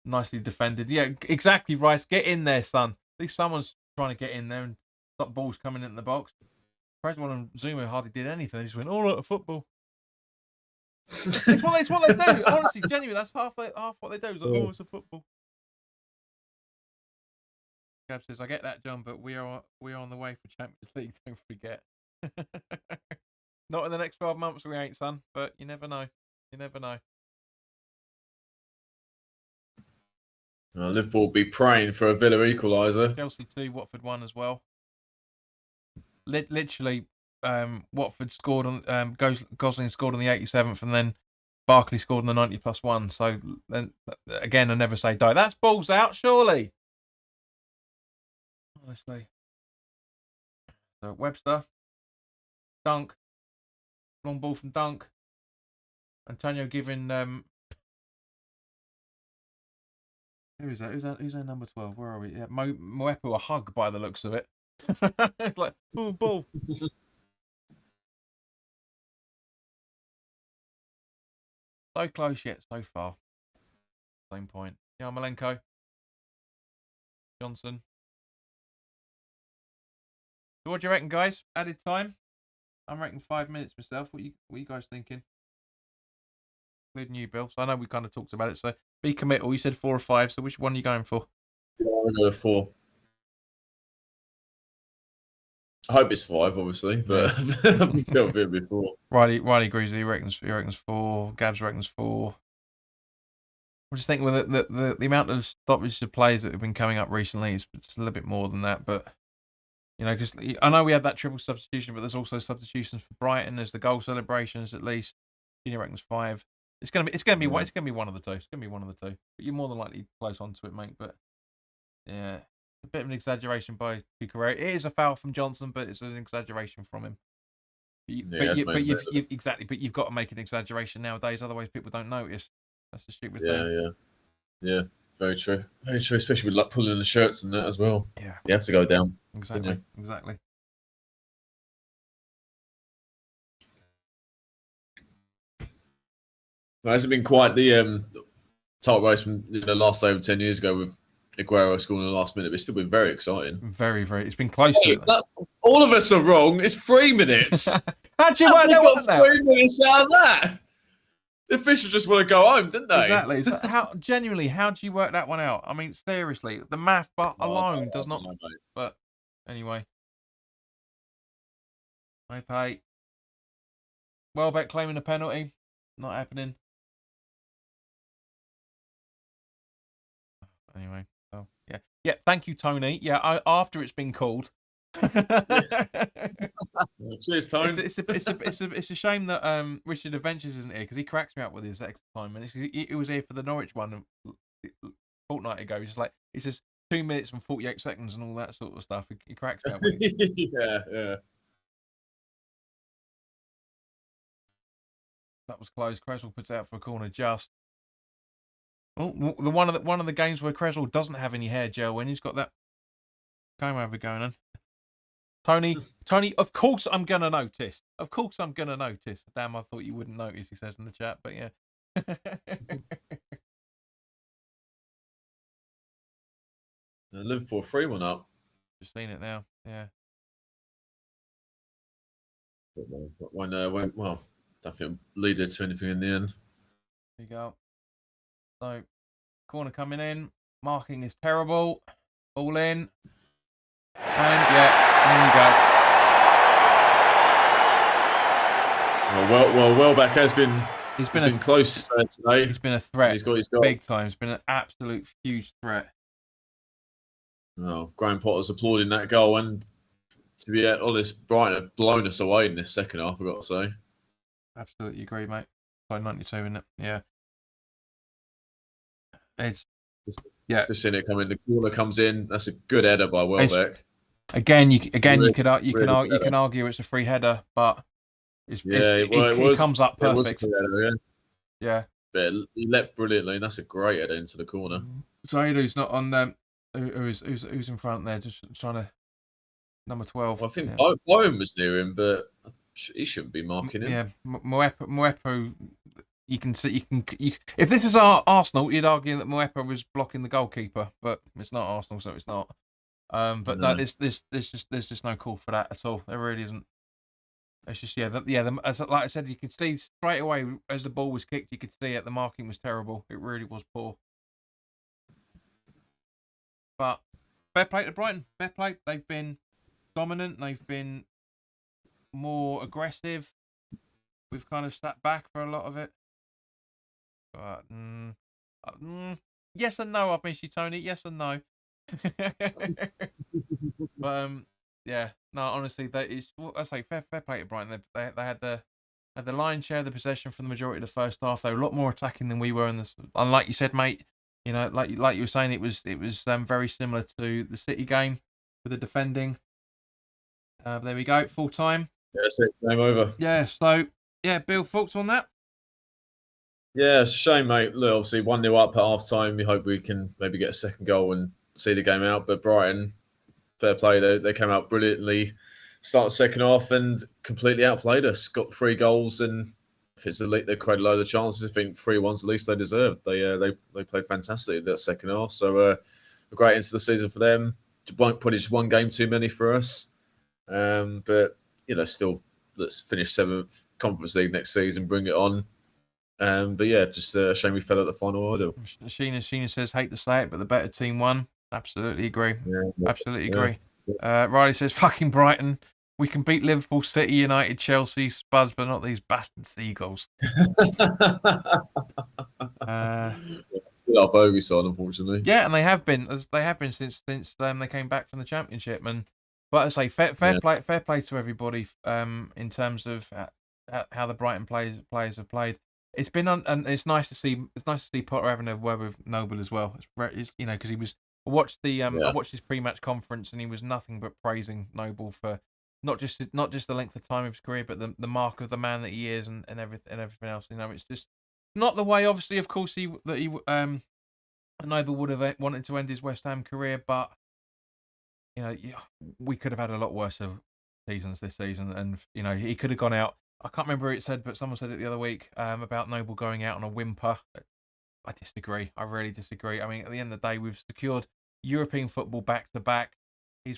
Nicely defended. Yeah, exactly, Rice. Get in there, son. At least someone's trying to get in there and stop balls coming into the box. President and Zuma hardly did anything. They just went, all out of football. It's what they do. Honestly, genuinely, that's half what they do. It's like, it's a football. Gab says, I get that, John, but we are on the way for Champions League, don't forget. Not in the next 12 months we ain't, son, but you never know. Liverpool will be praying for a Villa equaliser. Chelsea 2, Watford 1 as well. Literally, Watford scored on Gosling scored on the 87th, and then Barkley scored on the 90+1. So then again, I never say die. That's balls out, surely. Honestly. So Webster, Dunk, long ball from Dunk. Antonio giving who is that? Who's that number 12? Where are we? Yeah, Moepu a hug by the looks of it. Like, oh, ball. So close yet so far. Same point. Yarmolenko. Johnson. So what do you reckon, guys? Added time? I'm reckoning 5 minutes myself. What you guys thinking? Including you, Bill. So I know we kind of talked about it. So be committal. You said 4 or 5. So which one are you going for? Yeah, I'm going to go 4. I hope it's 5, obviously, but I'm still a bit before. Riley agrees. He reckons 4. Gabs reckons 4. I'm just thinking with the amount of stoppage of plays that have been coming up recently, it's a little bit more than that. But You know, because I know we had that triple substitution, but there's also substitutions for Brighton. There's the goal celebrations at least. Junior reckons 5. It's gonna be one of the two. It's gonna be one of the two. But you're more than likely close onto it, mate. But yeah, a bit of an exaggeration by Cucurella. It is a foul from Johnson, but it's an exaggeration from him. But you've got to make an exaggeration nowadays, otherwise people don't notice. That's the stupid thing. Yeah. Very true. Very true, especially with like pulling the shirts and that as well. Yeah. You have to go down. Exactly. Well, has it been quite the title race from the last over 10 years ago with Aguero scoring in the last minute? But it's still been very exciting. Very, very. It's been close to it. All of us are wrong. It's 3 minutes. How'd you work that one out? 3 minutes out of that. The officials just want to go home, didn't they? Exactly. So how do you work that one out? I mean, seriously, the math alone does not. But anyway, I pay. Welbeck claiming a penalty, not happening. Anyway, so yeah. Thank you, Tony. Yeah, after it's been called. Cheers, Tony. It's a shame that Richard Adventures isn't here because he cracks me up with his extra time. And he was here for the Norwich one a fortnight ago. He's like, he says 2 minutes and 48 seconds and all that sort of stuff. He cracks me up with it. Yeah. That was close. Creswell puts out for a corner just. Oh, the one of the games where Creswell doesn't have any hair gel when he's got that comb over going on. Tony, of course I'm going to notice. Damn, I thought you wouldn't notice, he says in the chat, but yeah. Liverpool 3-1 up. Just seen it now, yeah. When well, I don't think leaded to anything in the end. There you go. So, corner coming in. Marking is terrible. All in. And yeah, there you go. Well, Welbeck has been. He's been close today. He's been a threat. He's got big time. He's been an absolute huge threat. Oh, Graham Potter's applauding that goal, and to be honest, Brighton have blown us away in this second half. I've got to say. Absolutely agree, mate. So 92, isn't it? Yeah. It's just seeing it come in. The corner comes in. That's a good header by Welbeck. You can argue it's a free header, but it comes up perfect. Yeah. But he leapt brilliantly, and that's a great header into the corner. Zaidu's not on. Who's in front there? Just trying to number 12. Well, I think Bowen was near him, but he shouldn't be marking him. Yeah, Moepo. You can see. If this was Arsenal, you'd argue that Moepo was blocking the goalkeeper, but it's not Arsenal, so it's not. But no. There's just no call for that at all. There really isn't. It's just like I said, you could see straight away as the ball was kicked, you could see it. The marking was terrible. It really was poor. But fair play to Brighton. Fair play. They've been dominant. They've been more aggressive. We've kind of sat back for a lot of it. But yes and no. I've missed you, Tony. Yes and no. But yeah, no. Honestly, I say fair play to Brighton. They had the lion's share of the possession for the majority of the first half. They were a lot more attacking than we were in this. And like you said, mate, you know, like you were saying, it was very similar to the City game with the defending. There we go, full time. Yeah, that's it. Game over. Yeah. So yeah, Bill, thoughts on that? Yeah, it's a shame, mate. Look, obviously 1-0 up at half time. We hope we can maybe get a second goal and see the game out. But Brighton, fair play. They came out brilliantly, started the second half and completely outplayed us. Got 3 goals, and if it's elite, they created a load of chances. I think 3-1's the least they deserved. They played fantastically that second half. So a great end to the season for them. Probably just 1 game too many for us. But you know, still, let's finish 7th Conference League next season, bring it on. But yeah, just a shame we fell at the final order. Sheena says, hate to say it, but the better team won. Absolutely agree. Yeah, absolutely agree. Riley says, fucking Brighton. We can beat Liverpool, City, United, Chelsea, Spurs, but not these bastard Seagulls. Still our bogey side, unfortunately. Yeah, and they have been since they came back from the Championship. And But I say fair play to everybody. In terms of how the Brighton players have played. It's been and it's nice to see. It's nice to see Potter having a word with Noble as well. It's because he was. I watched his pre-match conference and he was nothing but praising Noble for not just the length of time of his career, but the mark of the man that he is and everything else. It's just not the way, obviously, of course, Noble would have wanted to end his West Ham career, but we could have had a lot worse seasons this season, and he could have gone out. I can't remember who it said, but someone said it the other week about Noble going out on a whimper. I disagree. I really disagree. I mean, at the end of the day, we've secured European football back to back. He's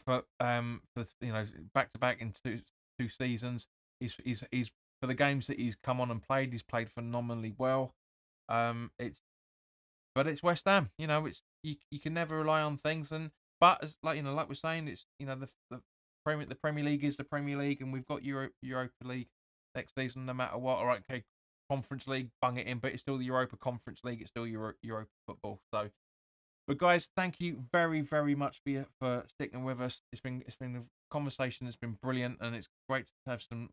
for back to back in two seasons. He's for the games that he's come on and played. He's played phenomenally well. It's West Ham. It's you can never rely on things, but as like we're saying, it's the Premier League is the Premier League, and we've got Europa League next season, no matter what. All right, okay. Conference League, bung it in, but it's still the Europa Conference League. It's still Europa football. So, but guys, thank you very, very much for sticking with us. It's been a conversation that's been brilliant, and it's great to have some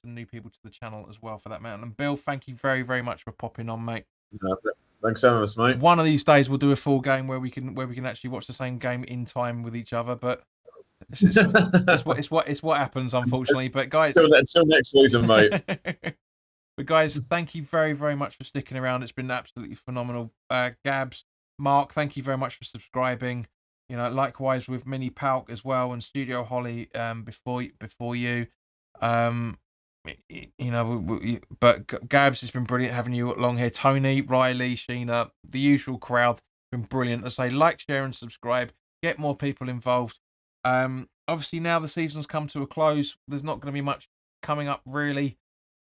new people to the channel as well for that matter. And Bill, thank you very, very much for popping on, mate. Thanks so much, mate. One of these days we'll do a full game where we can actually watch the same game in time with each other, but. It's what happens, unfortunately. But guys, until next season, mate. But guys, thank you very, very much for sticking around. It's been absolutely phenomenal. Gabs, Mark, thank you very much for subscribing. Likewise with Mini Palk as well and Studio Holly before you. But Gabs, it's been brilliant having you along here. Tony, Riley, Sheena, the usual crowd, been brilliant. I say like, share, and subscribe. Get more people involved. Obviously now the season's come to a close. There's not going to be much coming up really.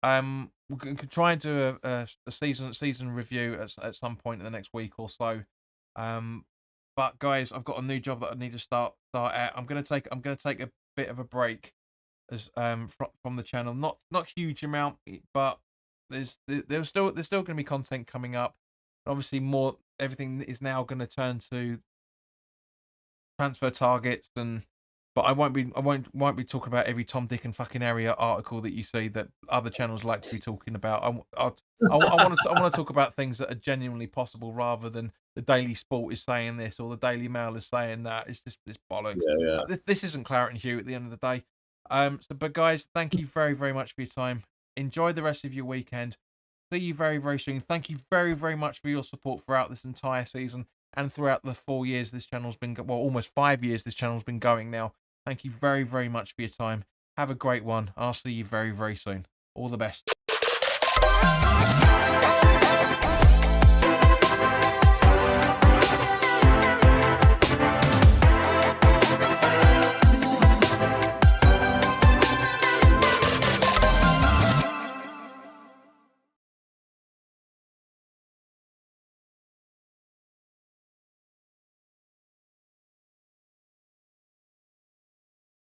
We could try and do a season review at some point in the next week or so. But guys, I've got a new job that I need to start at. I'm gonna take a bit of a break as from the channel. Not huge amount, but there's still gonna be content coming up. Obviously everything is now gonna turn to transfer targets but I won't be talking about every Tom, Dick, and fucking Harry article that you see that other channels like to be talking about. I want to talk about things that are genuinely possible rather than the Daily Sport is saying this or the Daily Mail is saying that. It's bollocks. Yeah. This isn't Claret and Hugh at the end of the day. But guys, thank you very, very much for your time. Enjoy the rest of your weekend. See you very, very soon. Thank you very, very much for your support throughout this entire season and throughout the 4 years this channel's been almost 5 years this channel's been going now. Thank you very, very much for your time. Have a great one. I'll see you very, very soon. All the best.